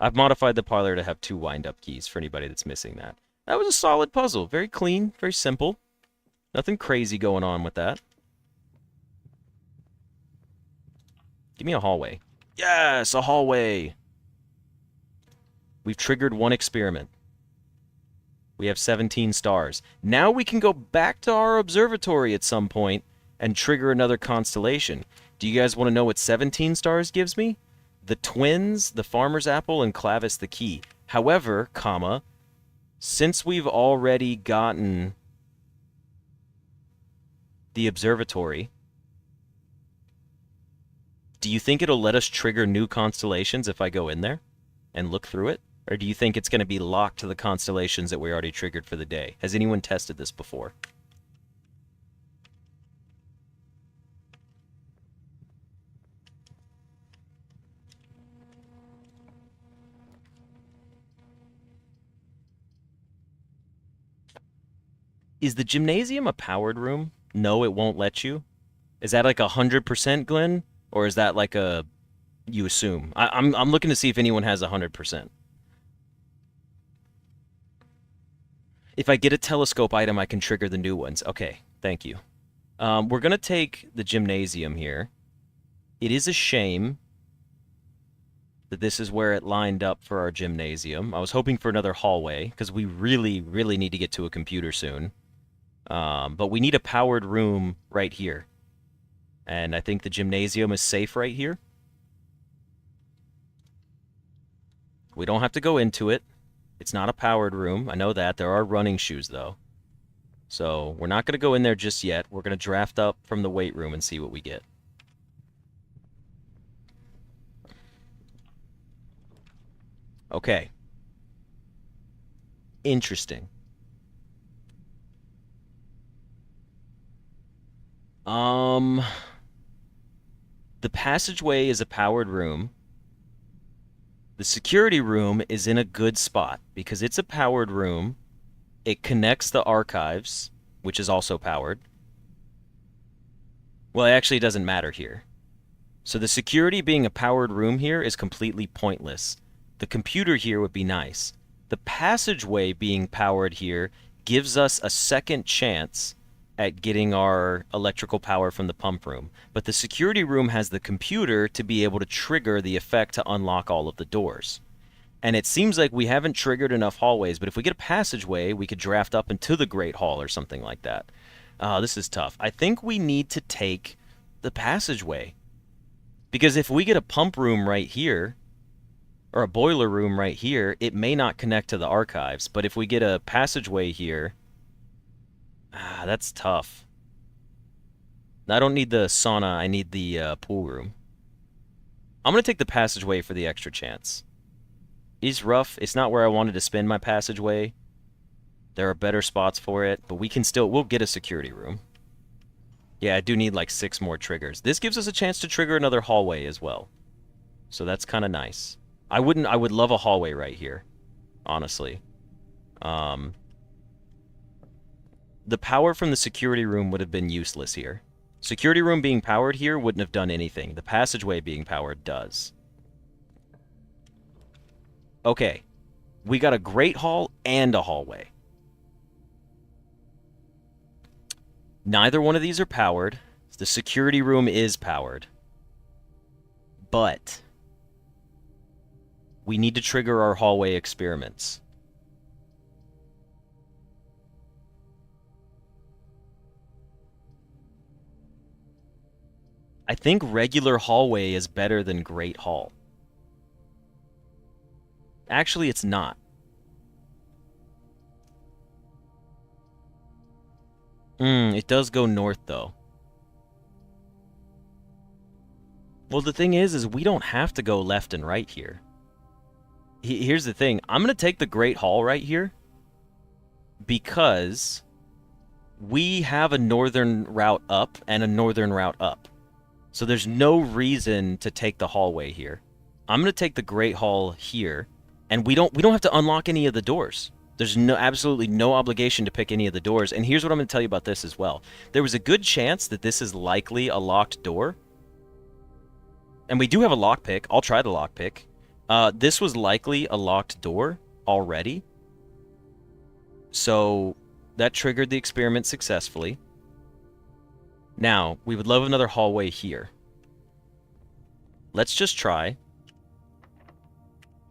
Speaker 1: I've modified the parlor to have 2 wind-up keys for anybody that's missing that. That was a solid puzzle. Very clean, very simple. Nothing crazy going on with that. Give me a hallway. Yes, a hallway! We've triggered 1 experiment. We have 17 stars. Now we can go back to our observatory at some point and trigger another constellation. Do you guys want to know what 17 stars gives me? The twins, the farmer's apple, and Clavis the key. However, comma, since we've already gotten the observatory, do you think it'll let us trigger new constellations if I go in there and look through it? Or do you think it's going to be locked to the constellations that we already triggered for the day? Has anyone tested this before? Is the gymnasium a powered room? No, it won't let you. Is that like 100%, Glenn? Or is that like a... you assume? I'm looking to see if anyone has 100%. If I get a telescope item, I can trigger the new ones. Okay, thank you. We're going to take the gymnasium here. It is a shame that this is where it lined up for our gymnasium. I was hoping for another hallway, because we really, really need to get to a computer soon. But we need a powered room right here. And I think the gymnasium is safe right here. We don't have to go into it. It's not a powered room. I know that. There are running shoes, though. So we're not going to go in there just yet. We're going to draft up from the weight room and see what we get. Okay. Interesting. The passageway is a powered room. The security room is in a good spot because it's a powered room. It connects the archives, which is also powered. Well, it actually doesn't matter here. So the security being a powered room here is completely pointless. The computer here would be nice. The passageway being powered here gives us a second chance at getting our electrical power from the pump room. But the security room has the computer to be able to trigger the effect to unlock all of the doors. And it seems like we haven't triggered enough hallways, but if we get a passageway, we could draft up into the Great Hall or something like that. This is tough. I think we need to take the passageway. Because if we get a pump room right here, or a boiler room right here, it may not connect to the archives. But if we get a passageway here, that's tough. I don't need the sauna, I need the pool room. I'm going to take the passageway for the extra chance. It's rough. It's not where I wanted to spend my passageway. There are better spots for it, but we'll get a security room. Yeah, I do need like 6 more triggers. This gives us a chance to trigger another hallway as well. So that's kind of nice. I would love a hallway right here, honestly. The power from the security room would have been useless here. Security room being powered here wouldn't have done anything. The passageway being powered does. Okay. We got a Great Hall and a hallway. Neither one of these are powered. The security room is powered. But we need to trigger our hallway experiments. I think regular hallway is better than Great Hall. Actually, it's not. It does go north, though. Well, the thing is we don't have to go left and right here. Here's the thing. I'm going to take the Great Hall right here because we have a northern route up and a northern route up. So there's no reason to take the hallway here. I'm going to take the Great Hall here, and we don't have to unlock any of the doors. There's absolutely no obligation to pick any of the doors. And here's what I'm going to tell you about this as well. There was a good chance that this is likely a locked door. And we do have a lockpick. I'll try the lockpick. This was likely a locked door already. So that triggered the experiment successfully. Now, we would love another hallway here. Let's just try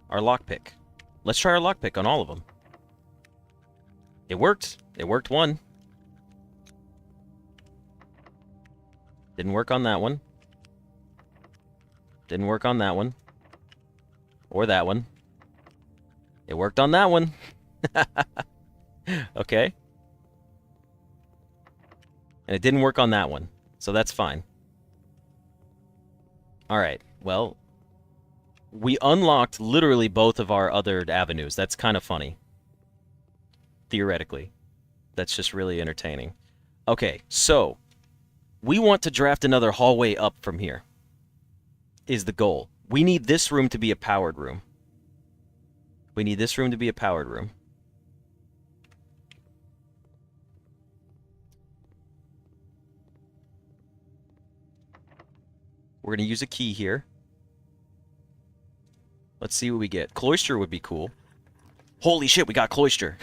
Speaker 1: our lockpick. Let's try our lockpick on all of them. It worked. It worked one. Didn't work on that one. Didn't work on that one. Or that one. It worked on that one. Okay. And it didn't work on that one. So that's fine. Alright, well, we unlocked literally both of our other avenues. That's kind of funny. Theoretically. That's just really entertaining. Okay, so we want to draft another hallway up from here. Is the goal. We need this room to be a powered room. We need this room to be a powered room. We're going to use a key here. Let's see what we get. Cloister would be cool. Holy shit, we got Cloister.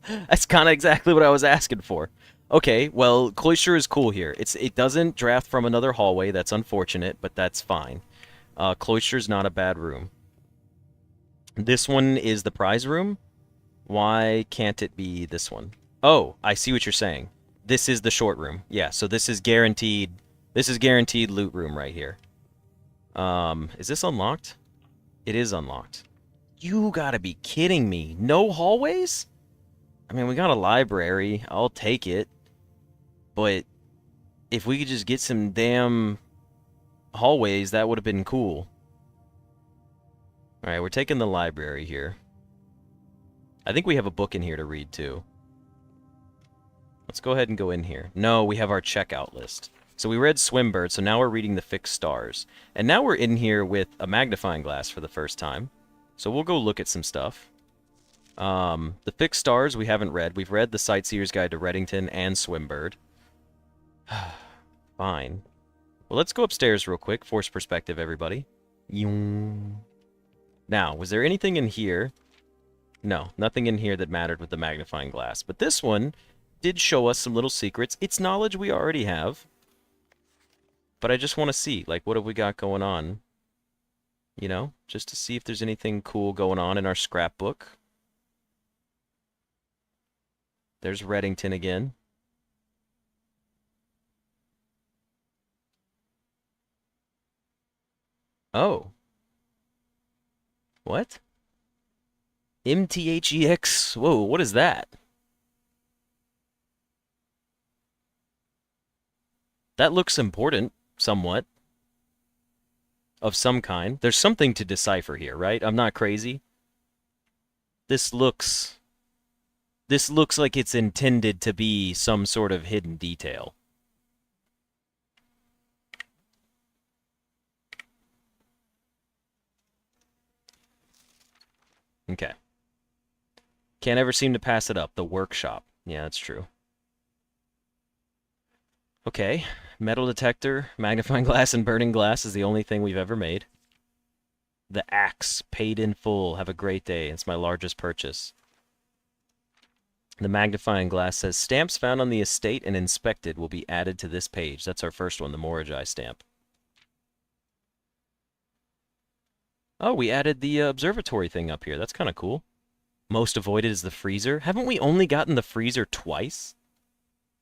Speaker 1: That's kind of exactly what I was asking for. Okay, well, Cloister is cool here. It doesn't draft from another hallway. That's unfortunate, but that's fine. Cloister's not a bad room. This one is the prize room. Why can't it be this one? Oh, I see what you're saying. This is the short room. Yeah, so this is guaranteed. This is guaranteed loot room right here. Is this unlocked? It is unlocked. You gotta be kidding me. No hallways? I mean, we got a library. I'll take it. But if we could just get some damn hallways, that would have been cool. Alright, we're taking the library here. I think we have a book in here to read, too. Let's go ahead and go in here. No, we have our checkout list. So we read Swimbird, so now we're reading the fixed stars. And now we're in here with a magnifying glass for the first time. So we'll go look at some stuff. The fixed stars we haven't read. We've read the Sightseer's Guide to Reddington and Swimbird. Fine. Well, let's go upstairs real quick. Force perspective, everybody. Now, was there anything in here? No, nothing in here that mattered with the magnifying glass. But this one did show us some little secrets. It's knowledge we already have. But I just want to see, like, what have we got going on? You know, just to see if there's anything cool going on in our scrapbook. There's Reddington again. Oh. What? MTHEX. Whoa, what is that? That looks important, somewhat. Of some kind. There's something to decipher here, right? I'm not crazy. This looks like it's intended to be some sort of hidden detail. Okay. Can't ever seem to pass it up. The workshop. Yeah, that's true. Okay. Metal detector, magnifying glass, and burning glass is the only thing we've ever made. The axe, paid in full. Have a great day. It's my largest purchase. The magnifying glass says, stamps found on the estate and inspected will be added to this page. That's our first one, the Moragi stamp. Oh, we added the observatory thing up here. That's kind of cool. Most avoided is the freezer. Haven't we only gotten the freezer twice?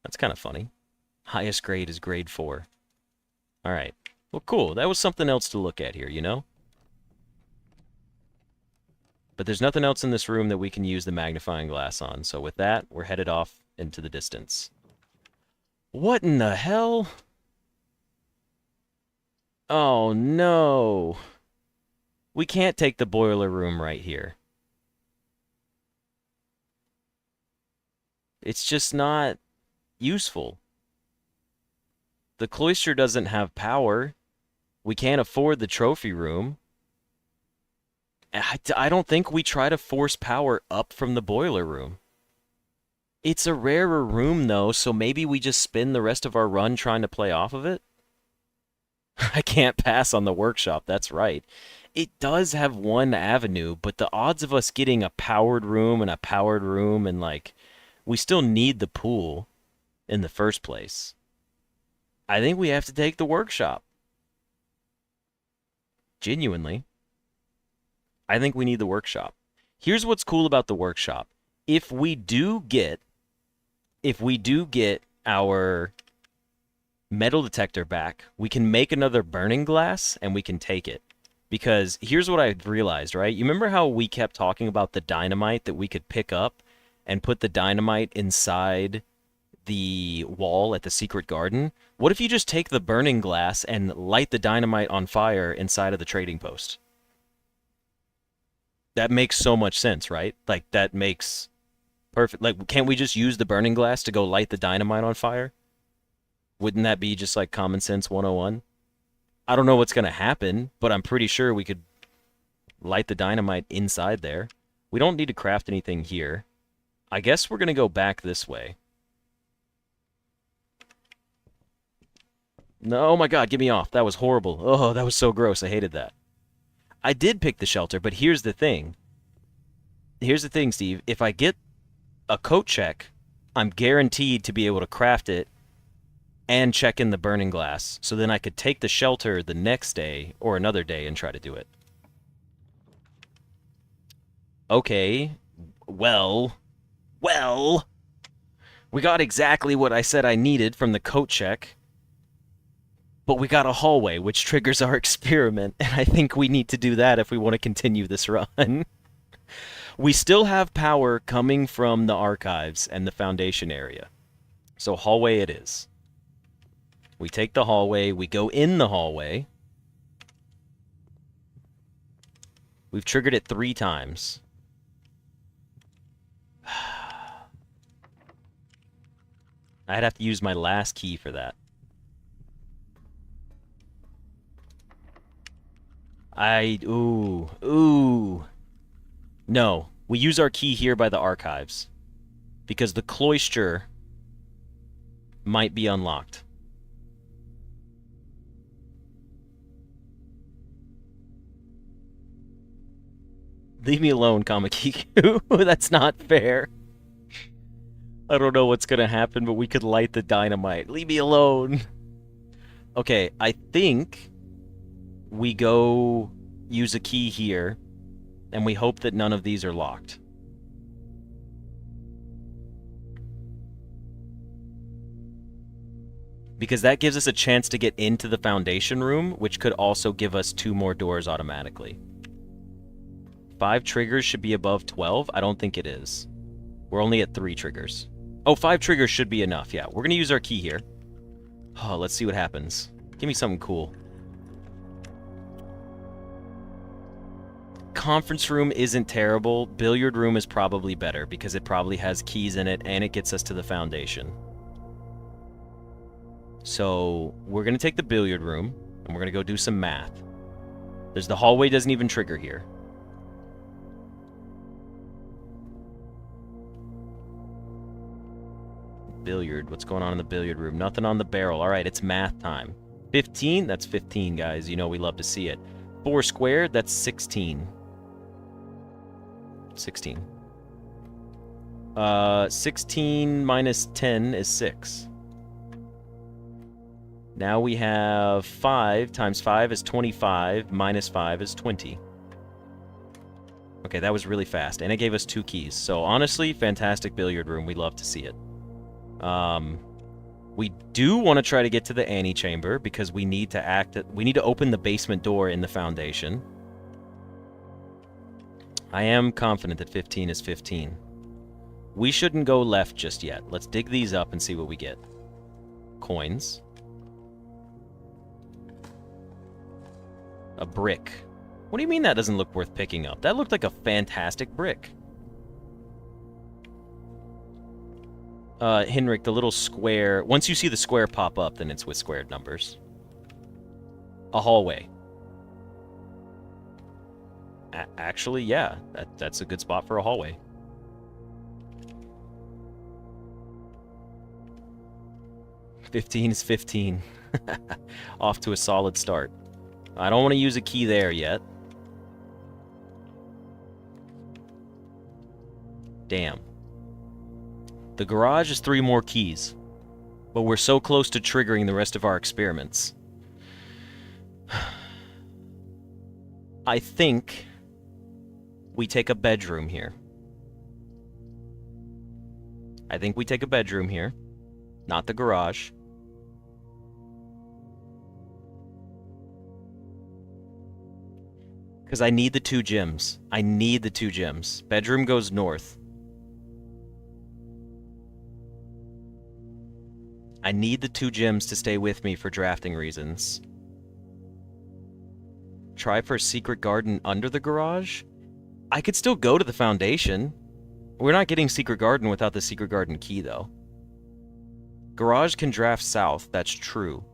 Speaker 1: That's kind of funny. Highest grade is grade 4. Alright. Well, cool. That was something else to look at here, you know? But there's nothing else in this room that we can use the magnifying glass on. So with that, we're headed off into the distance. What in the hell? Oh, no. We can't take the boiler room right here. It's just not useful. The cloister doesn't have power. We can't afford the trophy room. I don't think we try to force power up from the boiler room. It's a rarer room, though, so maybe we just spend the rest of our run trying to play off of it? I can't pass on the workshop, that's right. It does have one avenue, but the odds of us getting a powered room and, like, we still need the pool in the first place. I think we have to take the workshop. Genuinely. I think we need the workshop. Here's what's cool about the workshop. If we do get our metal detector back, we can make another burning glass and we can take it. Because here's what I've realized, right? You remember how we kept talking about the dynamite that we could pick up and put the dynamite inside the wall at the secret garden? What if you just take the burning glass and light the dynamite on fire inside of the trading post? That makes so much sense, right? Like, that makes perfect. Like, can't we just use the burning glass to go light the dynamite on fire? Wouldn't that be just like common sense 101? I don't know what's going to happen, but I'm pretty sure we could light the dynamite inside there. We don't need to craft anything here. I guess we're going to go back this way. No, oh my god, get me off. That was horrible. Oh, that was so gross. I hated that. I did pick the shelter, but here's the thing. Here's the thing, Steve. If I get a coat check, I'm guaranteed to be able to craft it and check in the burning glass, so then I could take the shelter the next day or another day and try to do it. Okay, well, we got exactly what I said I needed from the coat check, but we got a hallway, which triggers our experiment, and I think we need to do that if we want to continue this run. We still have power coming from the archives and the foundation area, so hallway it is. We take the hallway, we go in the hallway. We've triggered it 3 times. I'd have to use my last key for that. Ooh. No, we use our key here by the archives. Because the cloister might be unlocked. Leave me alone, Kamakiku. That's not fair. I don't know what's gonna happen, but we could light the dynamite. Leave me alone. Okay, I think we go use a key here, and we hope that none of these are locked. Because that gives us a chance to get into the foundation room, which could also give us 2 more doors automatically. 5 triggers should be above 12? I don't think it is. We're only at 3 triggers. Oh, 5 triggers should be enough, yeah. We're gonna use our key here. Oh, let's see what happens. Give me something cool. Conference room isn't terrible. Billiard room is probably better because it probably has keys in it and it gets us to the foundation. So, we're gonna take the billiard room and we're gonna go do some math. There's the hallway doesn't even trigger here. Billiard. What's going on in the billiard room? Nothing on the barrel. All right, it's math time. 15? That's 15, guys. You know we love to see it. 4 squared? That's 16. 16. 16 minus 10 is 6. Now we have 5 times 5 is 25, minus 5 is 20. Okay, that was really fast, and it gave us 2 keys. So honestly, fantastic billiard room. We love to see it. We do want to try to get to the antechamber because we need to open the basement door in the foundation. I am confident that 15 is 15. We shouldn't go left just yet. Let's dig these up and see what we get. Coins. A brick. What do you mean that doesn't look worth picking up? That looked like a fantastic brick. Henrik, the little square... Once you see the square pop up, then it's with squared numbers. A hallway. Actually, yeah. That's a good spot for a hallway. $15 is 15. Off to a solid start. I don't want to use a key there yet. Damn. The garage is 3 more keys. But we're so close to triggering the rest of our experiments. I think we take a bedroom here. I think we take a bedroom here. Not the garage. Because I need the 2 gems. I need the 2 gems. Bedroom goes north. I need the 2 gems to stay with me for drafting reasons. Try for a secret garden under the garage? I could still go to the foundation. We're not getting secret garden without the secret garden key, though. Garage can draft south, that's true.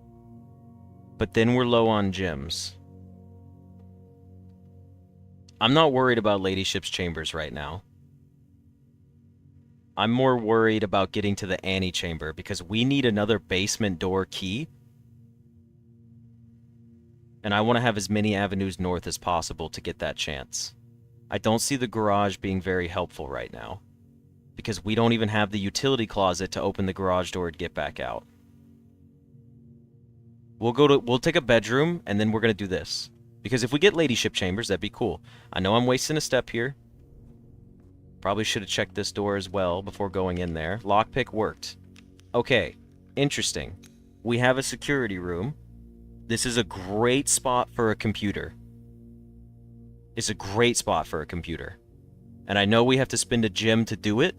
Speaker 1: But then we're low on gems. I'm not worried about Ladyship's chambers right now. I'm more worried about getting to the Annie chamber because we need another basement door key. And I want to have as many avenues north as possible to get that chance. I don't see the garage being very helpful right now. Because we don't even have the utility closet to open the garage door to get back out. We'll take a bedroom and then we're going to do this. Because if we get Ladyship chambers, that'd be cool. I know I'm wasting a step here. Probably should have checked this door as well before going in there. Lockpick worked. Okay, interesting. We have a security room. This is a great spot for a computer. It's a great spot for a computer. And I know we have to spend a gem to do it,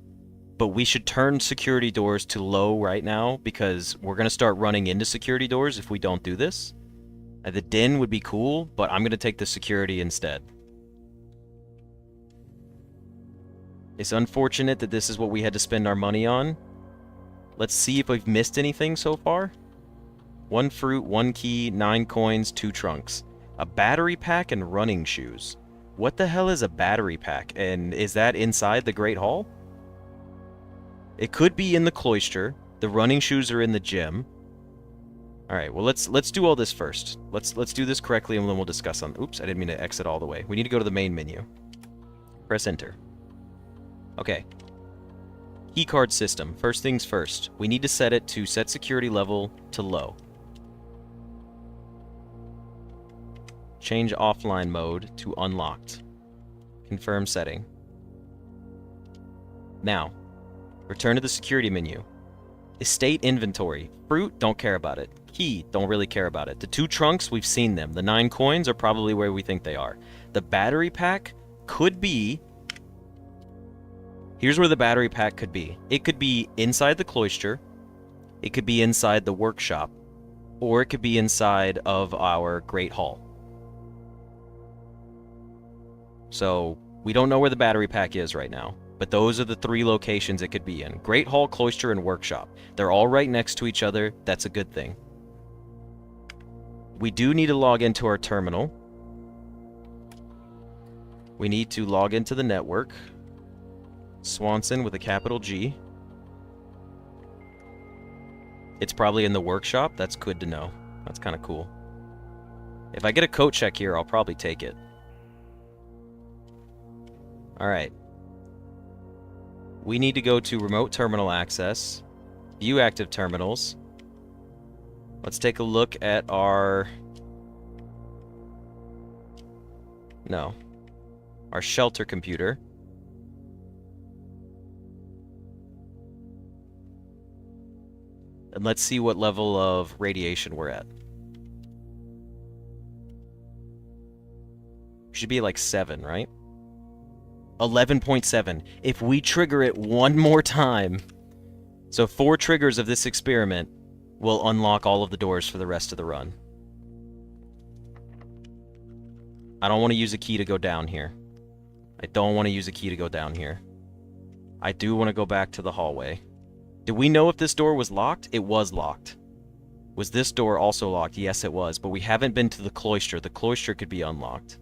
Speaker 1: but we should turn security doors to low right now because we're going to start running into security doors if we don't do this. The den would be cool, but I'm going to take the security instead. It's unfortunate that this is what we had to spend our money on. Let's see if we've missed anything so far. 1 fruit, 1 key, 9 coins, 2 trunks. A battery pack and running shoes. What the hell is a battery pack? And is that inside the Great Hall? It could be in the cloister. The running shoes are in the gym. Alright, well let's do all this first. Let's do this correctly and then we'll discuss on... Oops, I didn't mean to exit all the way. We need to go to the main menu. Press enter. Okay. Keycard system. First things first. We need to set it to set security level to low. Change offline mode to unlocked. Confirm setting. Now, return to the security menu. Estate inventory. Fruit, don't care about it. Key, don't really care about it. The 2 trunks, we've seen them. The 9 coins are probably where we think they are. The battery pack could be... Here's where the battery pack could be. It could be inside the cloister. It could be inside the workshop. Or it could be inside of our Great Hall. So, we don't know where the battery pack is right now. But those are the 3 locations it could be in. Great Hall, Cloister, and Workshop. They're all right next to each other. That's a good thing. We do need to log into our terminal. We need to log into the network. Swanson with a capital G. It's probably in the workshop. That's good to know. That's kind of cool. If I get a coat check here, I'll probably take it. Alright. We need to go to remote terminal access. View active terminals. Let's take a look at our... No. Our shelter computer. And let's see what level of radiation we're at. Should be like 7, right? 11.7. If we trigger it one more time, so 4 triggers of this experiment will unlock all of the doors for the rest of the run. I don't want to use a key to go down here. I don't want to use a key to go down here. I do want to go back to the hallway. Do we know if this door was locked? It was locked. Was this door also locked? Yes, it was, but we haven't been to the cloister. The cloister could be unlocked.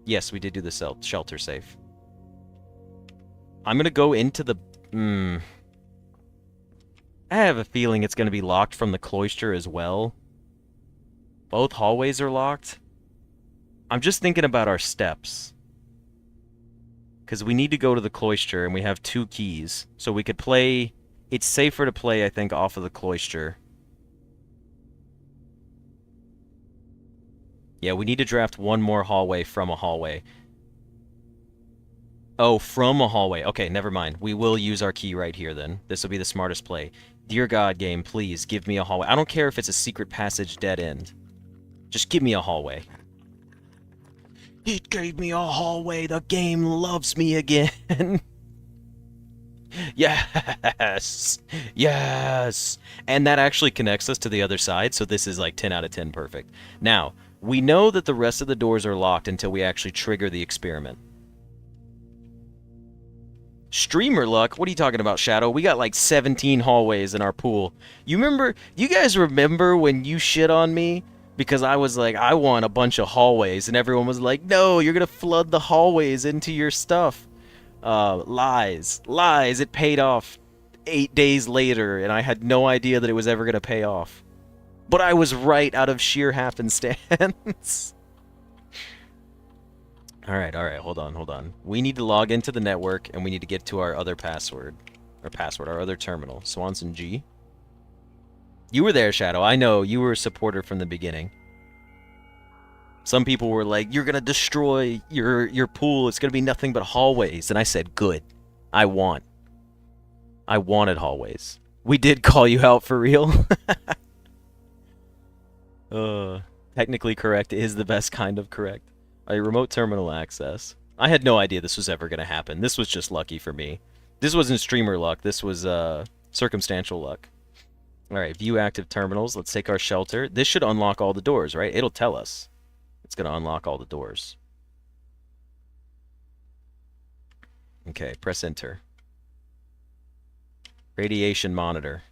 Speaker 1: Yes, we did do the shelter safe. I'm gonna go into the... I have a feeling it's gonna be locked from the cloister as well. Both hallways are locked. I'm just thinking about our steps. Because we need to go to the cloister, and we have 2 keys. So we could play... It's safer to play, I think, off of the cloister. Yeah, we need to draft 1 more hallway from a hallway. Oh, from a hallway. Okay, never mind. We will use our key right here, then. This will be the smartest play. Dear God, game, please, give me a hallway. I don't care if it's a secret passage dead end. Just give me a hallway. It gave me a hallway. The game loves me again. Yes. Yes. And that actually connects us to the other side, so this is like 10 out of 10 perfect. Now, we know that the rest of the doors are locked until we actually trigger the experiment. Streamer luck? What are you talking about, Shadow? We got like 17 hallways in our pool. You guys remember when you shit on me? Because I was like, I want a bunch of hallways, and everyone was like, no, you're gonna flood the hallways into your stuff. Lies. Lies. It paid off 8 days later, and I had no idea that it was ever gonna pay off. But I was right out of sheer happenstance. Alright, hold on. We need to log into the network, and we need to get to our other our other terminal. Swanson G. You were there, Shadow. I know. You were a supporter from the beginning. Some people were like, you're gonna destroy your pool. It's gonna be nothing but hallways. And I said, good. I wanted hallways. We did call you out for real. Technically correct is the best kind of correct. A remote terminal access. I had no idea this was ever gonna happen. This was just lucky for me. This wasn't streamer luck. This was circumstantial luck. Alright, view active terminals. Let's take our shelter. This should unlock all the doors, right? It'll tell us. It's going to unlock all the doors. Okay, press enter. Radiation monitor.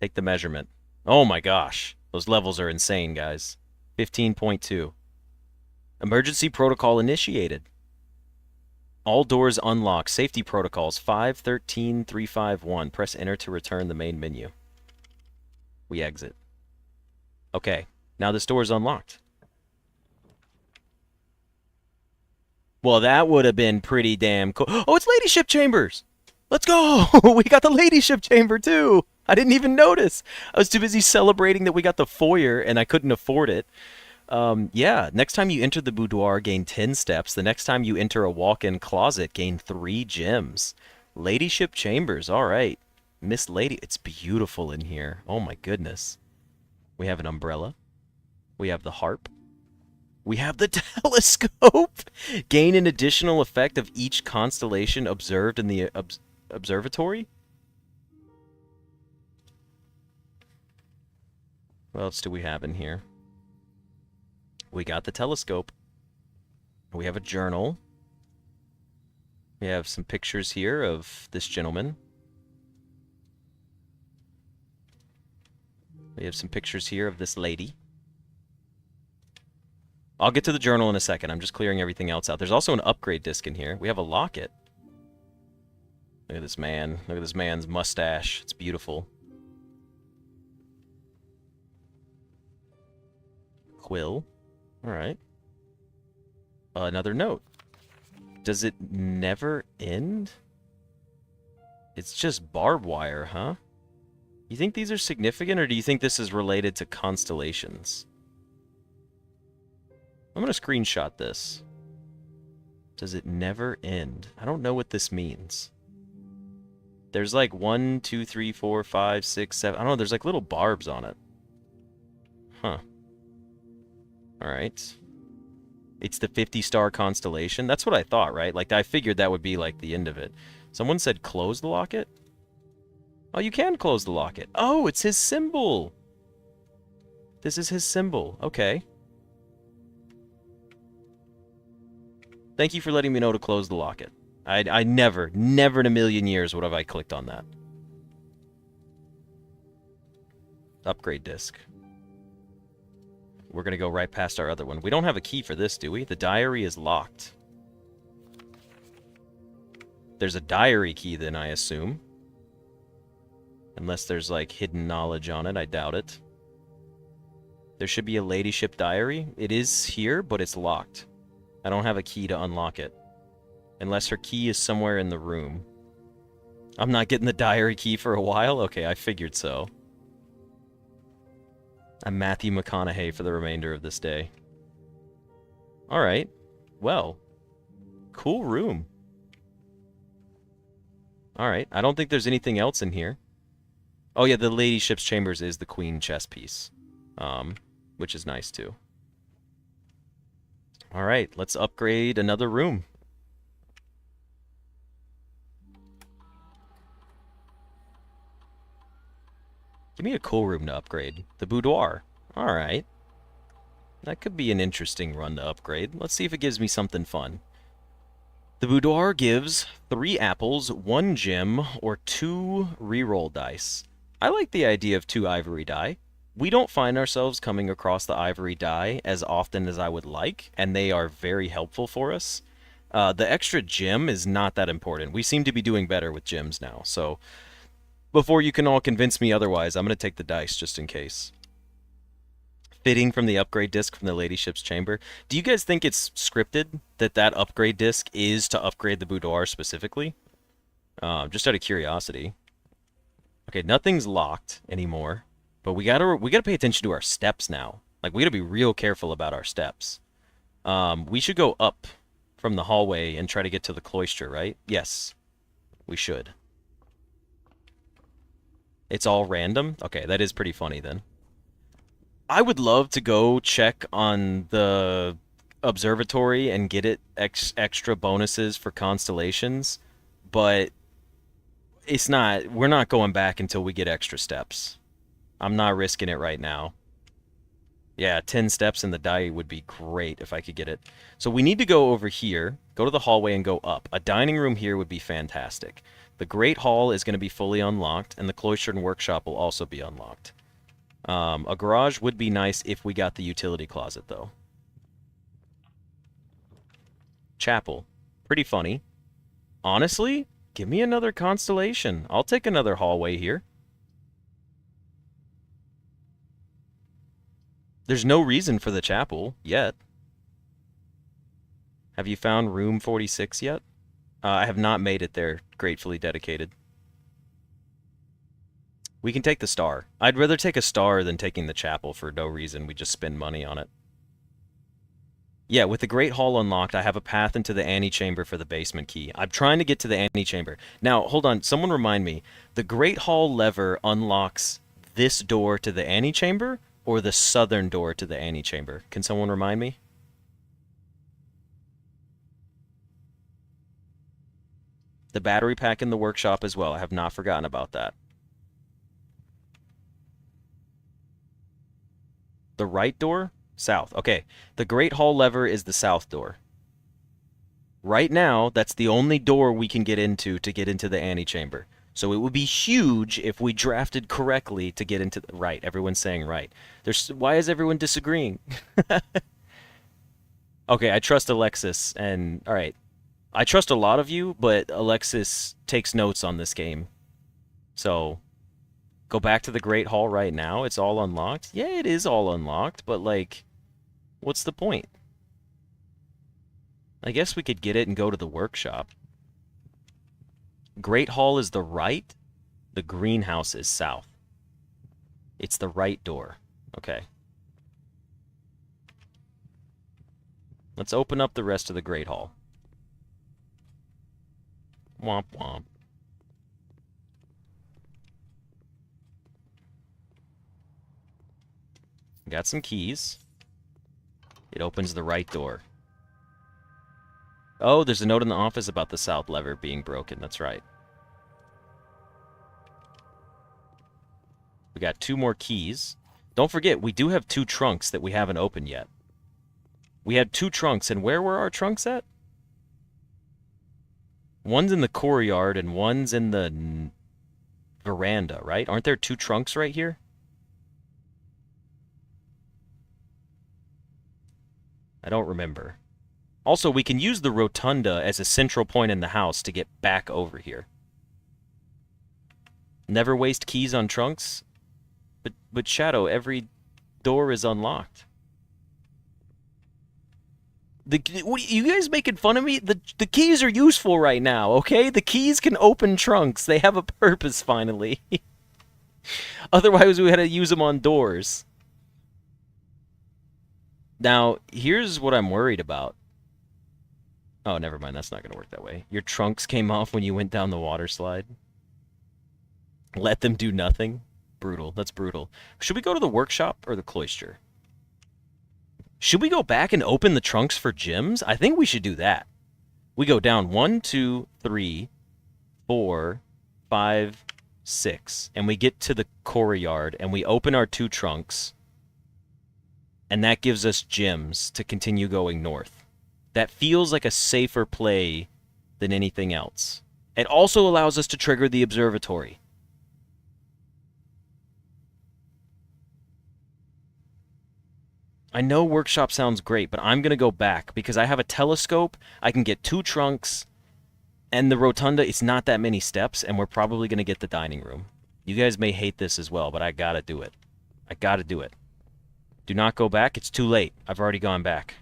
Speaker 1: Take the measurement. Oh my gosh. Those levels are insane, guys. 15.2. Emergency protocol initiated. All doors unlocked. Safety protocols 513351. Press enter to return the main menu. We exit. Okay, now this door is unlocked. Well, that would have been pretty damn cool. Oh, it's Ladyship Chambers! Let's go! We got the Ladyship Chamber, too! I didn't even notice! I was too busy celebrating that we got the foyer, and I couldn't afford it. Yeah, next time you enter the boudoir, gain 10 steps. The next time you enter a walk-in closet, gain 3 gems. Ladyship Chambers, alright. Miss Lady, it's beautiful in here. Oh my goodness. We have an umbrella. We have the harp. We have the telescope. Gain an additional effect of each constellation observed in the observatory. What else do we have in here? We got the telescope. We have a journal. We have some pictures here of this gentleman. We have some pictures here of this lady. I'll get to the journal in a second. I'm just clearing everything else out. There's also an upgrade disc in here. We have a locket. Look at this man. Look at this man's mustache. It's beautiful. Quill. Alright. Another note. Does it never end? It's just barbed wire, huh? You think these are significant, or do you think this is related to constellations? I'm going to screenshot this. Does it never end? I don't know what this means. There's like 1, 2, 3, 4, 5, 6, 7... I don't know, there's like little barbs on it. Huh. Alright. It's the 50-star constellation? That's what I thought, right? Like, I figured that would be like the end of it. Someone said close the locket? Oh, you can close the locket. Oh, it's his symbol. This is his symbol. Okay. Thank you for letting me know to close the locket. I never in a million years would have I clicked on that. upgrade disc. We're going to go right past our other one. We don't have a key for this, do we? The diary is locked. There's a diary key then, I assume. Unless there's, like, hidden knowledge on it. I doubt it. There should be a ladyship diary. It is here, but it's locked. I don't have a key to unlock it. Unless her key is somewhere in the room. I'm not getting the diary key for a while? Okay, I figured so. I'm Matthew McConaughey for the remainder of this day. Alright. Well. Cool room. Alright, I don't think there's anything else in here. Oh yeah, the ladyship's chambers is the queen chess piece. Which is nice too. Alright, let's upgrade another room. Give me a cool room to upgrade. The boudoir. Alright. That could be an interesting run to upgrade. Let's see if it gives me something fun. The boudoir gives 3 apples, 1 gem, or 2 reroll dice. I like the idea of 2 ivory die. We don't find ourselves coming across the ivory die as often as I would like, and they are very helpful for us. The extra gem is not that important. We seem to be doing better with gems now, so before you can all convince me otherwise, I'm going to take the dice just in case. Fitting from the upgrade disc from the ladyship's chamber. Do you guys think it's scripted that that upgrade disc is to upgrade the boudoir specifically? Just out of curiosity. Okay, nothing's locked anymore, but we gotta pay attention to our steps now. Like, we gotta be real careful about our steps. We should go up from the hallway and try to get to the cloister, right? Yes, we should. It's all random? Okay, that is pretty funny then. I would love to go check on the observatory and get it extra bonuses for constellations, but it's not, we're not going back until we get extra steps. I'm not risking it right now. Yeah, 10 steps in the die would be great if I could get it. So we need to go over here, go to the hallway and go up. A dining room here would be fantastic. The Great Hall is going to be fully unlocked, and the cloister and workshop will also be unlocked. A garage would be nice if we got the utility closet, though. Chapel. Pretty funny. Honestly, give me another constellation. I'll take another hallway here. There's no reason for the chapel yet. Have you found room 46 yet? I have not made it there. Gratefully dedicated. We can take the star. I'd rather take a star than taking the chapel for no reason. We just spend money on it. Yeah, with the Great Hall unlocked, I have a path into the antechamber for the basement key. I'm trying to get to the antechamber. Now, hold on. Someone remind me. The Great Hall lever unlocks this door to the antechamber or the southern door to the antechamber? Can someone remind me? The battery pack in the workshop as well. I have not forgotten about that. The right door? South. Okay. The Great Hall lever is the south door. Right now, that's the only door we can get into to get into the antechamber. So it would be huge if we drafted correctly to get into the right. Everyone's saying right. Why is everyone disagreeing? Okay, I trust Alexis, and all right. I trust a lot of you, but Alexis takes notes on this game. So go back to the Great Hall right now. It's all unlocked. Yeah, it is all unlocked, but, like, what's the point? I guess we could get it and go to the workshop. Great Hall is the right. The greenhouse is south. It's the right door. Okay. Let's open up the rest of the Great Hall. Womp womp. Got some keys. It opens the right door. Oh, there's a note in the office about the south lever being broken. That's right. We got 2 more keys. Don't forget, we do have 2 trunks that we haven't opened yet. We had 2 trunks, and where were our trunks at? One's in the courtyard, and one's in the veranda, right? Aren't there 2 trunks right here? I don't remember. Also, we can use the rotunda as a central point in the house to get back over here. Never waste keys on trunks. But Shadow, every door is unlocked. You guys making fun of me? The keys are useful right now, okay? The keys can open trunks. They have a purpose, finally. Otherwise, we had to use them on doors. Now, here's what I'm worried about. Oh, never mind. That's not going to work that way. Your trunks came off when you went down the water slide. Let them do nothing? Brutal. That's brutal. Should we go to the workshop or the cloister? Should we go back and open the trunks for gems? I think we should do that. We go down 1, 2, 3, 4, 5, 6. And we get to the courtyard and we open our 2 trunks. And that gives us gems to continue going north. That feels like a safer play than anything else. It also allows us to trigger the observatory. I know workshop sounds great, but I'm going to go back because I have a telescope, I can get 2 trunks, and the rotunda, it's not that many steps, and we're probably going to get the dining room. You guys may hate this as well, but I got to do it. I got to do it. Do not go back. It's too late. I've already gone back.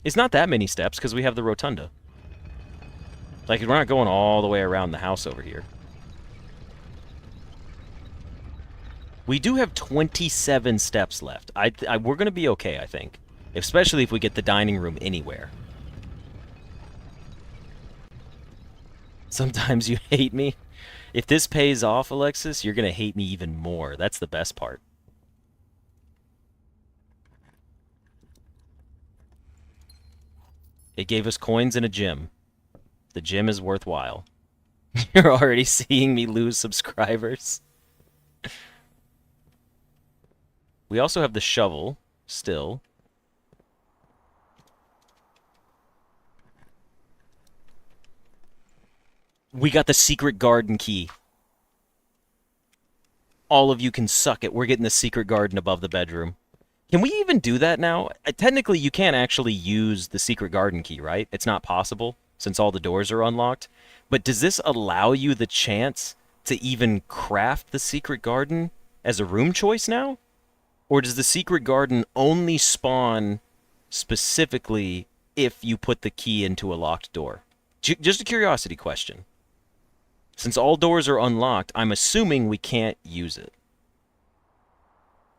Speaker 1: It's not that many steps because we have the rotunda. Like, we're not going all the way around the house over here. We do have 27 steps left. We're going to be okay, I think. Especially if we get the dining room anywhere. Sometimes you hate me. If this pays off, Alexis, you're going to hate me even more. That's the best part. It gave us coins and a gem. The gem is worthwhile. You're already seeing me lose subscribers. We also have the shovel, still. We got the secret garden key. All of you can suck it. We're getting the secret garden above the bedroom. Can we even do that now? Technically, you can't actually use the secret garden key, right? It's not possible, since all the doors are unlocked. But does this allow you the chance to even craft the secret garden as a room choice now? Or does the secret garden only spawn specifically if you put the key into a locked door? Just a curiosity question. Since all doors are unlocked, I'm assuming we can't use it.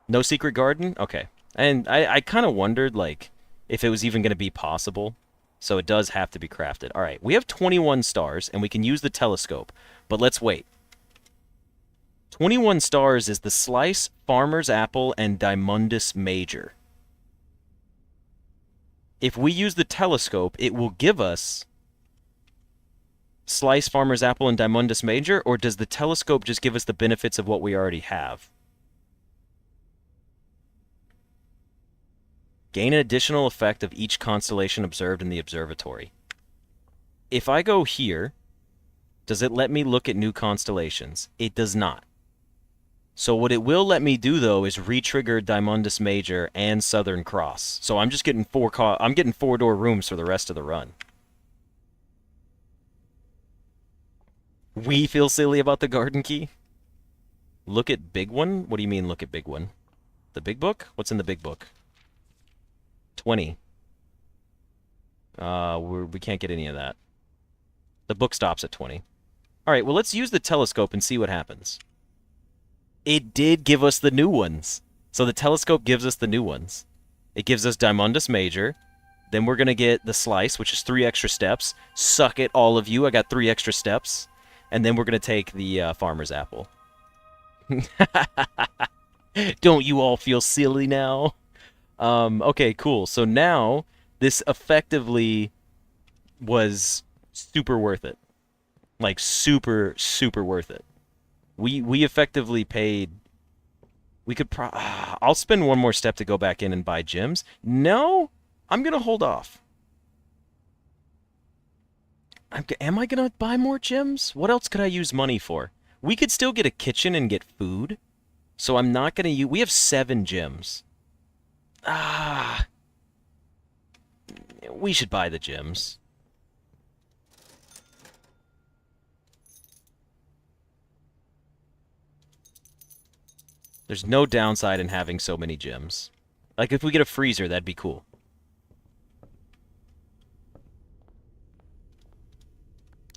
Speaker 1: No secret garden? Okay. And I kind of wondered, like, if it was even going to be possible. So it does have to be crafted. All right, we have 21 stars, and we can use the telescope. But let's wait. 21 stars is the Slice, Farmer's Apple, and Dimundus Major. If we use the telescope, it will give us Slice, Farmer's Apple, and Dimundus Major, or does the telescope just give us the benefits of what we already have? Gain an additional effect of each constellation observed in the observatory. If I go here, does it let me look at new constellations? It does not. So what it will let me do, though, is re-trigger Dimundus Major and Southern Cross. So I'm just getting I'm getting 4-door rooms for the rest of the run. We feel silly about the garden key? Look at big one? What do you mean, look at big one? The big book? What's in the big book? 20. We can't get any of that. The book stops at 20. All right, well, let's use the telescope and see what happens. It did give us the new ones. So the telescope gives us the new ones. It gives us Dimundus Major. Then we're going to get the Slice, which is 3 extra steps. Suck it, all of you. I got 3 extra steps. And then we're going to take the Farmer's Apple. Don't you all feel silly now? Okay, cool. So now, this effectively was super worth it. Like, super, super worth it. We effectively paid... We could I'll spend one more step to go back in and buy gems. No, I'm going to hold off. Am I going to buy more gems? What else could I use money for? We could still get a kitchen and get food. So I'm not going to use... We have 7 gems. Ah, we should buy the gyms. There's no downside in having so many gyms. Like, if we get a freezer, that'd be cool.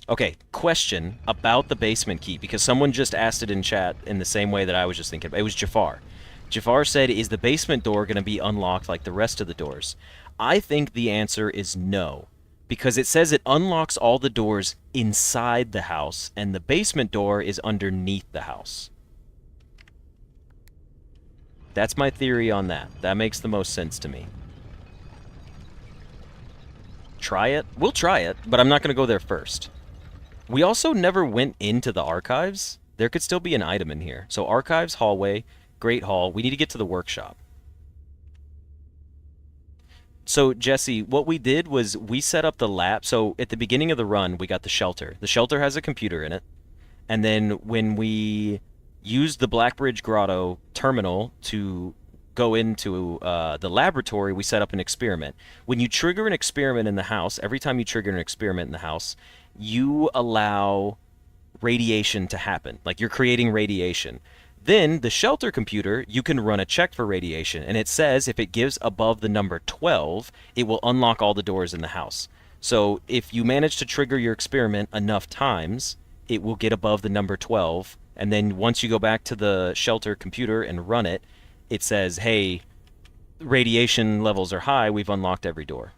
Speaker 1: Okay, question about the basement key, because someone just asked it in chat in the same way that I was just thinking. It was Jafar. Jafar said, is the basement door going to be unlocked like the rest of the doors? I think the answer is no, because it says it unlocks all the doors inside the house, and the basement door is underneath the house. That's my theory on that. That makes the most sense to me. Try it? We'll try it, but I'm not going to go there first. We also never went into the archives. There could still be an item in here. So archives, hallway, Great Hall. We need to get to the workshop. So, Jesse, what we did was we set up the lab. So at the beginning of the run, we got the shelter. The shelter has a computer in it. And then when we used the Blackbridge Grotto terminal to go into the laboratory, we set up an experiment. When you trigger an experiment in the house, every time you trigger an experiment in the house, you allow radiation to happen. Like, you're creating radiation. Then the shelter computer, you can run a check for radiation, and it says if it gives above the number 12, it will unlock all the doors in the house. So if you manage to trigger your experiment enough times, it will get above the number 12, and then once you go back to the shelter computer and run it, it says, hey, radiation levels are high, we've unlocked every door.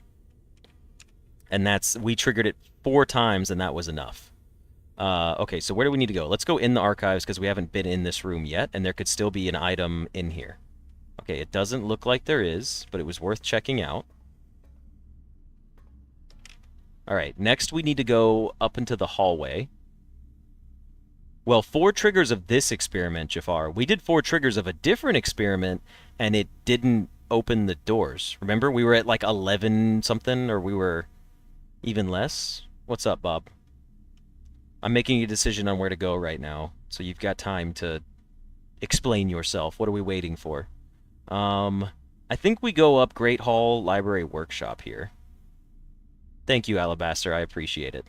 Speaker 1: And we triggered it 4 times, and that was enough. Okay, so where do we need to go? Let's go in the archives, because we haven't been in this room yet, and there could still be an item in here. Okay, it doesn't look like there is, but it was worth checking out. Alright, next we need to go up into the hallway. Well, 4 triggers of this experiment, Jafar. We did 4 triggers of a different experiment, and it didn't open the doors. Remember, we were at like 11 something, or we were even less? What's up, Bob? I'm making a decision on where to go right now, so you've got time to explain yourself. What are we waiting for? I think we go up Great Hall Library Workshop here. Thank you, Alabaster. I appreciate it.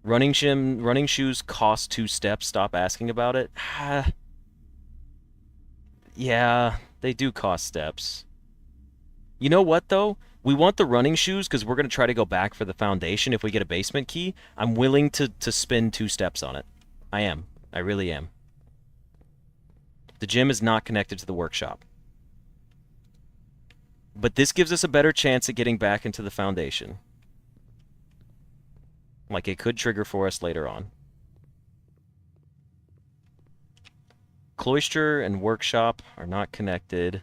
Speaker 1: Running shoes cost 2 steps. Stop asking about it. Yeah, they do cost steps. You know what, though? We want the running shoes because we're going to try to go back for the foundation if we get a basement key. I'm willing to spend 2 steps on it. I am. I really am. The gym is not connected to the workshop. But this gives us a better chance at getting back into the foundation. Like, it could trigger for us later on. Cloister and workshop are not connected.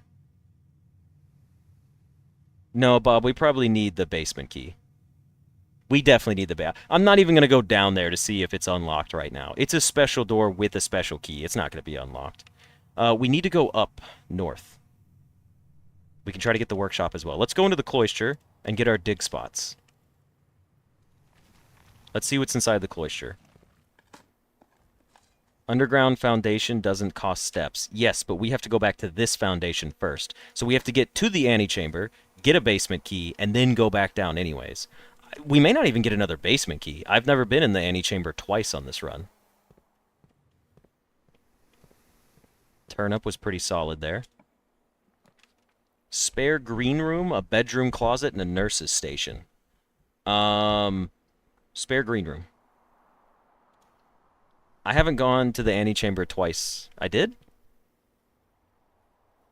Speaker 1: No, Bob, we probably need the basement key. We definitely need the I'm not even going to go down there to see if it's unlocked right now. It's a special door with a special key. It's not going to be unlocked. We need to go up north. We can try to get the workshop as well. Let's go into the cloister and get our dig spots. Let's see what's inside the cloister. Underground foundation doesn't cost steps. Yes, but we have to go back to this foundation first. So we have to get to the antechamber, get a basement key, and then go back down anyways. We may not even get another basement key. I've never been in the antechamber twice on this run. Turnip was pretty solid there. Spare green room, a bedroom closet, and a nurse's station. Spare green room. I haven't gone to the antechamber twice. I did?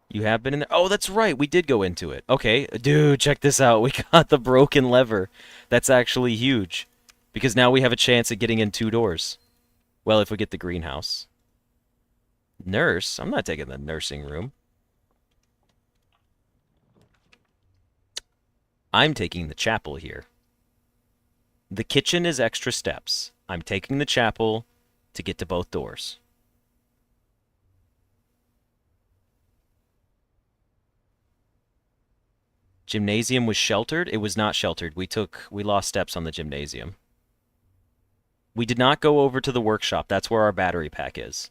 Speaker 1: You have been in there? Oh, that's right. We did go into it. Okay. Dude, check this out. We got the broken lever. That's actually huge. Because now we have a chance at getting in 2 doors. Well, if we get the greenhouse. Nurse? I'm not taking the nursing room. I'm taking the chapel here. The kitchen is extra steps. I'm taking the chapel to get to both doors. Gymnasium was sheltered? It was not sheltered. We lost steps on the gymnasium. We did not go over to the workshop. That's where our battery pack is.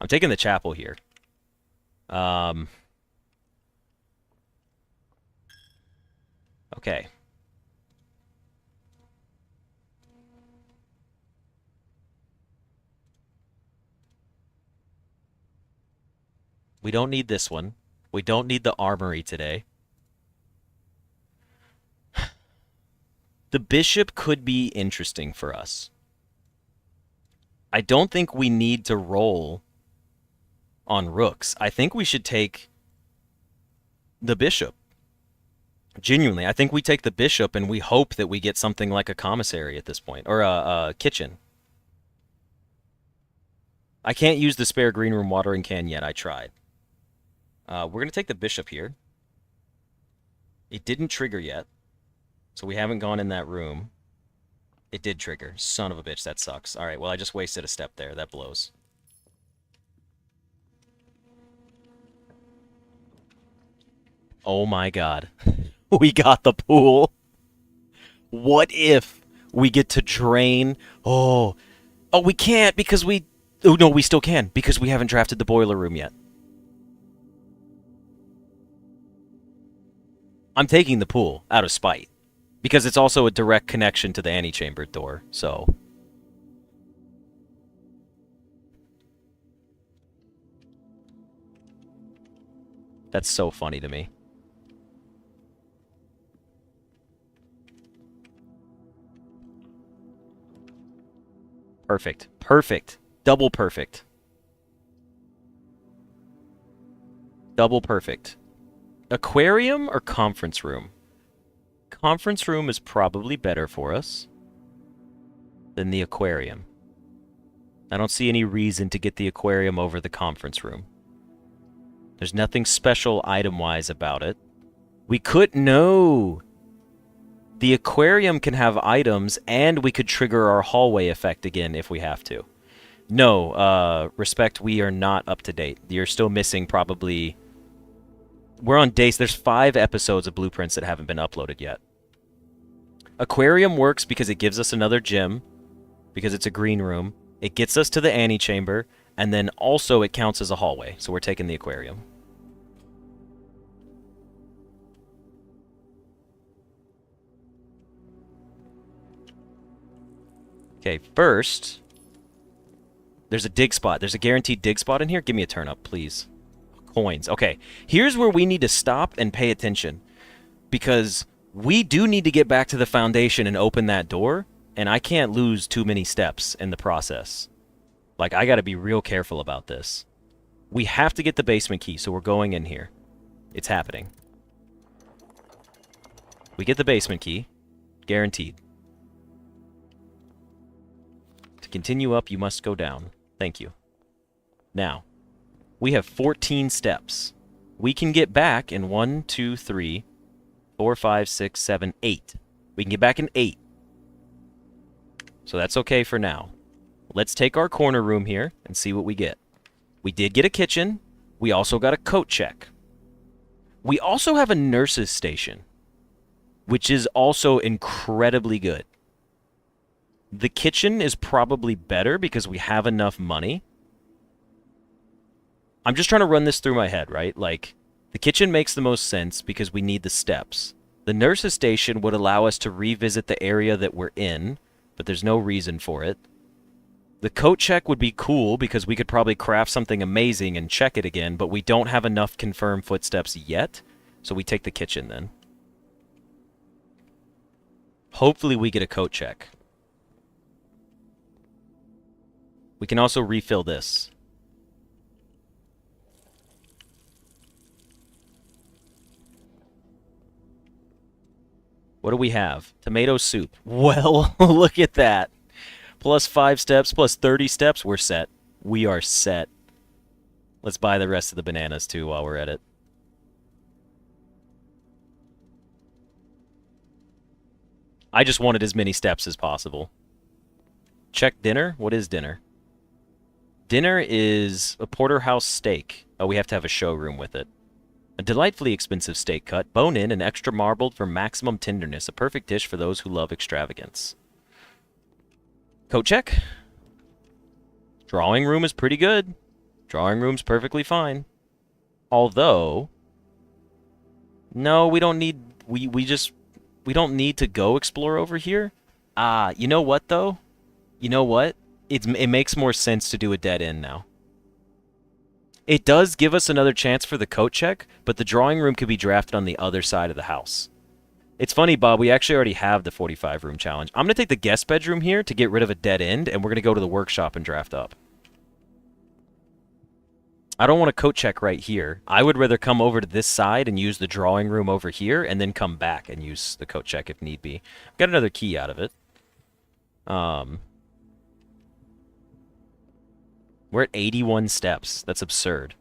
Speaker 1: I'm taking the chapel here. Okay. We don't need this one. We don't need the armory today. The bishop could be interesting for us. I don't think we need to roll on rooks. I think we should take the bishop. Genuinely, I think we take the bishop and we hope that we get something like a commissary at this point, or a kitchen. I can't use the spare green room watering can yet. I tried. We're going to take the bishop here. It didn't trigger yet, so we haven't gone in that room. It did trigger. Son of a bitch, that sucks. All right, well, I just wasted a step there. That blows. Oh my god. We got the pool. What if we get to drain? Oh, we can't because we... Oh, no, we still can because we haven't drafted the boiler room yet. I'm taking the pool out of spite because it's also a direct connection to the antechamber door, so... That's so funny to me. Perfect. Perfect. Double perfect. Double perfect. Aquarium or conference room? Conference room is probably better for us than the aquarium. I don't see any reason to get the aquarium over the conference room. There's nothing special item-wise about it. We could... No! The aquarium can have items, and we could trigger our hallway effect again if we have to. No, respect, we are not up to date. You're still missing probably... We're on days. There's 5 episodes of Blueprints that haven't been uploaded yet. Aquarium works because it gives us another gym, because it's a green room. It gets us to the antechamber, and then also it counts as a hallway, so we're taking the aquarium. Okay, first, there's a dig spot. There's a guaranteed dig spot in here. Give me a turn up, please. Coins. Okay, here's where we need to stop and pay attention, because we do need to get back to the foundation and open that door, and I can't lose too many steps in the process. Like, I got to be real careful about this. We have to get the basement key, so we're going in here. It's happening. We get the basement key. Guaranteed. To continue up, you must go down. Thank you. Now, we have 14 steps. We can get back in 1, 2, 3, 4, 5, 6, 7, 8. We can get back in 8. So that's okay for now. Let's take our corner room here and see what we get. We did get a kitchen. We also got a coat check. We also have a nurse's station, which is also incredibly good. The kitchen is probably better because we have enough money. I'm just trying to run this through my head, right? Like, the kitchen makes the most sense because we need the steps. The nurse's station would allow us to revisit the area that we're in, but there's no reason for it. The coat check would be cool because we could probably craft something amazing and check it again, but we don't have enough confirmed footsteps yet, so we take the kitchen then. Hopefully we get a coat check. We can also refill this. What do we have? Tomato soup. Well, look at that. Plus 5 steps, plus 30 steps, we're set. We are set. Let's buy the rest of the bananas, too, while we're at it. I just wanted as many steps as possible. Check dinner? What is dinner? Dinner is a porterhouse steak. Oh, we have to have a showroom with it. A delightfully expensive steak cut, bone-in and extra marbled for maximum tenderness. A perfect dish for those who love extravagance. Coat check. Drawing room is pretty good. Drawing room's perfectly fine. Although... No, we don't need... We just... We don't need to go explore over here. Ah, you know what, though? You know what? It makes more sense to do a dead end now. It does give us another chance for the coat check, but the drawing room could be drafted on the other side of the house. It's funny, Bob, we actually already have the 45-room challenge. I'm going to take the guest bedroom here to get rid of a dead end, and we're going to go to the workshop and draft up. I don't want a coat check right here. I would rather come over to this side and use the drawing room over here, and then come back and use the coat check if need be. Got another key out of it. We're at 81 steps. That's absurd.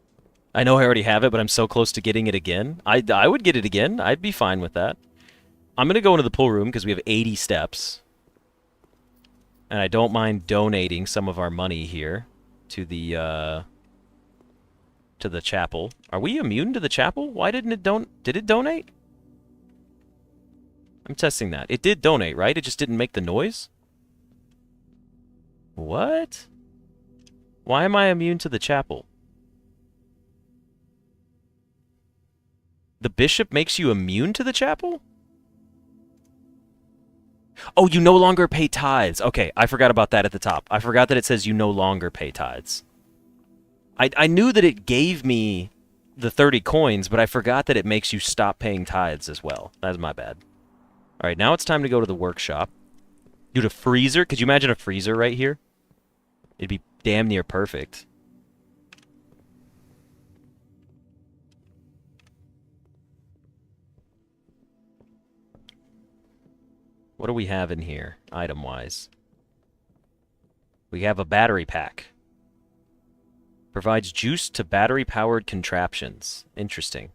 Speaker 1: I know I already have it, but I'm so close to getting it again. I would get it again. I'd be fine with that. I'm going to go into the pool room because we have 80 steps. And I don't mind donating some of our money here to the chapel. Are we immune to the chapel? Why didn't it did it donate? I'm testing that. It did donate, right? It just didn't make the noise? What? Why am I immune to the chapel? The bishop makes you immune to the chapel? Oh, you no longer pay tithes. Okay, I forgot about that at the top. I forgot that it says you no longer pay tithes. I knew that it gave me the 30 coins, but I forgot that it makes you stop paying tithes as well. That's my bad. All right, now it's time to go to the workshop. Dude, a freezer? Could you imagine a freezer right here? It'd be damn near perfect. What do we have in here, item-wise? We have a battery pack. Provides juice to battery-powered contraptions. Interesting.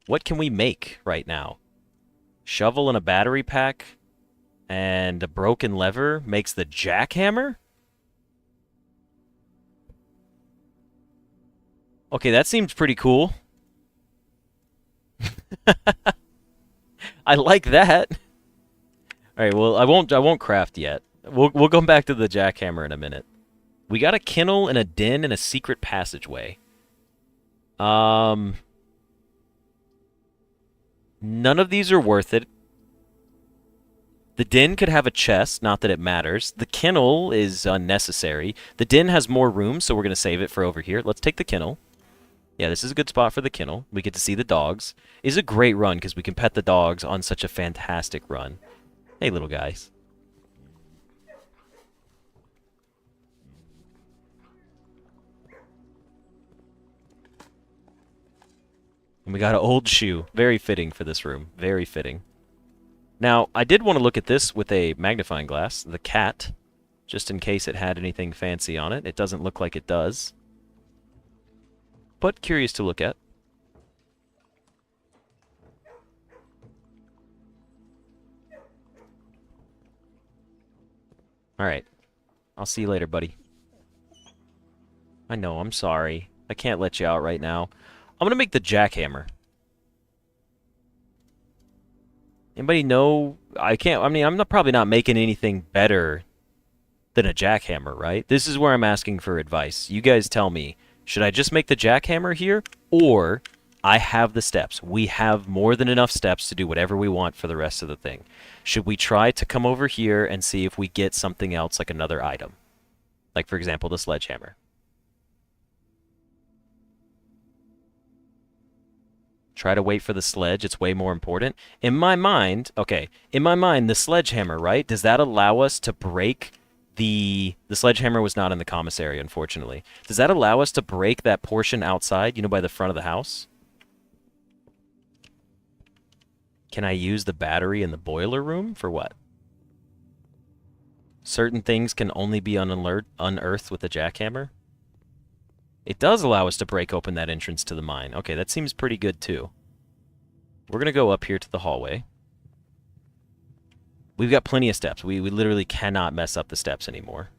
Speaker 1: What can we make right now? Shovel and a battery pack and a broken lever makes the jackhammer? Okay, that seems pretty cool. I like that. All right, well, I won't craft yet. We'll come back to the jackhammer in a minute. We got a kennel and a den and a secret passageway. None of these are worth it. The den could have a chest, not that it matters. The kennel is unnecessary. The den has more room, so we're going to save it for over here. Let's take the kennel. Yeah, this is a good spot for the kennel. We get to see the dogs. It's a great run because we can pet the dogs on such a fantastic run. Hey, little guys. And we got an old shoe. Very fitting for this room. Very fitting. Now, I did want to look at this with a magnifying glass. The cat. Just in case it had anything fancy on it. It doesn't look like it does. But curious to look at. Alright. I'll see you later, buddy. I know, I'm sorry. I can't let you out right now. I'm gonna make the jackhammer. Anybody know? I mean, I'm probably not making anything better than a jackhammer, right? This is where I'm asking for advice. You guys tell me, should I just make the jackhammer here? Or I have the steps. We have more than enough steps to do whatever we want for the rest of the thing. Should we try to come over here and see if we get something else, like another item? Like, for example, the sledgehammer. Try to wait for the sledge. It's way more important. In my mind, okay, in my mind, the sledgehammer, right? Does that allow us to break the sledgehammer was not in the commissary, unfortunately. Does that allow us to break that portion outside, you know, by the front of the house? Can I use the battery in the boiler room? For what? Certain things can only be unearthed with a jackhammer? It does allow us to break open that entrance to the mine. Okay, that seems pretty good, too. We're going to go up here to the hallway. We've got plenty of steps. We literally cannot mess up the steps anymore.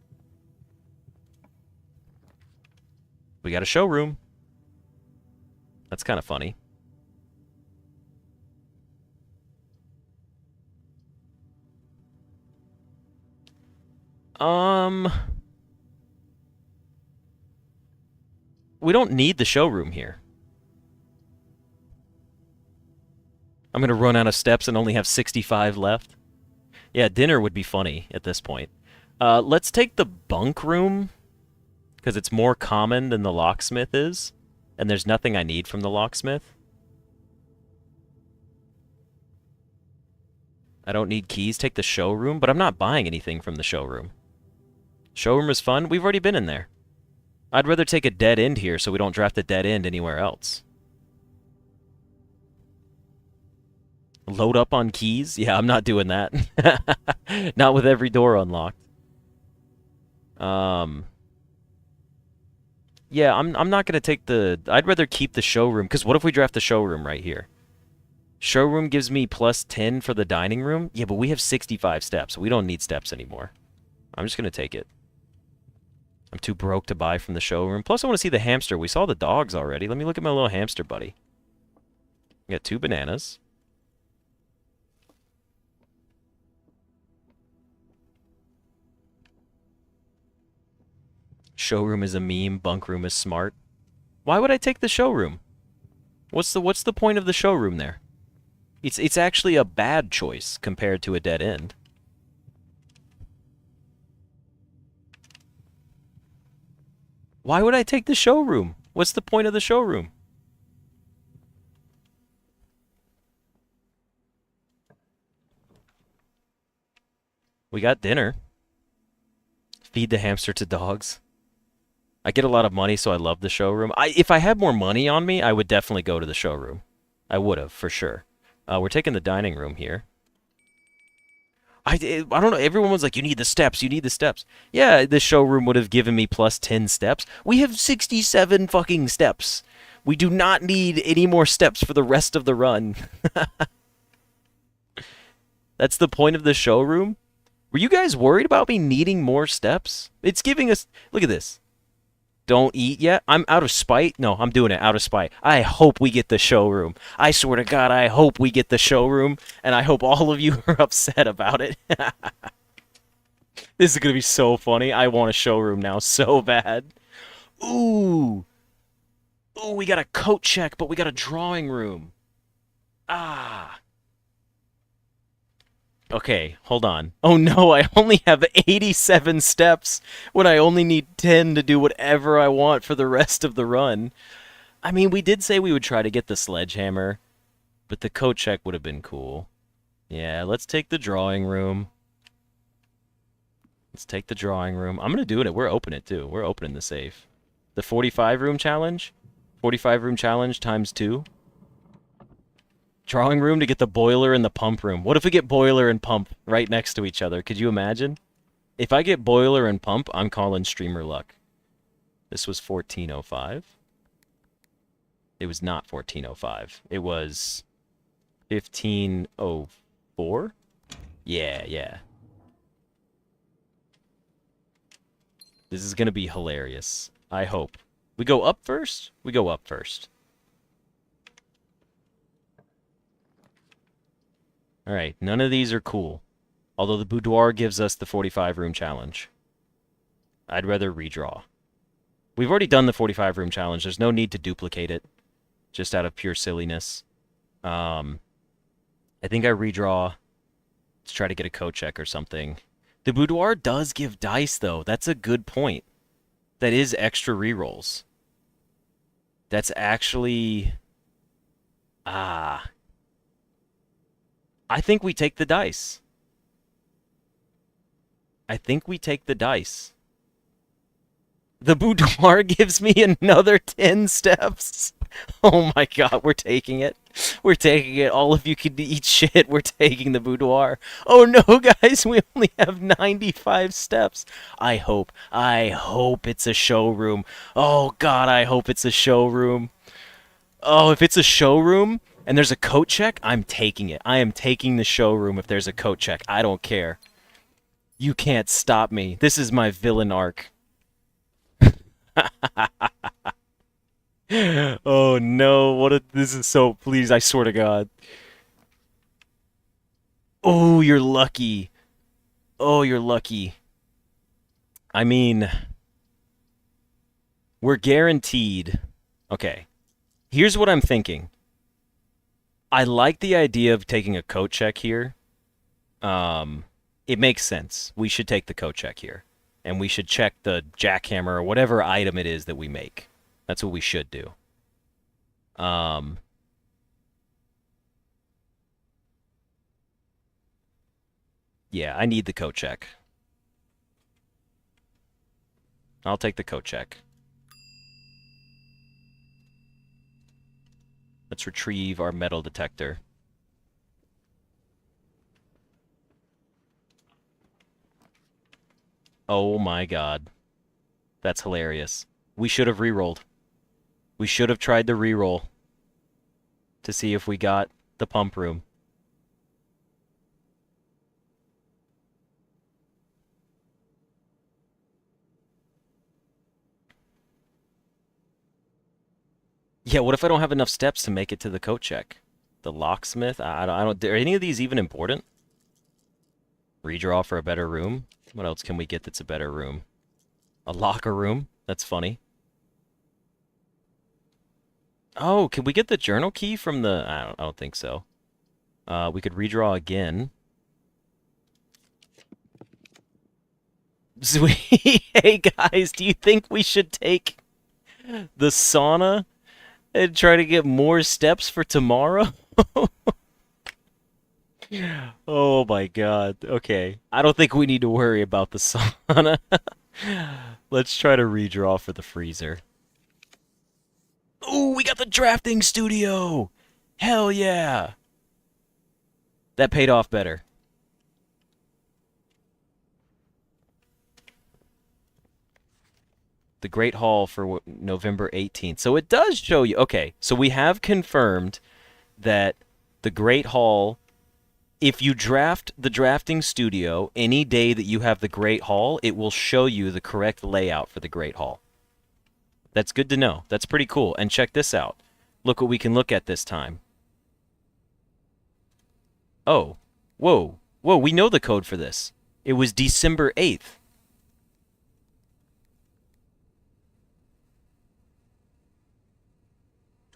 Speaker 1: We got a showroom. That's kind of funny. We don't need the showroom here. I'm gonna run out of steps and only have 65 left. Yeah, dinner would be funny at this point. Let's take the bunk room, because it's more common than the locksmith is, and there's nothing I need from the locksmith. I don't need keys. Take the showroom, but I'm not buying anything from the showroom. Showroom is fun. We've already been in there. I'd rather take a dead end here so we don't draft a dead end anywhere else. Load up on keys? Yeah, I'm not doing that. Not with every door unlocked. Yeah, I'm not gonna take the... I'd rather keep the showroom, because what if we draft the showroom right here? Showroom gives me plus 10 for the dining room? Yeah, but we have 65 steps. We don't need steps anymore. I'm just gonna take it. I'm too broke to buy from the showroom. Plus, I want to see the hamster. We saw the dogs already. Let me look at my little hamster buddy. We got 2 bananas. Showroom is a meme. Bunk room is smart. Why would I take the showroom? What's the point of the showroom there? It's actually a bad choice compared to a dead end. Why would I take the showroom? What's the point of the showroom? We got dinner. Feed the hamster to dogs. I get a lot of money, so I love the showroom. If I had more money on me, I would definitely go to the showroom. I would have, for sure. We're taking the dining room here. I don't know. Everyone was like, you need the steps. You need the steps. Yeah, the showroom would have given me plus 10 steps. We have 67 fucking steps. We do not need any more steps for the rest of the run. That's the point of the showroom? Were you guys worried about me needing more steps? It's giving us... Look at this. Don't eat yet? I'm out of spite? No, I'm doing it out of spite. I hope we get the showroom. I swear to God, I hope we get the showroom, and I hope all of you are upset about it. This is going to be so funny. I want a showroom now so bad. Ooh. Ooh, we got a coat check, but we got a drawing room. Ah. Okay, hold on. Oh no, I only have 87 steps when I only need 10 to do whatever I want for the rest of the run. I mean, we did say we would try to get the sledgehammer, but the coat check would have been cool. Yeah, let's take the drawing room. Let's take the drawing room. I'm going to do it. We're opening it, too. We're opening the safe. The 45-room challenge? 45-room challenge times 2? Drawing room to get the boiler and the pump room. What if we get boiler and pump right next to each other? Could you imagine? If I get boiler and pump, I'm calling streamer luck. This was 1405. It was not 1405. It was 1504? Yeah, yeah. This is going to be hilarious. I hope. We go up first? We go up first. Alright, none of these are cool. Although the boudoir gives us the 45-room challenge. I'd rather redraw. We've already done the 45-room challenge. There's no need to duplicate it. Just out of pure silliness. I think I redraw to try to get a coat check or something. The boudoir does give dice, though. That's a good point. That is extra rerolls. That's actually... I think we take the dice. I think we take the dice. The boudoir gives me another 10 steps. Oh my god, we're taking it. We're taking it. All of you can eat shit. We're taking the boudoir. Oh no, guys, we only have 95 steps. I hope it's a showroom. Oh god, I hope it's a showroom. Oh, if it's a showroom and there's a coat check, I'm taking it. I am taking the showroom if there's a coat check. I don't care. You can't stop me. This is my villain arc. Oh no, this is so, please, I swear to God. Oh, you're lucky. Oh, you're lucky. I mean, we're guaranteed. Okay, here's what I'm thinking. I like the idea of taking a coat check here. Um, it makes sense. We should take the coat check here. And we should check the jackhammer or whatever item it is that we make. That's what we should do. Um, yeah, I need the coat check. I'll take the coat check. Let's retrieve our metal detector. Oh my god. That's hilarious. We should have re-rolled. We should have tried the re-roll to see if we got the pump room. Yeah, what if I don't have enough steps to make it to the coat check? The locksmith? I don't. Are any of these even important? Redraw for a better room? What else can we get that's a better room? A locker room? That's funny. Oh, can we get the journal key from the... I don't think so. We could redraw again. Sweet. Hey, guys, do you think we should take the sauna and try to get more steps for tomorrow? Oh my god. Okay. I don't think we need to worry about the sauna. Let's try to redraw for the freezer. Ooh, we got the drafting studio! Hell yeah! That paid off better. The Great Hall for November 18th. So it does show you. Okay, so we have confirmed that the Great Hall, if you draft the drafting studio any day that you have the Great Hall, it will show you the correct layout for the Great Hall. That's good to know. That's pretty cool. And check this out. Look what we can look at this time. Oh, whoa, whoa, we know the code for this. It was December 8th.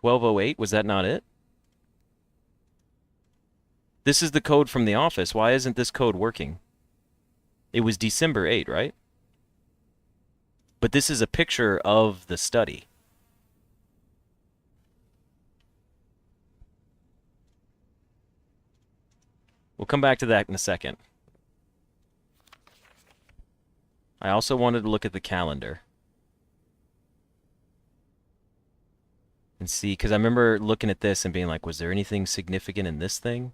Speaker 1: 1208, was that not it? This is the code from the office. Why isn't this code working? It was December 8, right? But this is a picture of the study. We'll come back to that in a second. I also wanted to look at the calendar. And see, because I remember looking at this and being like, was there anything significant in this thing?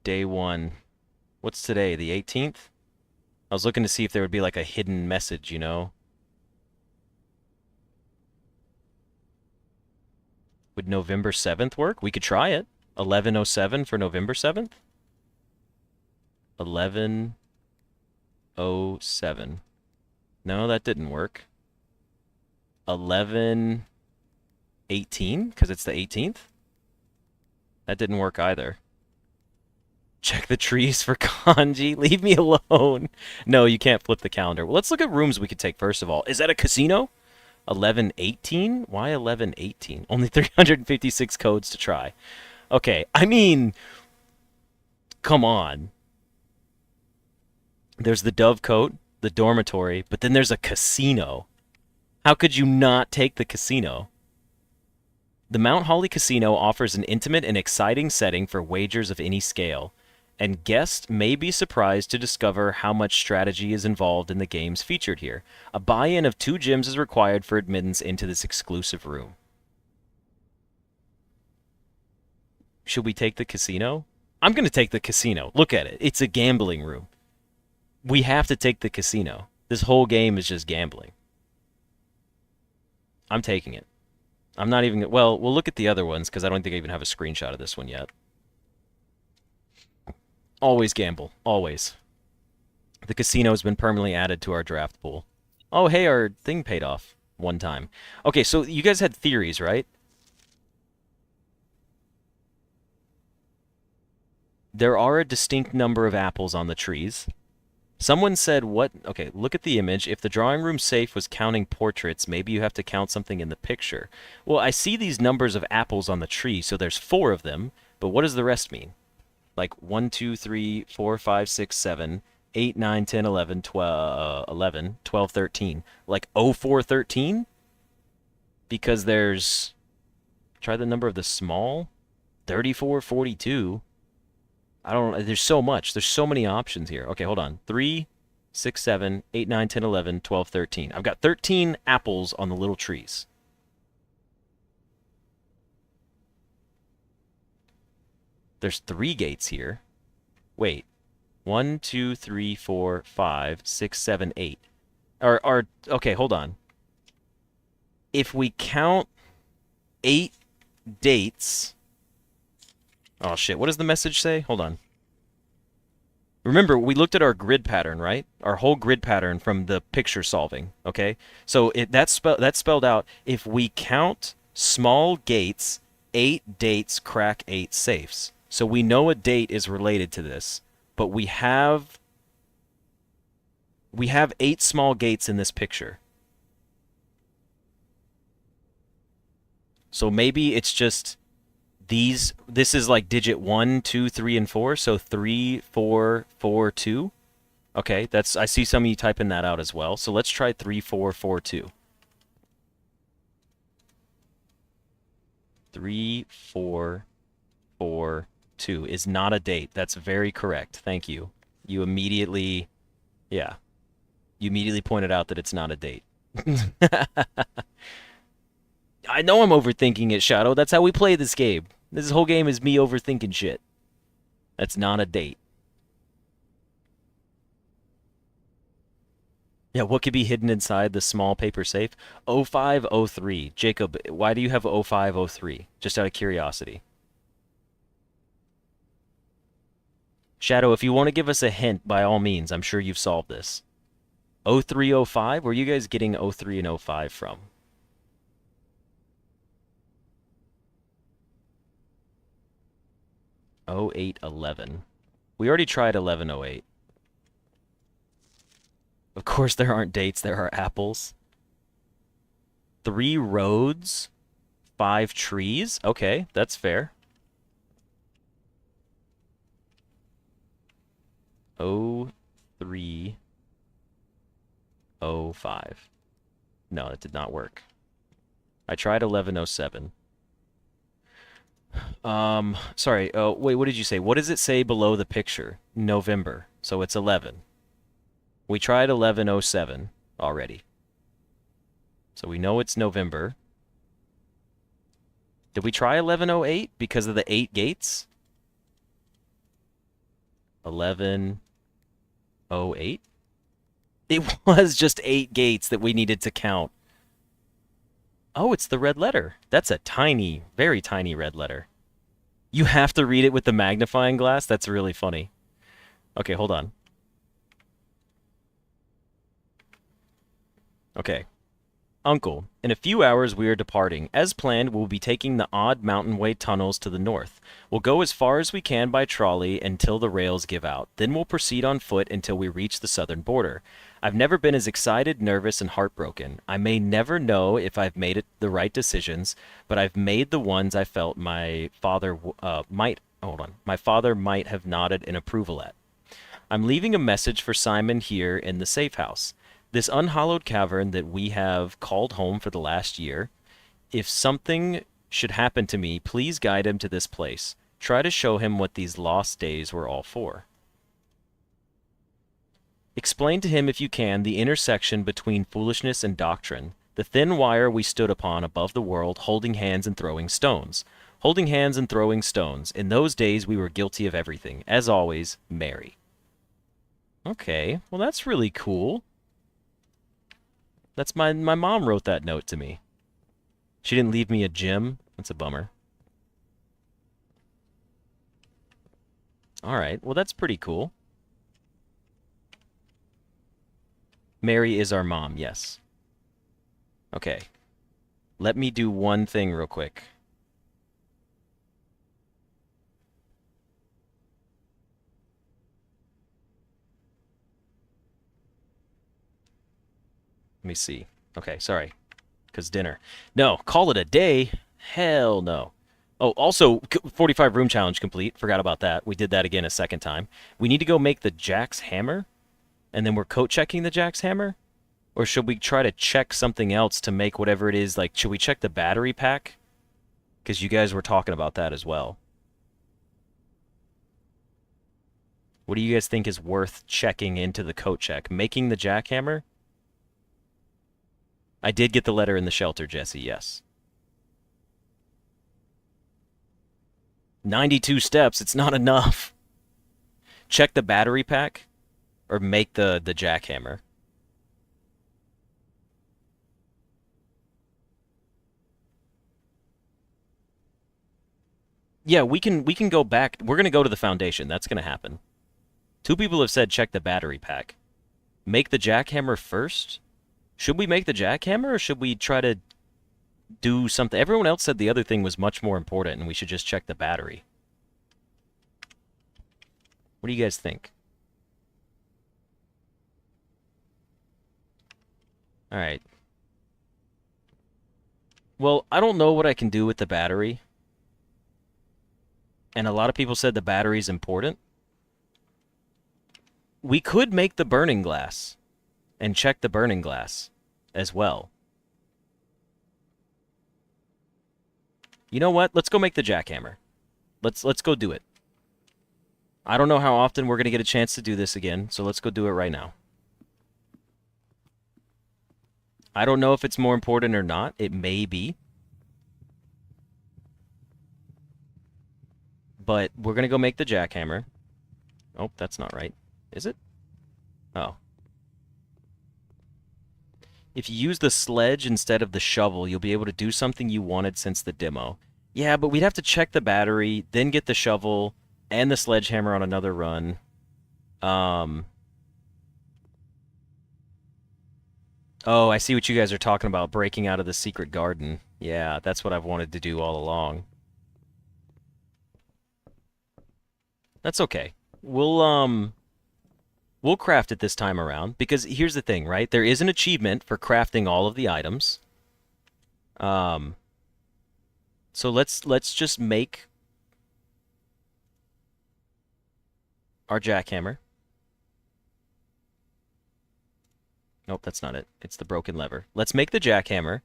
Speaker 1: Day 1. What's today, the 18th? I was looking to see if there would be like a hidden message, you know? Would November 7th work? We could try it. 1107 for November 7th? 1107. No, that didn't work. 1118, because it's the 18th? That didn't work either. Check the trees for kanji. Leave me alone. No, you can't flip the calendar. Well, let's look at rooms we could take first of all. Is that a casino? 1118? Why 1118? Only 356 codes to try. Okay, I mean, come on. There's the Dovecote, the dormitory, but then there's a casino. How could you not take the casino? The Mount Holly Casino offers an intimate and exciting setting for wagers of any scale, and guests may be surprised to discover how much strategy is involved in the games featured here. A buy-in of 2 gems is required for admittance into this exclusive room. Should we take the casino? I'm going to take the casino. Look at it. It's a gambling room. We have to take the casino. This whole game is just gambling. I'm taking it. I'm not even... Well, we'll look at the other ones, because I don't think I even have a screenshot of this one yet. Always gamble. Always. The casino has been permanently added to our draft pool. Oh, hey, our thing paid off one time. Okay, so you guys had theories, right? There are a distinct number of apples on the trees. Someone said what? Okay, look at the image. If the drawing room safe was counting portraits, maybe you have to count something in the picture. Well, I see these numbers of apples on the tree, so there's 4 of them, but what does the rest mean? Like 1, 2, 3, 4, 5, 6, 7, 8, 9, 10, 11, 12, 11, 12, 13. Like 04, 13? Because there's, try the number of the small, 34, 42. I don't, there's so much. There's so many options here. Okay, hold on. 3, 6, 7, 8, 9, 10, 11, 12, 13. I've got 13 apples on the little trees. There's 3 gates here. Wait. 1, 2, 3, 4, 5, 6, 7, 8. Okay, hold on. If we count 8 dates. Oh shit, what does the message say? Hold on. Remember, we looked at our grid pattern, right? Our whole grid pattern from the picture solving, okay? So that's spelled out. If we count small gates, 8 dates crack 8 safes. So we know a date is related to this, but we have 8 small gates in this picture. So maybe it's just this is like digit 1, 2, 3, and 4, so 3, 4, 4, 2. Okay, I see some of you typing that out as well. So let's try 3, 4, 4, 2. 3, 4, 4, 2 is not a date. That's very correct. Thank you. You immediately pointed out that it's not a date. I know I'm overthinking it, Shadow. That's how we play this game. This whole game is me overthinking shit. That's not a date. Yeah, what could be hidden inside the small paper safe? 0503. Jacob, why do you have 0503? Just out of curiosity. Shadow, if you want to give us a hint, by all means, I'm sure you've solved this. 0305? Where are you guys getting 03 and 05 from? 0811. We already tried 1108. Of course there aren't dates, there are apples. 3 roads, 5 trees. Okay, that's fair. 0305. No, that did not work. I tried 1107. Sorry. Oh, wait, what did you say? What does it say below the picture? November. So it's 11. We tried 1107 already. So we know it's November. Did we try 1108 because of the 8 gates? 1108? It was just 8 gates that we needed to count. Oh, it's the red letter. That's a tiny, very tiny red letter. You have to read it with the magnifying glass? That's really funny. Okay, hold on. Okay. Uncle, in a few hours we are departing. As planned, we'll be taking the odd mountain way tunnels to the north. We'll go as far as we can by trolley until the rails give out. Then we'll proceed on foot until we reach the southern border. I've never been as excited, nervous, and heartbroken. I may never know if I've made the right decisions, but I've made the ones I felt my father might have nodded in approval at. I'm leaving a message for Simon here in the safe house. This unhallowed cavern that we have called home for the last year. If something should happen to me, please guide him to this place. Try to show him what these lost days were all for. Explain to him, if you can, the intersection between foolishness and doctrine, the thin wire we stood upon above the world, holding hands and throwing stones. Holding hands and throwing stones. In those days we were guilty of everything. As always, Mary. Okay, well that's really cool. That's my mom wrote that note to me. She didn't leave me a gem. That's a bummer. Alright, well that's pretty cool. Mary is our mom, yes. Okay. Let me do one thing real quick. me see. Okay, sorry. Because dinner. No, call it a day. Hell no. Oh, also, 45 room challenge complete. Forgot about that. We did that again a second time. We need to go make the Jack's hammer, and then we're coat checking the Jack's hammer? Or should we try to check something else to make whatever it is? Like, should we check the battery pack? Because you guys were talking about that as well. What do you guys think is worth checking into the coat check? Making the jackhammer? I did get the letter in the shelter, Jesse, yes. 92 steps, it's not enough. Check the battery pack or make the jackhammer. Yeah, we can go back. We're going to go to the foundation. That's going to happen. 2 people have said check the battery pack. Make the jackhammer first? Should we make the jackhammer or should we try to do something? Everyone else said the other thing was much more important and we should just check the battery. What do you guys think? All right. Well, I don't know what I can do with the battery. And a lot of people said the battery's important. We could make the burning glass and check the burning glass as well. You know what? Let's go make the jackhammer. Let's go do it. I don't know how often we're going to get a chance to do this again, so let's go do it right now. I don't know if it's more important or not. It may be. But we're going to go make the jackhammer. Oh, that's not right. Is it? Oh. If you use the sledge instead of the shovel, you'll be able to do something you wanted since the demo. Yeah, but we'd have to check the battery, then get the shovel and the sledgehammer on another run. Oh, I see what you guys are talking about, breaking out of the secret garden. Yeah, that's what I've wanted to do all along. That's okay. We'll craft it this time around, because here's the thing, right? There is an achievement for crafting all of the items. So let's just make our jackhammer. Nope, that's not it. It's the broken lever. Let's make the jackhammer.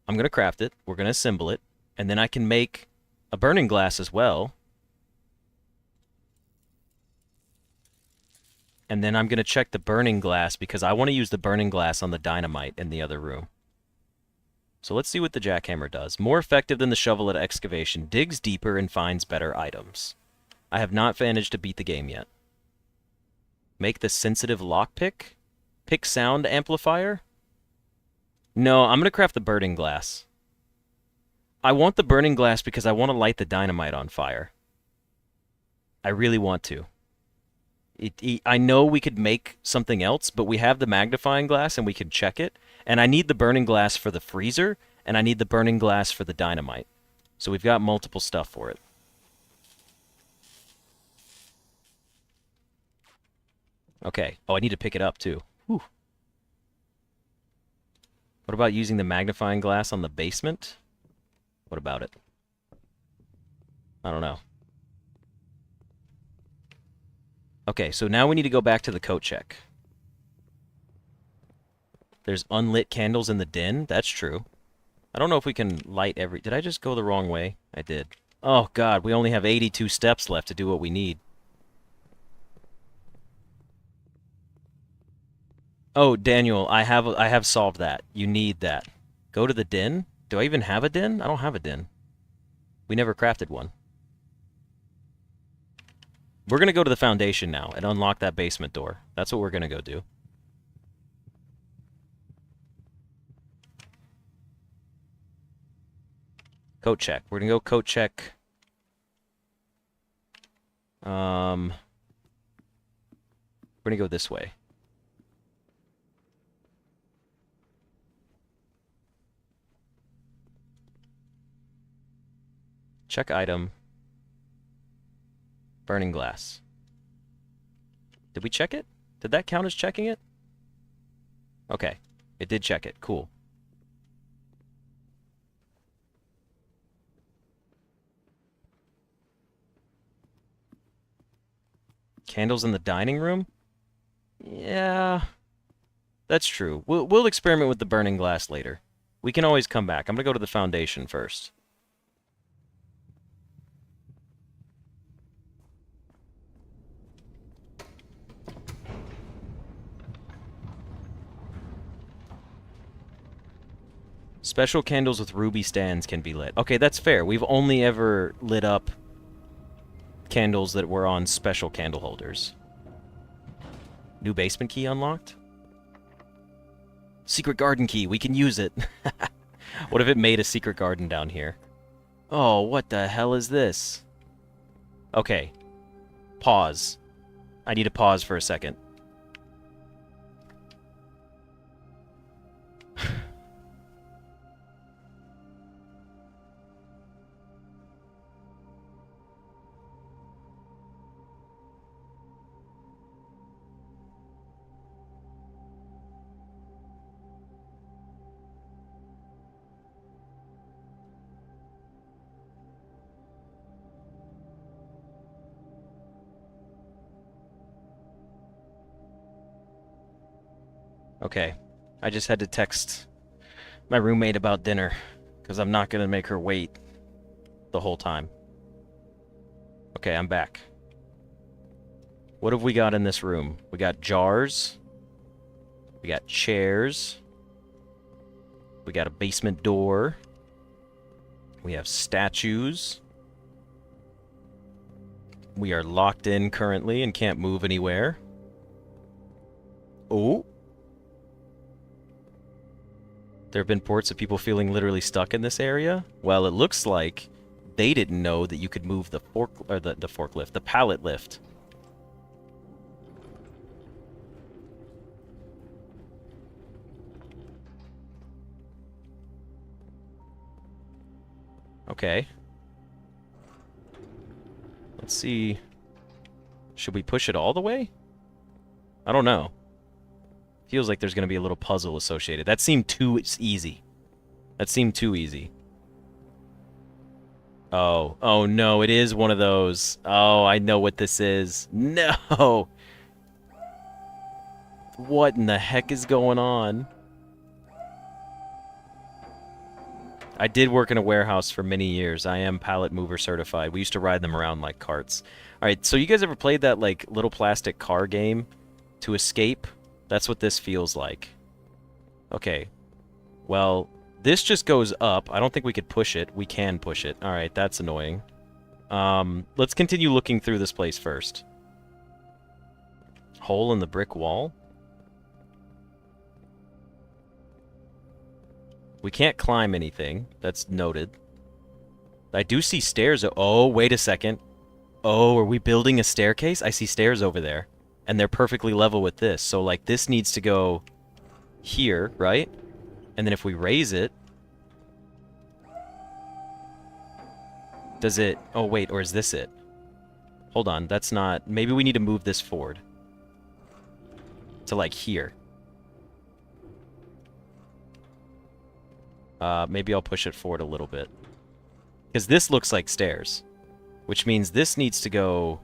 Speaker 1: I'm going to craft it. We're going to assemble it. And then I can make a burning glass as well. And then I'm going to check the burning glass because I want to use the burning glass on the dynamite in the other room. So let's see what the jackhammer does. More effective than the shovel at excavation. Digs deeper and finds better items. I have not managed to beat the game yet. Make the sensitive lockpick? Pick sound amplifier? No, I'm going to craft the burning glass. I want the burning glass because I want to light the dynamite on fire. I really want to. I know we could make something else, but we have the magnifying glass and we can check it. And I need the burning glass for the freezer, and I need the burning glass for the dynamite. So we've got multiple stuff for it. Okay. Oh, I need to pick it up too. Whew. What about using the magnifying glass on the basement? What about it? I don't know. Okay, so now we need to go back to the coat check. There's unlit candles in the den. That's true. I don't know if we can light every... Did I just go the wrong way? I did. Oh, God, we only have 82 steps left to do what we need. Oh, Daniel, I have solved that. You need that. Go to the den? Do I even have a den? I don't have a den. We never crafted one. We're going to go to the foundation now and unlock that basement door. That's what we're going to go do. Coat check. We're going to go coat check. We're going to go this way. Check item. Burning glass. Did we check it? Did that count as checking it? Okay. It did check it. Cool. Candles in the dining room? Yeah, that's true. We'll experiment with the burning glass later. We can always come back. I'm gonna go to the foundation first. Special candles with ruby stands can be lit. Okay, that's fair. We've only ever lit up candles that were on special candle holders. New basement key unlocked? Secret garden key. We can use it. What if it made a secret garden down here? Oh, what the hell is this? Okay. Pause. I need to pause for a second. Okay. I just had to text my roommate about dinner, because I'm not going to make her wait the whole time. Okay, I'm back. What have we got in this room? We got jars. We got chairs. We got a basement door. We have statues. We are locked in currently and can't move anywhere. Oh. There have been reports of people feeling literally stuck in this area. Well, it looks like they didn't know that you could move the forklift, the pallet lift. Okay. Let's see. Should we push it all the way? I don't know. Feels like there's going to be a little puzzle associated. That seemed too easy. That seemed too easy. Oh. Oh, no. It is one of those. Oh, I know what this is. No! What in the heck is going on? I did work in a warehouse for many years. I am pallet mover certified. We used to ride them around like carts. Alright, so you guys ever played that, like, little plastic car game to escape? That's what this feels like. Okay. Well, this just goes up. I don't think we could push it. We can push it. Alright, that's annoying. Let's continue looking through this place first. Hole in the brick wall? We can't climb anything. That's noted. I do see stairs. Oh, wait a second. Oh, are we building a staircase? I see stairs over there. And they're perfectly level with this. So, like, this needs to go here, right? And then if we raise it... Does it... Oh, wait, or is this it? Hold on, that's not... Maybe we need to move this forward. To, like, here. Maybe I'll push it forward a little bit. Because this looks like stairs. Which means this needs to go...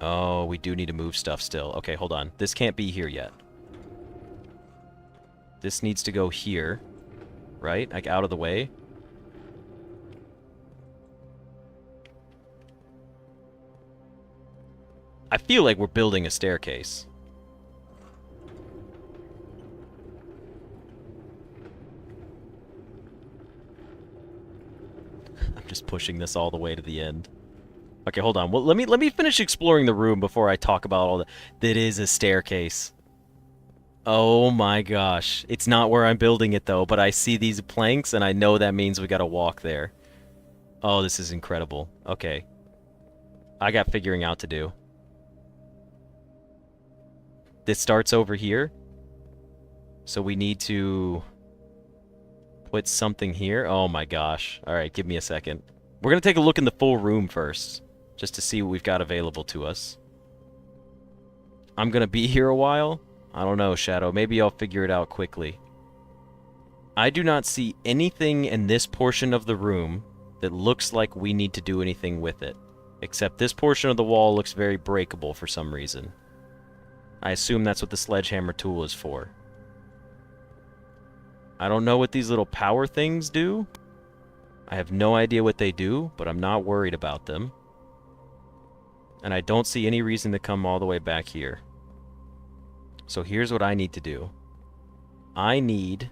Speaker 1: Oh, we do need to move stuff still. Okay, hold on. This can't be here yet. This needs to go here. Right? Like, out of the way. I feel like we're building a staircase. I'm just pushing this all the way to the end. Okay, hold on. Well, let me finish exploring the room before I talk about all that. That is a staircase. Oh my gosh. It's not where I'm building it though, but I see these planks and I know that means we gotta walk there. Oh, this is incredible. Okay. I got figuring out to do. This starts over here. So we need to put something here. Oh my gosh. Alright, give me a second. We're gonna take a look in the full room first, just to see what we've got available to us. I'm gonna be here a while. I don't know, Shadow. Maybe I'll figure it out quickly. I do not see anything in this portion of the room that looks like we need to do anything with it. Except this portion of the wall looks very breakable for some reason. I assume that's what the sledgehammer tool is for. I don't know what these little power things do. I have no idea what they do, but I'm not worried about them. And I don't see any reason to come all the way back here. So here's what I need to do. I need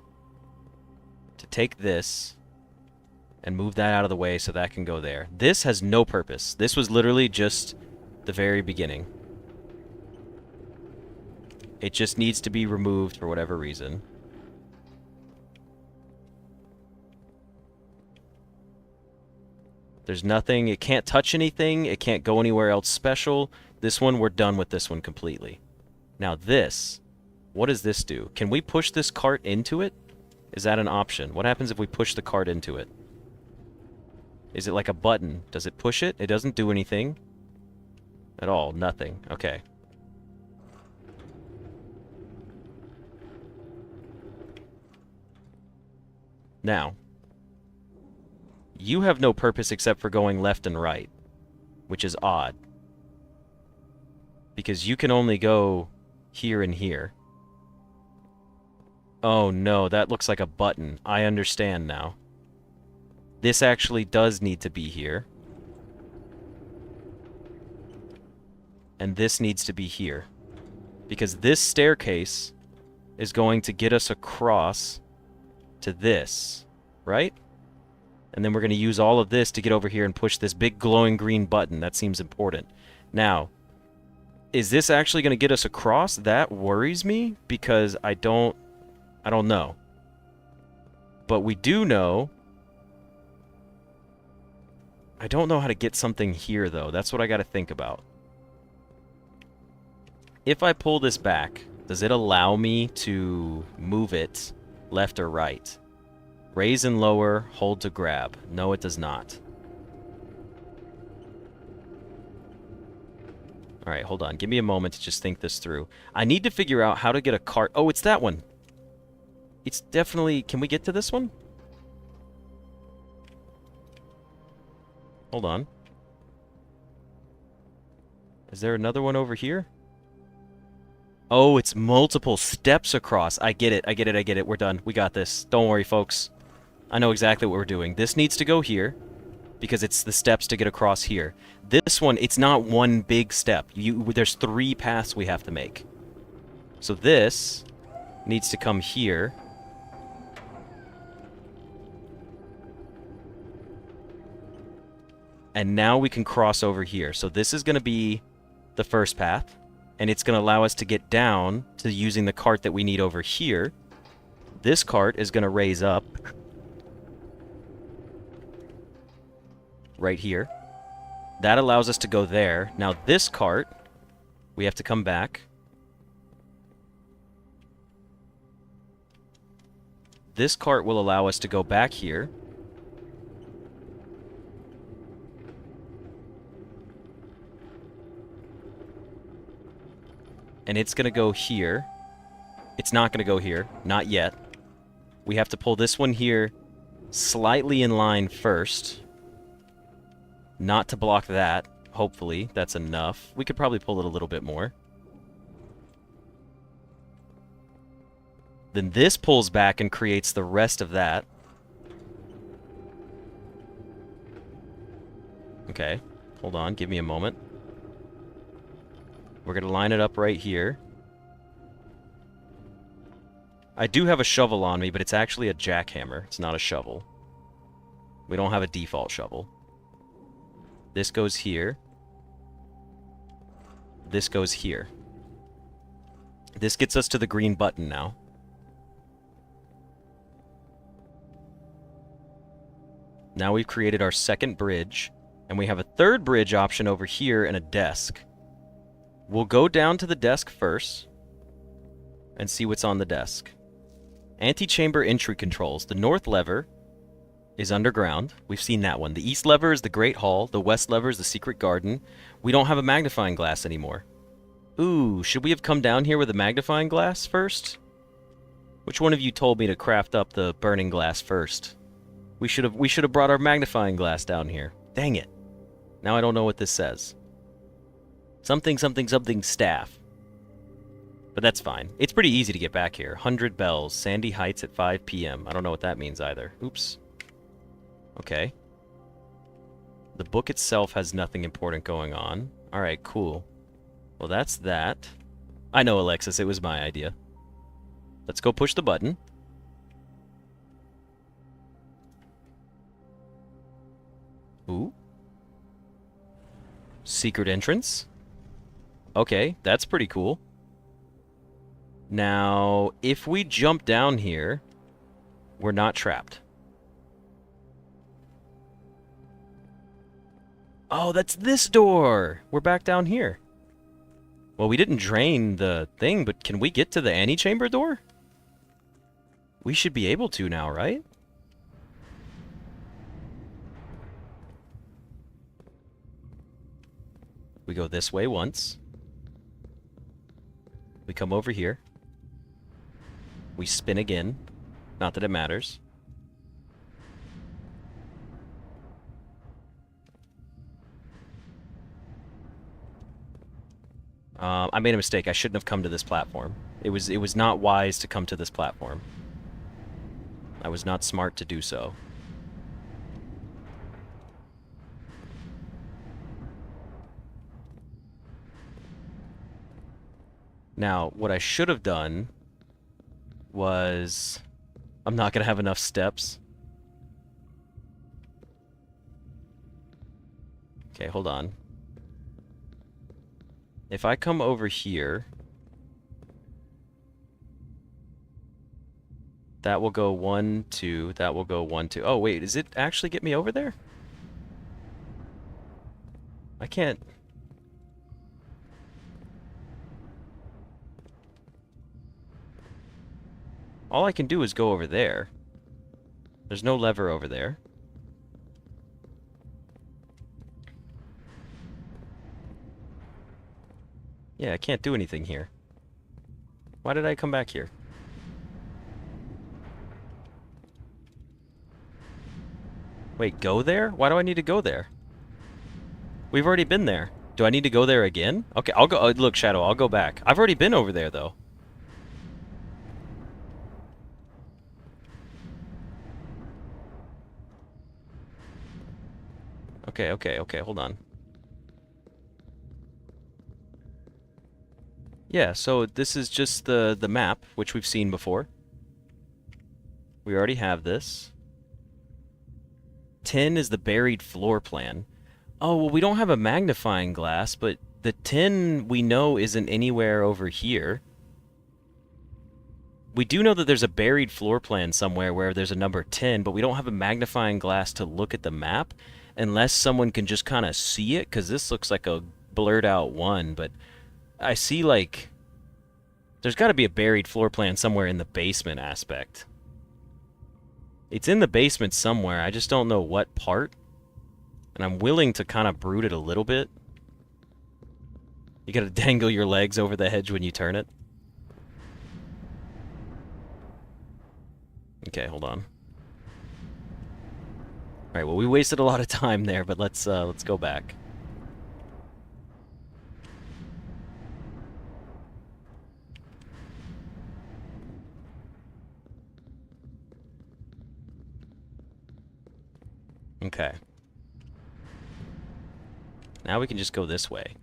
Speaker 1: to take this and move that out of the way so that can go there. This has no purpose. This was literally just the very beginning. It just needs to be removed for whatever reason. There's nothing. It can't touch anything. It can't go anywhere else special. This one, we're done with this one completely. Now this, what does this do? Can we push this cart into it? Is that an option? What happens if we push the cart into it? Is it like a button? Does it push it? It doesn't do anything at all. Nothing. Okay. Now, you have no purpose except for going left and right, which is odd. Because you can only go here and here. Oh no, that looks like a button. I understand now. This actually does need to be here. And this needs to be here. Because this staircase is going to get us across to this, right? And then we're going to use all of this to get over here and push this big glowing green button. That seems important. Now, is this actually going to get us across? That worries me because I don't know. But we do know. I don't know how to get something here, though. That's what I got to think about. If I pull this back, does it allow me to move it left or right? Raise and lower, hold to grab. No, it does not. Alright, hold on. Give me a moment to just think this through. I need to figure out how to get a cart. Oh, it's that one. It's definitely... Can we get to this one? Hold on. Is there another one over here? Oh, it's multiple steps across. I get it. I get it. I get it. We're done. We got this. Don't worry, folks. I know exactly what we're doing. This needs to go here because it's the steps to get across here. This one, it's not one big step. There's 3 paths we have to make. So this needs to come here. And now we can cross over here. So this is going to be the first path. And it's going to allow us to get down to using the cart that we need over here. This cart is going to raise up. Right here. That allows us to go there. Now this cart, we have to come back. This cart will allow us to go back here. And it's going to go here. It's not going to go here. Not yet. We have to pull this one here slightly in line first. Not to block that. Hopefully, that's enough. We could probably pull it a little bit more. Then this pulls back and creates the rest of that. Okay. Hold on. Give me a moment. We're going to line it up right here. I do have a shovel on me, but it's actually a jackhammer. It's not a shovel. We don't have a default shovel. This goes here. This goes here. This gets us to the green button now. Now we've created our second bridge, and we have a third bridge option over here and a desk. We'll go down to the desk first and see what's on the desk. Antechamber entry controls. The north lever is underground. We've seen that one. The east lever is the Great Hall. The west lever is the secret garden. We don't have a magnifying glass anymore. Ooh, should we have come down here with a magnifying glass first? Which one of you told me to craft up the burning glass first? We should have brought our magnifying glass down here. Dang it. Now I don't know what this says. Something, something, something staff. But that's fine. It's pretty easy to get back here. 100 bells. Sandy Heights at 5 p.m. I don't know what that means either. Oops. Okay. The book itself has nothing important going on. Alright, cool. Well, that's that. I know, Alexis. It was my idea. Let's go push the button. Ooh. Secret entrance. Okay, that's pretty cool. Now, if we jump down here, we're not trapped. Oh, that's this door! We're back down here. Well, we didn't drain the thing, but can we get to the antechamber door? We should be able to now, right? We go this way once. We come over here. We spin again. Not that it matters. I made a mistake. I shouldn't have come to this platform. It was not wise to come to this platform. I was not smart to do so. Now, what I should have done was... I'm not going to have enough steps. Okay, hold on. If I come over here... That will go 1, 2. That will go 1, 2. Oh, wait. Does it actually get me over there? I can't... All I can do is go over there. There's no lever over there. Yeah, I can't do anything here. Why did I come back here? Wait, go there? Why do I need to go there? We've already been there. Do I need to go there again? Okay, I'll go. Look, Shadow, I'll go back. I've already been over there, though. Okay, hold on. Yeah, so this is just the map, which we've seen before. We already have this. 10 is the buried floor plan. Oh, well, we don't have a magnifying glass, but the 10 we know isn't anywhere over here. We do know that there's a buried floor plan somewhere where there's a number 10, but we don't have a magnifying glass to look at the map. Unless someone can just kind of see it, because this looks like a blurred out 1, but I see, like, there's got to be a buried floor plan somewhere in the basement aspect. It's in the basement somewhere, I just don't know what part, and I'm willing to kind of brood it a little bit. You gotta dangle your legs over the hedge when you turn it. Okay, hold on. Alright, well, we wasted a lot of time there, but let's go back. Okay. Now we can just go this way.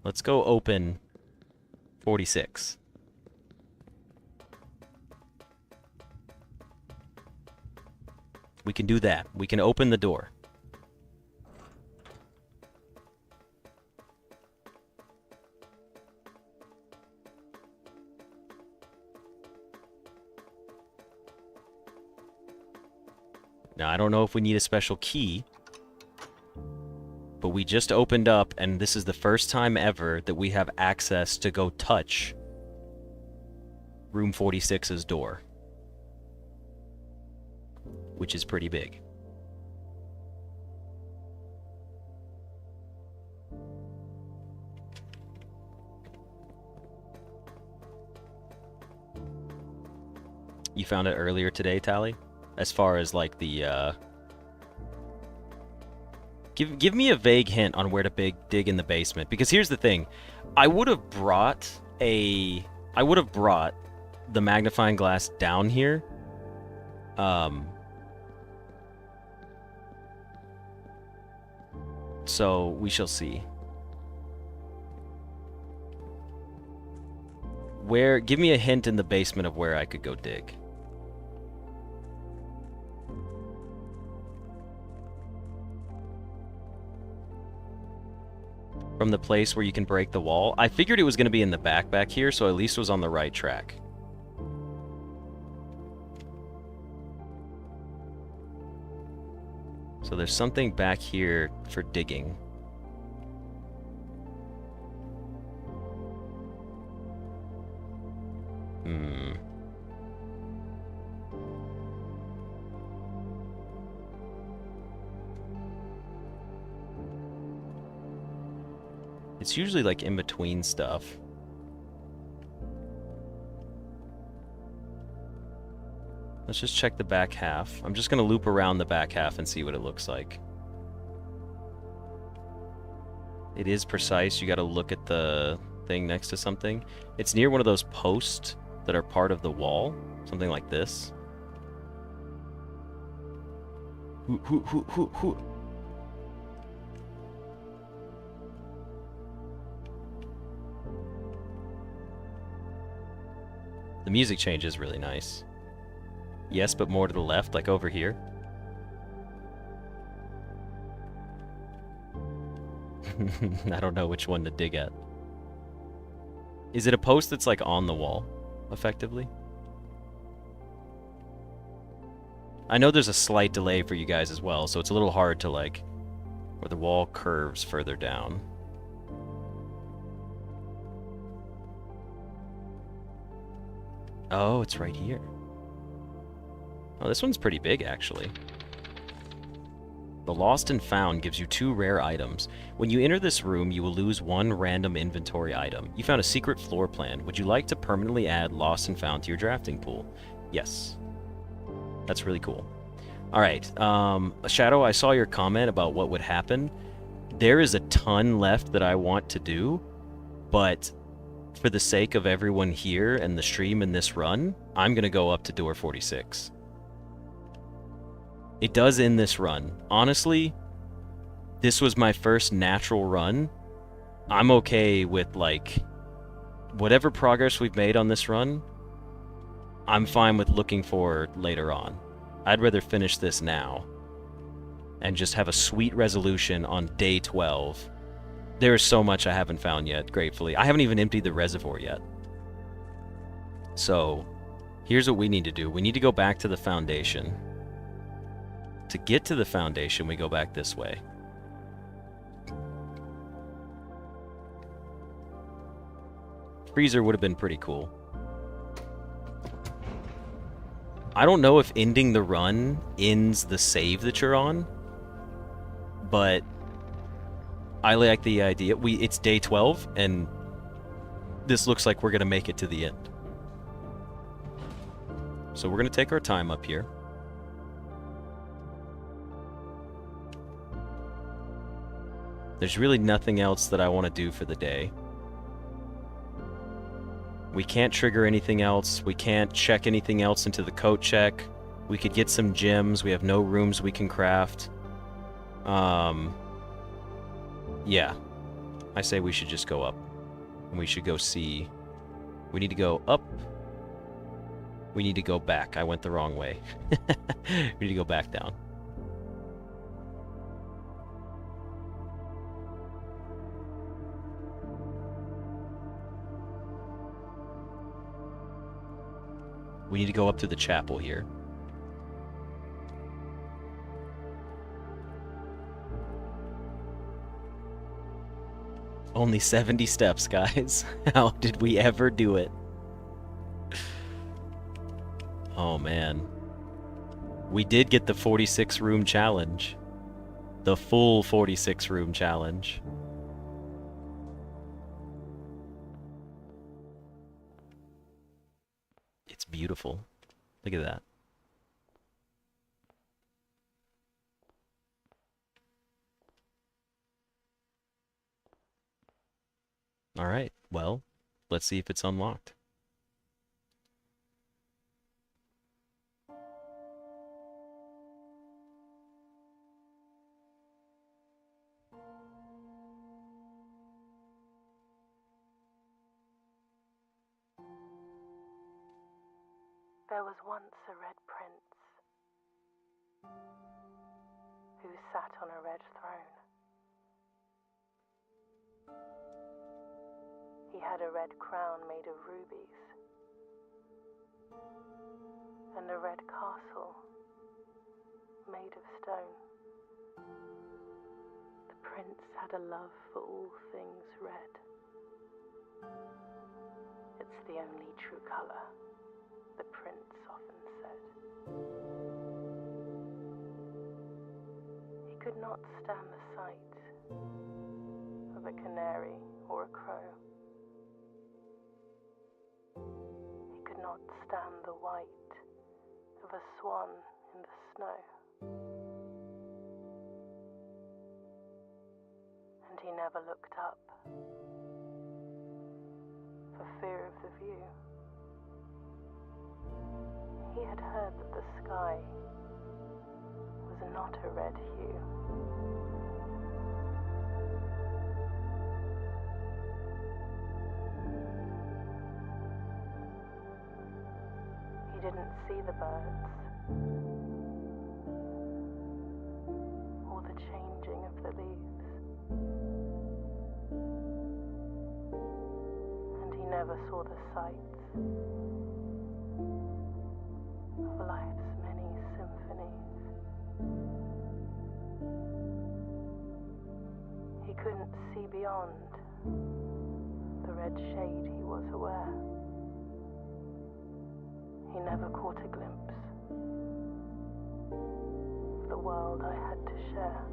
Speaker 1: Let's go open 46. We can do that. We can open the door. Now, I don't know if we need a special key, but we just opened up, and this is the first time ever that we have access to go touch room 46's door, which is pretty big. You found it earlier today, Tally? As far as like the give me a vague hint on where to dig in the basement, because here's the thing. I would have brought the magnifying glass down here. So we shall see. Give me a hint in the basement of where I could go dig. From the place where you can break the wall. I figured it was going to be in the back here, so at least it was on the right track. So there's something back here for digging. It's usually like in between stuff. Let's just check the back half. I'm just going to loop around the back half and see what it looks like. It is precise. You got to look at the thing next to something. It's near one of those posts that are part of the wall. Something like this. The music change is really nice. Yes, but more to the left, like over here. I don't know which one to dig at. Is it a post that's like on the wall, effectively? I know there's a slight delay for you guys as well, so it's a little hard to like, where the wall curves further down. Oh, it's right here. Oh, this one's pretty big, actually. The Lost and Found gives you 2 rare items. When you enter this room, you will lose 1 random inventory item. You found a secret floor plan. Would you like to permanently add Lost and Found to your drafting pool? Yes. That's really cool. Alright, Shadow, I saw your comment about what would happen. There is a ton left that I want to do, but for the sake of everyone here and the stream and this run, I'm going to go up to door 46. It does end this run. Honestly, this was my first natural run. I'm okay with, like, whatever progress we've made on this run, I'm fine with looking for later on. I'd rather finish this now and just have a sweet resolution on day 12. There is so much I haven't found yet, gratefully. I haven't even emptied the reservoir yet. So, here's what we need to do. We need to go back to the foundation. To get to the foundation, we go back this way. Freezer would have been pretty cool. I don't know if ending the run ends the save that you're on, but I like the idea. It's day 12, and this looks like we're going to make it to the end. So we're going to take our time up here. There's really nothing else that I want to do for the day. We can't trigger anything else. We can't check anything else into the coat check. We could get some gems. We have no rooms we can craft. Yeah. I say we should just go up. And we should go see. We need to go up. We need to go back. I went the wrong way. We need to go back down. We need to go up to the chapel here. Only 70 steps, guys. How did we ever do it? Oh, man. We did get the 46-room challenge. The full 46-room challenge. It's beautiful. Look at that. Alright, well, let's see if it's unlocked.
Speaker 2: There was once a red prince who sat on a red throne. He had a red crown made of rubies and a red castle made of stone. The prince had a love for all things red. It's the only true color, the prince often said. He could not stand the sight of a canary or a crow. He could not stand the white of a swan in the snow. And he never looked up for fear of the view. He had heard that the sky was not a red hue. He didn't see the birds or the changing of the leaves, and he never saw the sights of life's many symphonies. He couldn't see beyond the red shade he was aware. He never caught a glimpse of the world I had to share.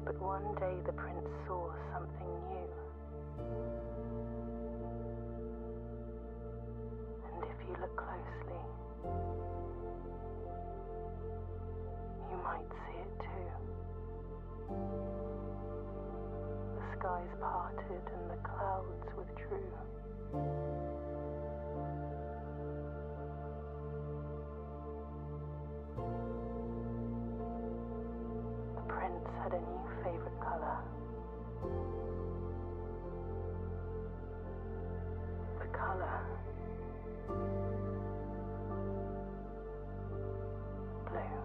Speaker 2: But one day the prince saw something new. And if you look closely, you might see it too. The skies parted and the clouds withdrew. The prince had a new favorite color. The color blue.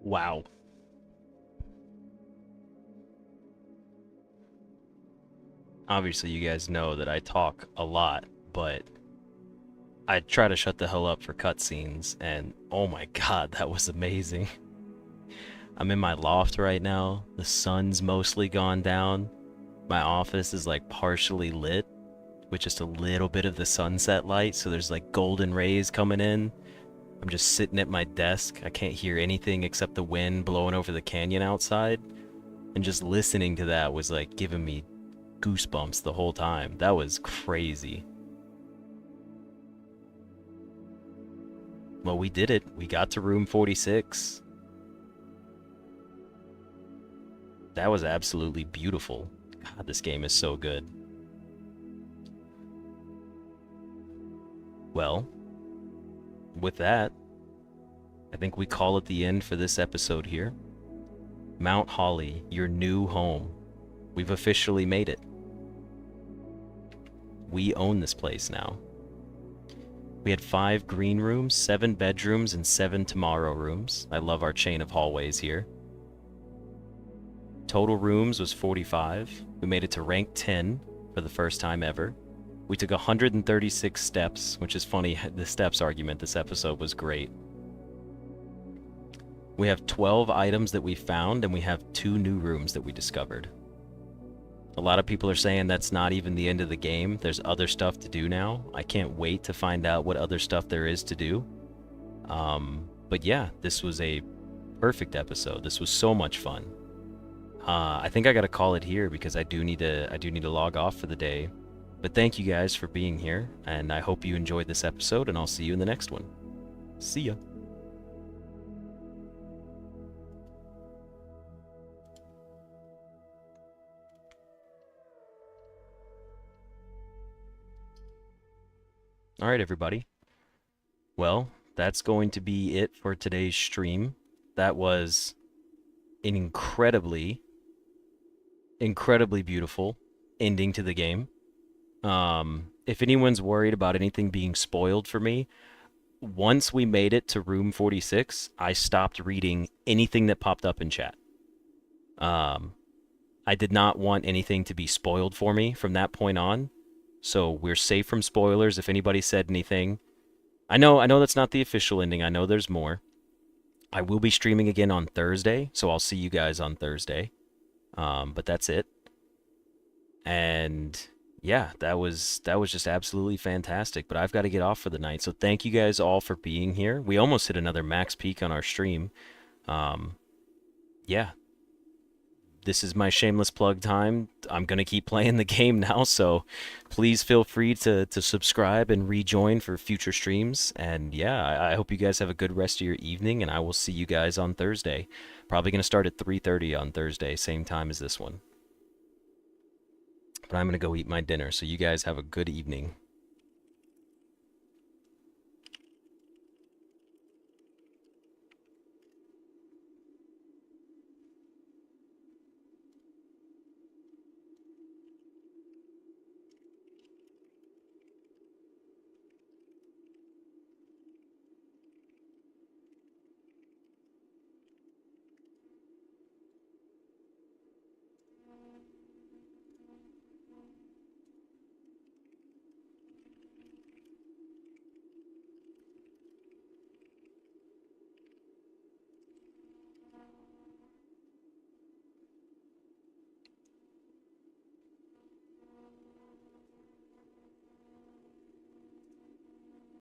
Speaker 1: Wow. Obviously, you guys know that I talk a lot, but I try to shut the hell up for cutscenes, and oh my god, that was amazing. I'm in my loft right now. The sun's mostly gone down. My office is like partially lit with just a little bit of the sunset light, so there's like golden rays coming in. I'm just sitting at my desk. I can't hear anything except the wind blowing over the canyon outside. And just listening to that was like giving me goosebumps the whole time. That was crazy. Well, we did it. We got to room 46. That was absolutely beautiful. God, this game is so good. Well, with that, I think we call it the end for this episode here. Mount Holly, your new home. We've officially made it. We own this place now. We had 5 green rooms, 7 bedrooms, and 7 tomorrow rooms. I love our chain of hallways here. Total rooms was 45. We made it to rank 10 for the first time ever. We took 136 steps, which is funny, the steps argument this episode was great. We have 12 items that we found, and we have 2 new rooms that we discovered. A lot of people are saying that's not even the end of the game. There's other stuff to do now. I can't wait to find out what other stuff there is to do. But yeah, this was a perfect episode. This was so much fun. I think I gotta call it here because I do need to log off for the day. But thank you guys for being here, and I hope you enjoyed this episode, and I'll see you in the next one. See ya. Alright, everybody. Well, that's going to be it for today's stream. That was an incredibly beautiful ending to the game. If anyone's worried about anything being spoiled for me, once we made it to room 46, I stopped reading anything that popped up in chat. I did not want anything to be spoiled for me from that point on. So we're safe from spoilers if anybody said anything. I know that's not the official ending. I know there's more. I will be streaming again on Thursday, so I'll see you guys on Thursday. But that's it. And yeah, that was just absolutely fantastic. But I've got to get off for the night. So thank you guys all for being here. We almost hit another max peak on our stream. Yeah. This is my shameless plug time. I'm going to keep playing the game now, so please feel free to subscribe and rejoin for future streams. And yeah, I hope you guys have a good rest of your evening, and I will see you guys on Thursday. Probably going to start at 3:30 on Thursday, same time as this one. But I'm going to go eat my dinner, so you guys have a good evening.